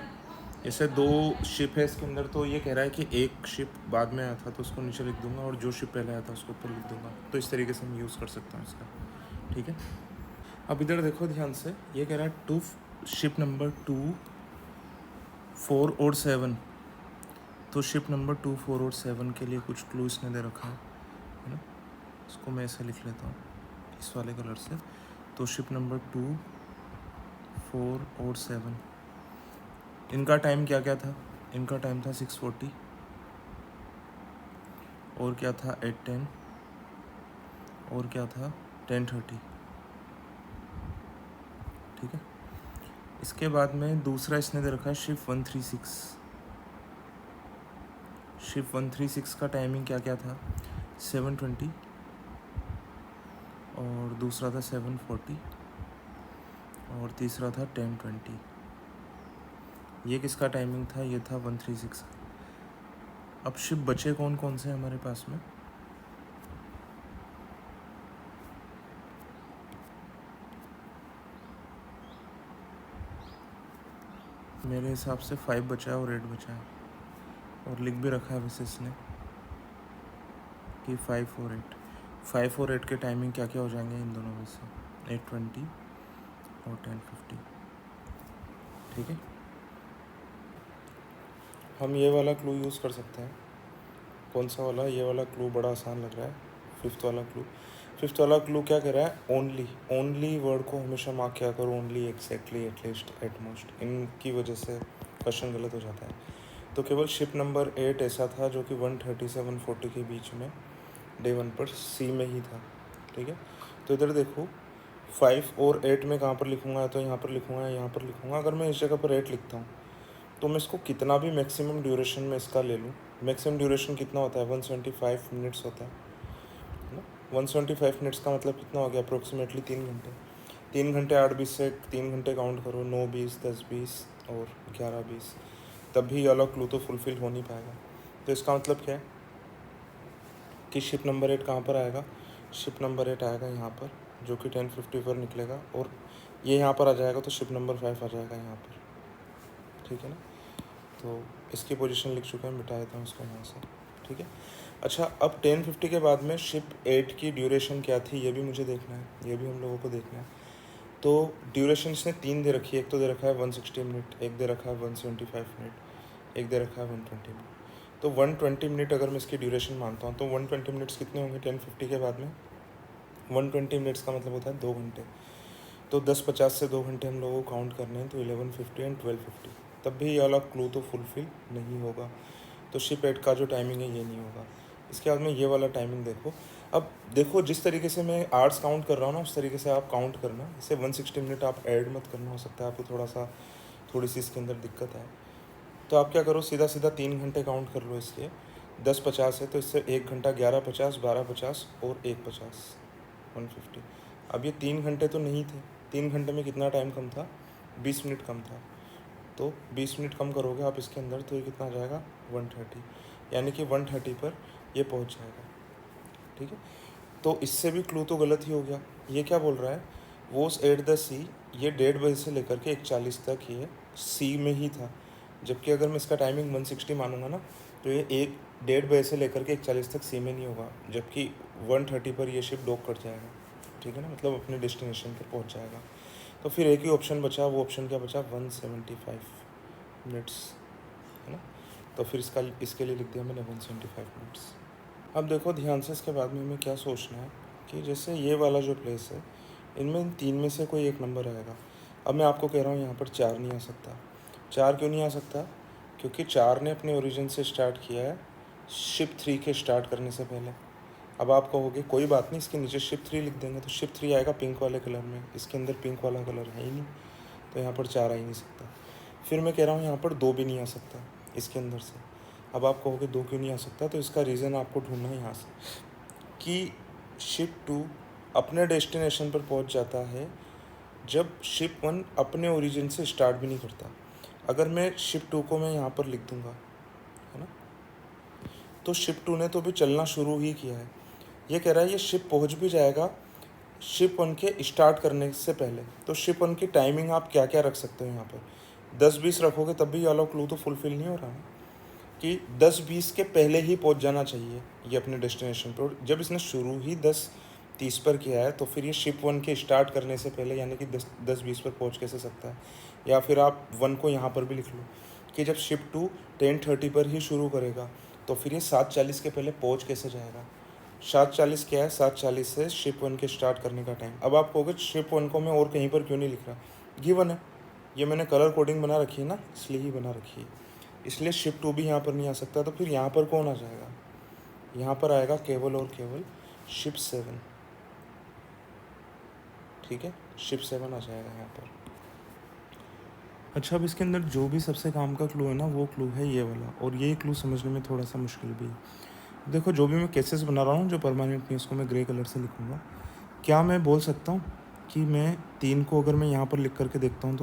जैसे 2 शिप है इसके अंदर, तो ये कह रहा है कि एक शिप बाद में आया था तो उसको नीचे लिख दूंगा, और जो शिप पहले आया था उसको ऊपर लिख दूंगा। तो इस तरीके से हम यूज़ कर सकते हैं इसका। ठीक है। अब इधर देखो ध्यान से, ये कह रहा है शिप नंबर 2, 4 और 7, तो शिप नंबर 2, 4 और 7 के लिए कुछ क्लू इसने दे रखा है ना। इसको मैं ऐसे लिख लेता हूँ इस वाले कलर से। तो शिप नंबर 2, 4 और 7, इनका टाइम क्या क्या था? इनका टाइम था 6:40, और क्या था 8:10, और क्या था 10:30। ठीक है। इसके बाद में दूसरा इसने दे रखा है शिप 136। शिप 136 का टाइमिंग क्या क्या था? 7:20, और दूसरा था 7:40, और तीसरा था 10:20। ये किसका टाइमिंग था? ये था 136। अब शिप बचे कौन कौन से हमारे पास में? मेरे हिसाब से 5 बचा है और 8 बचा है, और लिख भी रखा है वैसे इसने कि 5 और 8। 5 और 8 के टाइमिंग क्या क्या हो जाएंगे इन दोनों में से? 8:20 और 10:50। ठीक है। हम ये वाला क्लू यूज़ कर सकते हैं। कौन सा वाला? ये वाला क्लू बड़ा आसान लग रहा है, फिफ्थ वाला क्लू। फिफ्थ वाला क्लू क्या कह रहा है? ओनली। ओनली वर्ड को हमेशा मार्क किया करो, ओनली, एक्जैक्टली, एटलीस्ट, एटमोस्ट। इनकी वजह से क्वेश्चन गलत हो जाता है। तो केवल शिप नंबर 8 ऐसा था जो कि 1:30 से 1:40 के बीच में डे 1 पर सी में ही था। ठीक है। तो इधर देखो, 5 और 8 में कहाँ पर लिखूँगा? तो यहाँ पर लिखूँगा, यहाँ पर लिखूँगा। अगर मैं इस जगह पर 8 लिखता हूँ तो मैं इसको कितना भी मैक्सिमम ड्यूरेशन में इसका ले लूँ, मैक्सिमम ड्यूरेशन कितना होता है? 175 मिनट्स होता है ना। 175 मिनट्स का मतलब कितना हो गया? अप्रोक्सीमेटली 3 घंटे। 3 घंटे 8:20 से 3 घंटे काउंट करो, 9, 20, 10, 20 और 11, 20, तब भी ये वाला क्लू तो फुलफिल हो नहीं पाएगा। तो इसका मतलब क्या है कि शिप नंबर 8 कहाँ पर आएगा? शिप नंबर 8 आएगा यहाँ पर, जो कि 10:50 पर निकलेगा, और ये यहाँ पर आ जाएगा तो शिप नंबर 5 आ जाएगा यहाँ पर। ठीक है ना। तो इसकी पोजीशन लिख चुका है, मिटा देता हूँ इसको यहाँ से। ठीक है। अच्छा, अब 10:50 के बाद में शिप 8 की ड्यूरेशन क्या थी ये भी मुझे देखना है, ये भी हम लोगों को देखना है। तो ड्यूरेशन इसने 3 दे रखी है। एक तो दे रखा है 160 मिनट, एक दे रखा है 175 मिनट, एक दे रखा है 120 मिनट। तो 120 मिनट अगर मैं इसकी ड्यूरेशन मानता हूँ तो 120 मिनट्स कितने होंगे 10:50 के बाद में? 120 मिनट्स का मतलब होता है 2 घंटे। तो 10:50 से 2 घंटे हम लोगों को काउंट करने हैं, तो 11:50 एंड 12:50, तब भी ये वाला क्लू तो फुलफिल नहीं होगा। तो शिप 8 का जो टाइमिंग है ये नहीं होगा। इसके बाद में ये वाला टाइमिंग देखो। अब देखो, जिस तरीके से मैं आवर्स काउंट कर रहा हूँ ना, उस तरीके से आप काउंट करना। इसे 160 मिनट आप ऐड मत करना, हो सकता है आपको थोड़ी सी इसके अंदर दिक्कत आए। तो आप क्या करो, सीधा सीधा 3 घंटे काउंट कर लो इसके। 10:50 है तो इससे 1 घंटा, 11:50, 12:50 और 1:50, 150। अब ये 3 घंटे तो नहीं थे। 3 घंटे में कितना टाइम कम था? 20 मिनट कम था। तो 20 मिनट कम करोगे आप इसके अंदर तो ये कितना आ जाएगा? 130, यानी कि 130 पर ये पहुंच जाएगा। ठीक है। तो इससे भी क्लू तो गलत ही हो गया। ये क्या बोल रहा है? वॉज एट द सी, ये 1:30 से लेकर के 1:40 तक ये सी में ही था। जबकि अगर मैं इसका टाइमिंग 160 मानूंगा ना, तो ये 1:30 से लेकर के 1:40 तक सी में नहीं होगा, जबकि 130 पर ये शिप डॉक कर जाएगा। ठीक है ना, मतलब अपने डेस्टिनेशन पर पहुंच जाएगा। तो फिर एक ही ऑप्शन बचा, वो ऑप्शन क्या बचा? 175 मिनट्स, है ना। तो फिर इसके लिए लिख दिया मैंने 175 मिनट्स। अब देखो ध्यान से, इसके बाद में हमें क्या सोचना है कि जैसे ये वाला जो प्लेस है, इनमें 3 में से कोई एक नंबर आएगा। अब मैं आपको कह रहा हूँ यहाँ पर 4 नहीं आ सकता। 4 क्यों नहीं आ सकता? क्योंकि 4 ने अपने ओरिजिन से स्टार्ट किया है शिप 3 के स्टार्ट करने से पहले। अब आप कहोगे कोई बात नहीं, इसके नीचे शिप 3 लिख देंगे, तो शिप 3 आएगा पिंक वाले कलर में, इसके अंदर पिंक वाला कलर है ही नहीं, तो यहाँ पर 4 आ ही नहीं सकता। फिर मैं कह रहा हूँ यहाँ पर 2 भी नहीं आ सकता इसके अंदर से। अब आप कहोगे 2 क्यों नहीं आ सकता? तो इसका रीज़न आपको ढूंढना है यहाँ से कि शिप 2 अपने डेस्टिनेशन पर पहुँच जाता है जब शिप 1 अपने ओरिजिन से स्टार्ट भी नहीं करता। अगर मैं शिप 2 को मैं यहाँ पर लिख दूँगा, है ना, तो शिप 2 ने तो भी चलना शुरू ही किया है। ये कह रहा है ये शिप पहुँच भी जाएगा शिप 1 के स्टार्ट करने से पहले। तो शिप 1 की टाइमिंग आप क्या क्या रख सकते हो यहाँ पर? 10-20 रखोगे तब भी वाला क्लू तो फुलफिल नहीं हो रहा है कि 10-20 के पहले ही पहुँच जाना चाहिए ये अपने डेस्टिनेशन पर। जब इसने शुरू ही 10:30 पर किया है तो फिर ये शिप 1 के स्टार्ट करने से पहले यानी कि 10-20 पर पहुँच कैसे सकता है? या फिर आप 1 को यहाँ पर भी लिख लो कि जब शिप 2 10:30 पर ही शुरू करेगा तो फिर ये 7:40 के पहले पहुँच कैसे जाएगा। 7:40 क्या है, 7:40 से शिप 1 के स्टार्ट करने का टाइम। अब आप कहोगे शिप 1 को मैं और कहीं पर क्यों नहीं लिख रहा, गिवन है, ये मैंने कलर कोडिंग बना रखी है ना, इसलिए ही बना रखी है, इसलिए शिप 2 भी यहाँ पर नहीं आ सकता। तो फिर यहाँ पर कौन आ जाएगा, यहाँ पर आएगा केवल और केवल शिप 7, ठीक है, शिप 7 आ जाएगा यहाँ पर। अच्छा, अब इसके अंदर जो भी सबसे काम का क्लू है ना, वो क्लू है ये वाला, और ये क्लू समझने में थोड़ा सा मुश्किल भी है। देखो, जो भी मैं केसेस बना रहा हूँ जो परमानेंट नहीं, उसको मैं ग्रे कलर से लिखूँगा। क्या मैं बोल सकता हूँ कि मैं 3 को अगर मैं यहाँ पर लिख करके देखता हूँ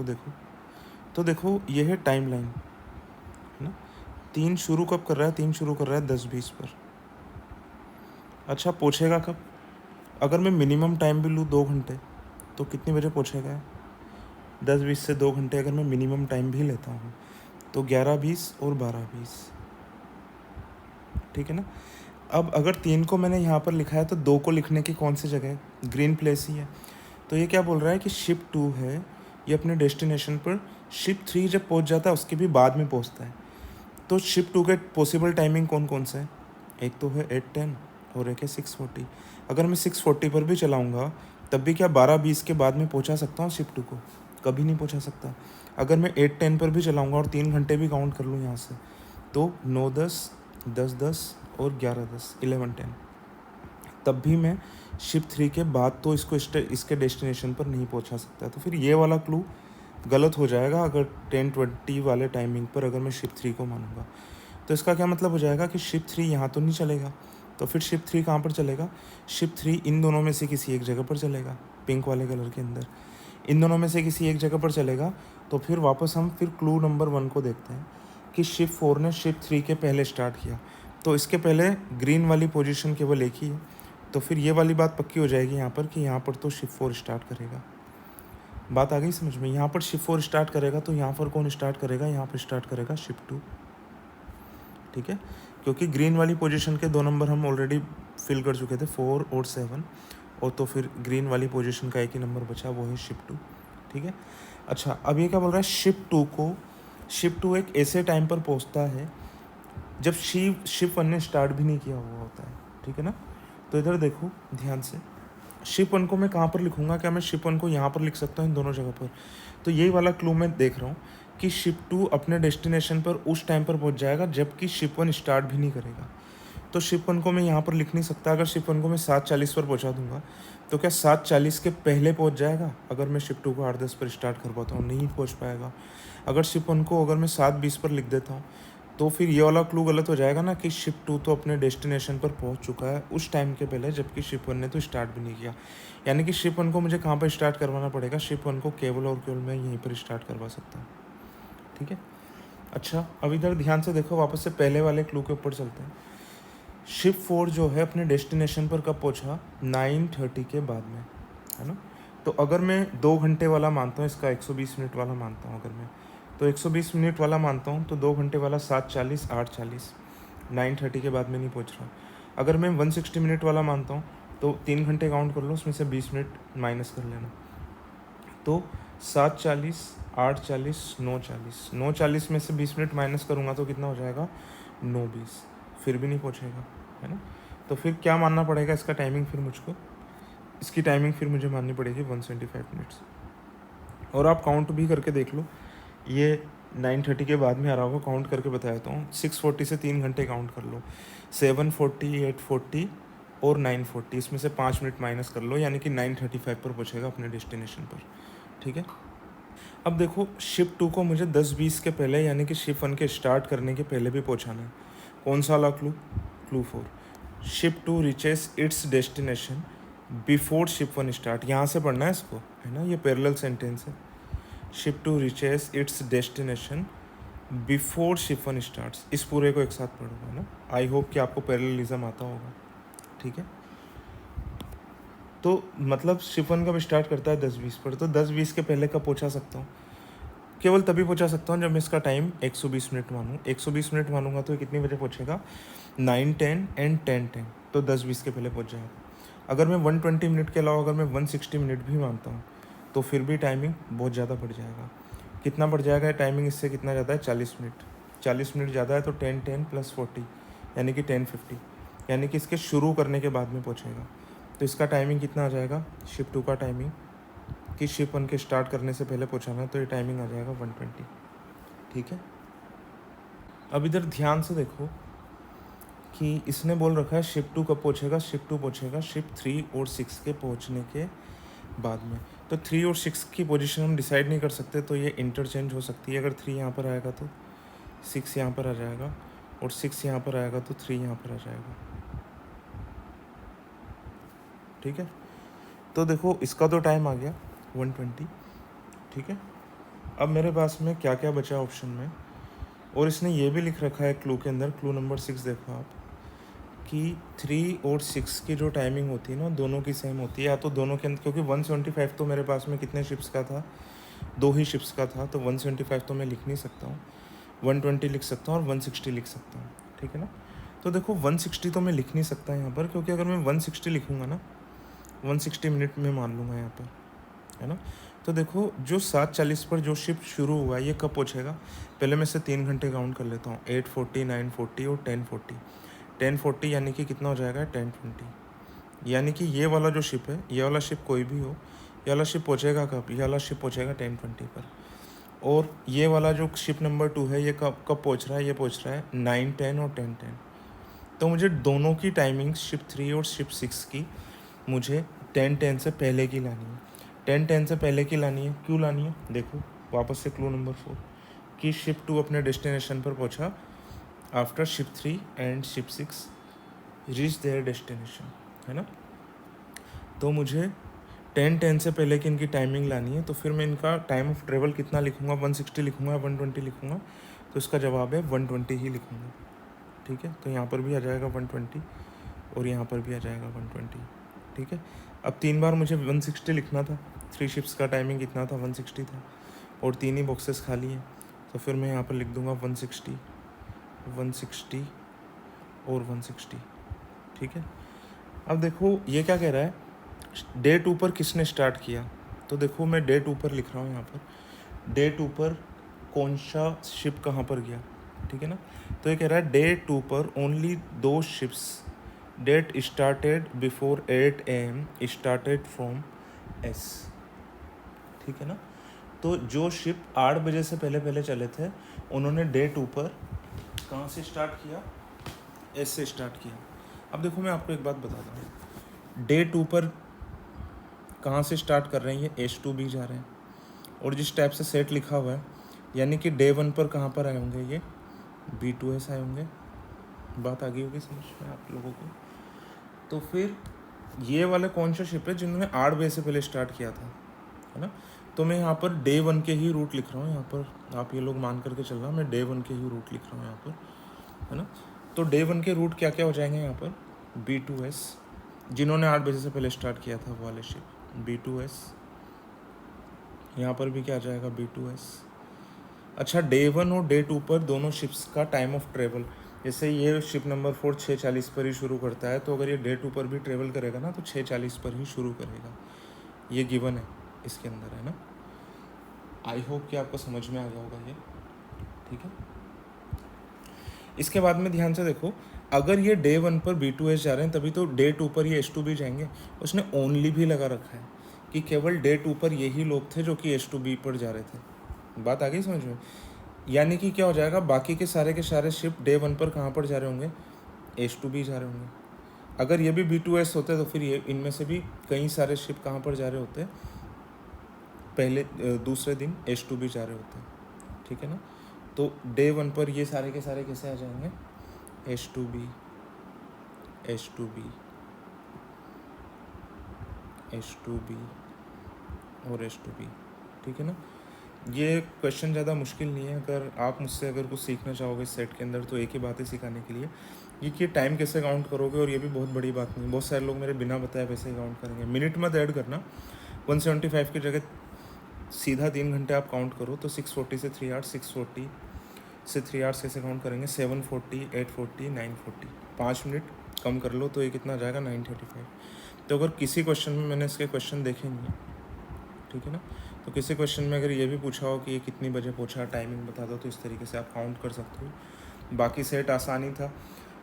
तो देखो ये है टाइम लाइन, है ना। 3 शुरू कब कर रहा है, 3 शुरू कर रहा है 10:20 पर। अच्छा, पूछेगा कब, अगर मैं मिनिमम टाइम भी लूँ 2 घंटे तो कितने बजे पूछेगा, 10:20 से 2 घंटे अगर मैं मिनिमम टाइम भी लेता हूँ तो 11:20 और 12:20, ठीक है ना। अब अगर 3 को मैंने यहाँ पर लिखा है तो 2 को लिखने की कौन सी जगह है, ग्रीन प्लेस ही है। तो ये क्या बोल रहा है कि शिप 2 है, ये अपने डेस्टिनेशन पर शिप 3 जब पहुँच जाता है उसके भी बाद में पहुँचता है। तो शिप 2 के पॉसिबल टाइमिंग कौन कौन से है, एक तो है 8:10 और एक है 6:40। अगर मैं 6:40 पर भी चलाऊँगा तब भी क्या 12:20 के बाद में पहुँचा सकता हूँ शिप 2 को, कभी नहीं पहुँचा सकता। अगर मैं 8:10 पर भी चलाऊँगा और 3 घंटे भी काउंट कर लूँ यहाँ से तो 9:10, 10:10 और 11:10, 11:10, तब भी मैं शिप 3 के बाद तो इसके डेस्टिनेशन पर नहीं पहुँचा सकता। तो फिर ये वाला क्लू गलत हो जाएगा अगर 10:20 वाले टाइमिंग पर अगर मैं शिप 3 को मानूंगा। तो इसका क्या मतलब हो जाएगा कि शिप 3 यहाँ तो नहीं चलेगा, तो फिर शिप 3 कहाँ पर चलेगा, शिप 3 इन दोनों में से किसी एक जगह पर चलेगा, पिंक वाले कलर के अंदर इन दोनों में से किसी एक जगह पर चलेगा। तो फिर वापस हम फिर क्लू नंबर 1 को देखते हैं कि शिप 4 ने शिप 3 के पहले स्टार्ट किया, तो इसके पहले ग्रीन वाली पोजीशन केवल एक ही है। तो फिर ये वाली बात पक्की हो जाएगी यहाँ पर कि यहाँ पर तो शिप 4 स्टार्ट करेगा। बात आ गई समझ में, यहाँ पर शिप 4 स्टार्ट करेगा तो यहाँ पर कौन स्टार्ट करेगा, यहाँ पर स्टार्ट करेगा शिप 2, ठीक है, क्योंकि ग्रीन वाली पोजीशन के 2 नंबर हम ऑलरेडी फिल कर चुके थे, 4 और 7, और तो फिर ग्रीन वाली पोजीशन का एक ही नंबर बचा, वो है शिप 2, ठीक है। अच्छा, अब ये क्या बोल रहा है, शिप 2 एक ऐसे टाइम पर पहुंचता है जब शिप 1 ने स्टार्ट भी नहीं किया हुआ होता है, ठीक है ना। तो इधर देखो ध्यान से, शिप 1 को मैं कहाँ पर लिखूंगा, क्या मैं शिप 1 को यहाँ पर लिख सकता हूँ इन दोनों जगह पर। तो यही वाला क्लू मैं देख रहा हूँ कि शिप 2 अपने डेस्टिनेशन पर उस टाइम पर पहुँच जाएगा जबकि शिप 1 स्टार्ट भी नहीं करेगा। तो शिप 1 को मैं यहाँ पर लिख नहीं सकता। अगर शिप 1 को मैं 7:40 पर पहुँचा दूंगा तो क्या 7:40 के पहले पहुँच जाएगा, अगर मैं शिप 2 को 8:10 पर स्टार्ट कर पाता हूँ, नहीं पहुँच पाएगा। अगर शिप 1 को अगर मैं 7:20 पर लिख देता हूँ तो फिर ये वाला क्लू गलत हो जाएगा ना कि शिप 2 तो अपने डेस्टिनेशन पर पहुंच चुका है उस टाइम के पहले जबकि शिप 1 ने तो स्टार्ट भी नहीं किया। यानी कि शिप 1 को मुझे कहाँ पर स्टार्ट करवाना पड़ेगा, शिप 1 को केवल और केवल मैं यहीं पर स्टार्ट करवा सकता हूँ, ठीक है। अच्छा, अब इधर ध्यान से देखो, वापस से पहले वाले क्लू के ऊपर चलते हैं। शिप 4 जो है अपने डेस्टिनेशन पर कब पहुँचा, 9:30 के बाद में, है ना। तो अगर मैं 2 घंटे वाला मानता हूँ, इसका 120 मिनट वाला मानता हूँ अगर मैं, तो 120 मिनट वाला मानता हूँ तो 2 घंटे वाला 7:40, 8:40, 9:30 के बाद में नहीं पहुँच रहा। अगर मैं 160 मिनट वाला मानता हूँ तो 3 घंटे काउंट कर लो, उसमें से 20 मिनट माइनस कर लेना, तो 7:40, 8:40, 9:40, 9:40 में से 20 मिनट माइनस करूँगा तो कितना हो जाएगा, 9:20, फिर भी नहीं पहुँचेगा, है ना। तो फिर क्या मानना पड़ेगा इसका टाइमिंग, फिर मुझको इसकी टाइमिंग फिर मुझे माननी पड़ेगी 175 मिनट्स। और आप काउंट भी करके देख लो, ये 9:30 के बाद में आ रहा होगा, काउंट करके बता देता हूँ। 6:40 से 3 घंटे काउंट कर लो, 7:40, 8:40 और 9:40, इसमें से 5 मिनट माइनस कर लो, यानी कि 9:35 पर पहुँचेगा अपने डेस्टिनेशन पर, ठीक है। अब देखो, शिप 2 को मुझे 10:20 के पहले यानी कि शिप 1 के स्टार्ट करने के पहले भी पहुँचाना है। कौन सा वाला clue, clue 4, ship 2 reaches it's destination before ship 1 start, यहाँ से पढ़ना है इसको, है ना, ये पैरेलल सेंटेंस है। Ship 2 reaches it's destination before ship 1 starts, इस पूरे को एक साथ पढ़ूंगा ना। आई होप कि आपको पैरेललिज्म आता होगा, ठीक है। तो मतलब शिप 1 कब स्टार्ट करता है, 10:20 पर, तो 10:20 के पहले कब पहुंचा सकता हूँ, केवल तभी पहुंचा सकता हूँ जब मैं इसका टाइम 120 मिनट मानूँ। 120 मिनट मानूंगा तो कितनी बजे पहुंचेगा, 9:10 एंड 10:10, तो 10:20 के पहले पहुंच जाएगा। अगर मैं 120 मिनट के अलावा अगर मैं 160 मिनट भी मानता हूँ तो फिर भी टाइमिंग बहुत ज़्यादा बढ़ जाएगा, कितना बढ़ जाएगा टाइमिंग, इससे कितना ज़्यादा है 40 मिनट। 40 मिनट ज़्यादा है तो 10 प्लस 40 यानी कि 10:50, यानी कि इसके शुरू करने के बाद में पहुँचेगा। तो इसका टाइमिंग कितना आ जाएगा शिप 2 का टाइमिंग, कि शिप 1 के स्टार्ट करने से पहले पहुँचाना, तो ये टाइमिंग आ जाएगा 120। ठीक है, अब इधर ध्यान से देखो कि इसने बोल रखा है शिप 2 कब पहुँचेगा, शिप 2 पहुँचेगा शिप 3 और 6 के पहुँचने के बाद में। तो 3 और 6 की पोजीशन हम डिसाइड नहीं कर सकते, तो ये इंटरचेंज हो सकती है। अगर 3 यहाँ पर आएगा तो 6 यहाँ पर आ जाएगा, और 6 यहाँ पर आएगा तो 3 यहाँ पर आ जाएगा। ठीक है, तो देखो इसका तो टाइम आ गया 120। ठीक है, अब मेरे पास में क्या क्या बचा ऑप्शन में, और इसने ये भी लिख रखा है क्लू के अंदर, क्लू नंबर 6 देखो आप, कि 3 और 6 की जो टाइमिंग होती है ना दोनों की सेम होती है, या तो दोनों के अंदर, क्योंकि 175 तो मेरे पास में कितने शिप्स का था, 2 ही शिप्स का था, तो 175 तो मैं लिख नहीं सकता हूँ, 120 लिख सकता हूँ और 160 लिख सकता हूँ। ठीक है ना, तो देखो 160 तो मैं लिख नहीं सकता यहाँ पर, क्योंकि अगर मैं 160 लिखूँगा ना 160 मिनट में मान लूँगा यहाँ पर, है ना। तो देखो जो 7:40 पर जो शिफ्ट शुरू हुआ है ये कब पहुँचेगा, पहले मैं से 3 घंटे काउंट कर लेता हूँ, 8:40, 9:40 और 10:40। 10:40 यानी कि कितना हो जाएगा 10:20, यानी कि ये वाला जो शिप है, ये वाला शिप कोई भी हो, ये वाला शिप पहुँचेगा कब, ये वाला शिप पहुँचेगा 10:20 पर। और ये वाला जो शिप नंबर 2 है ये कब कब पहुँच रहा है, ये पहुँच रहा है 9:10 और 10:10। तो मुझे दोनों की टाइमिंग शिप 3 और शिप 6 की मुझे 10:10 से पहले की लानी है। 10:10 से पहले की लानी है, क्यों लानी है, देखो वापस से क्लू नंबर 4, कि शिप 2 अपने डेस्टिनेशन पर पहुंचा after ship 3 and ship 6 reach there destination, है ना। तो मुझे 10:10 से पहले की इनकी टाइमिंग लानी है, तो फिर मैं इनका टाइम ऑफ ट्रेवल कितना लिखूंगा, 160 लिखूंगा, 120 लिखूंगा, तो इसका जवाब है 120 ही लिखूंगा। ठीक है, तो यहाँ पर भी आ जाएगा 120 और यहाँ पर भी आ जाएगा 120। ठीक है, अब 3 बार मुझे 160 लिखना था, 3 शिप्स का टाइमिंग कितना था 160 था, और 3 ही बॉक्सेस खाली हैं, तो फिर मैं यहाँ पर लिख दूँगा 160, 160 और 160। ठीक है, अब देखो ये क्या कह रहा है, डे 2 पर किसने स्टार्ट किया, तो देखो मैं डे 2 पर लिख रहा हूँ यहाँ पर, डे 2 पर कौन सा शिप कहाँ पर गया। ठीक है ना, तो ये कह रहा है डे 2 पर only 2 ships date started before 8 AM started from S. ठीक है ना, तो जो शिप 8 बजे से पहले पहले चले थे उन्होंने डे 2 पर कहाँ से स्टार्ट किया, एस से स्टार्ट किया। अब देखो मैं आपको एक बात बताता हूँ, डे 2 पर कहाँ से स्टार्ट कर रहे हैं, ये H2B जा रहे हैं, और जिस टाइप से सेट लिखा हुआ है यानी कि डे 1 पर कहाँ पर आए होंगे, ये B2S आए होंगे। बात आ गई होगी समझ में आप लोगों को। तो फिर ये वाले कौन सा शिप है जिन्होंने 8 बजे से पहले स्टार्ट किया था, है ना। तो मैं यहाँ पर डे 1 के ही रूट लिख रहा हूँ, यहाँ पर आप ये लोग मान करके चल रहा, मैं डे 1 के ही रूट लिख रहा हूँ यहाँ पर, है ना। तो डे 1 के रूट क्या क्या हो जाएंगे यहाँ पर, B2S जिन्होंने 8 बजे से पहले स्टार्ट किया था वो वाले शिप, B2S, यहाँ पर भी क्या आ जाएगा B2S। अच्छा, डे 1 और डे 2 पर दोनों शिप्स का टाइम ऑफ ट्रेवल, जैसे ये शिप नंबर 4 6:40 पर ही शुरू करता है, तो अगर ये डे 2 पर भी ट्रेवल करेगा ना तो 6:40 पर ही शुरू करेगा, ये गिवन है इसके अंदर, है ना। आई होप कि आपको समझ में आ गया होगा ये। ठीक है, इसके बाद में ध्यान से देखो, अगर ये डे 1 पर B2S जा रहे हैं तभी तो डे 2 पर ये H2B जाएंगे। उसने ओनली भी लगा रखा है कि केवल डे 2 पर यही लोग थे जो कि H2B पर जा रहे थे। बात आ गई समझ में, यानी कि क्या हो जाएगा, बाकी के सारे शिप डे 1 पर कहाँ पर जा रहे होंगे, H2B जा रहे होंगे। अगर ये भी B2S होते तो फिर ये इनमें से भी कई सारे शिप कहाँ पर जा रहे होते, पहले दूसरे दिन H2B जा रहे होते। ठीक है ना, तो डे 1 पर ये सारे के सारे कैसे आ जाएंगे, H2B, H2B, H2B और H2B। ठीक है ना, ये क्वेश्चन ज़्यादा मुश्किल नहीं है। अगर आप मुझसे अगर कुछ सीखना चाहोगे सेट के अंदर तो एक ही बात है सिखाने के लिए, ये कि टाइम कैसे काउंट करोगे, और ये भी बहुत बड़ी बात नहीं, बहुत सारे लोग मेरे बिना बताए वैसे ही काउंट करेंगे। मिनट मत ऐड करना, 175 की जगह सीधा 3 घंटे आप काउंट करो, तो 640 से 3 आवर्स, 640 से 3 आवर्स कैसे काउंट करेंगे, 740, 840, 940, 5 मिनट कम कर लो तो ये कितना आ जाएगा 935। तो अगर किसी क्वेश्चन में मैंने इसके क्वेश्चन देखे नहीं है, ठीक है ना, तो किसी क्वेश्चन में अगर ये भी पूछा हो कि ये कितनी बजे पहुंचा, टाइमिंग बता दो, तो इस तरीके से आप काउंट कर सकते हो। बाकी सेट आसानी था,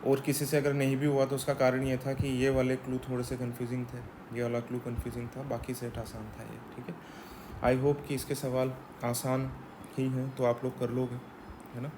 और किसी से अगर नहीं भी हुआ तो उसका कारण ये था कि ये वाले क्लू थोड़े से कन्फ्यूजिंग थे, ये वाला क्लू कन्फ्यूजिंग था, बाकी सेट आसान था ये। ठीक है, आई होप कि इसके सवाल आसान ही हैं, तो आप लोग कर लोगे, है ना।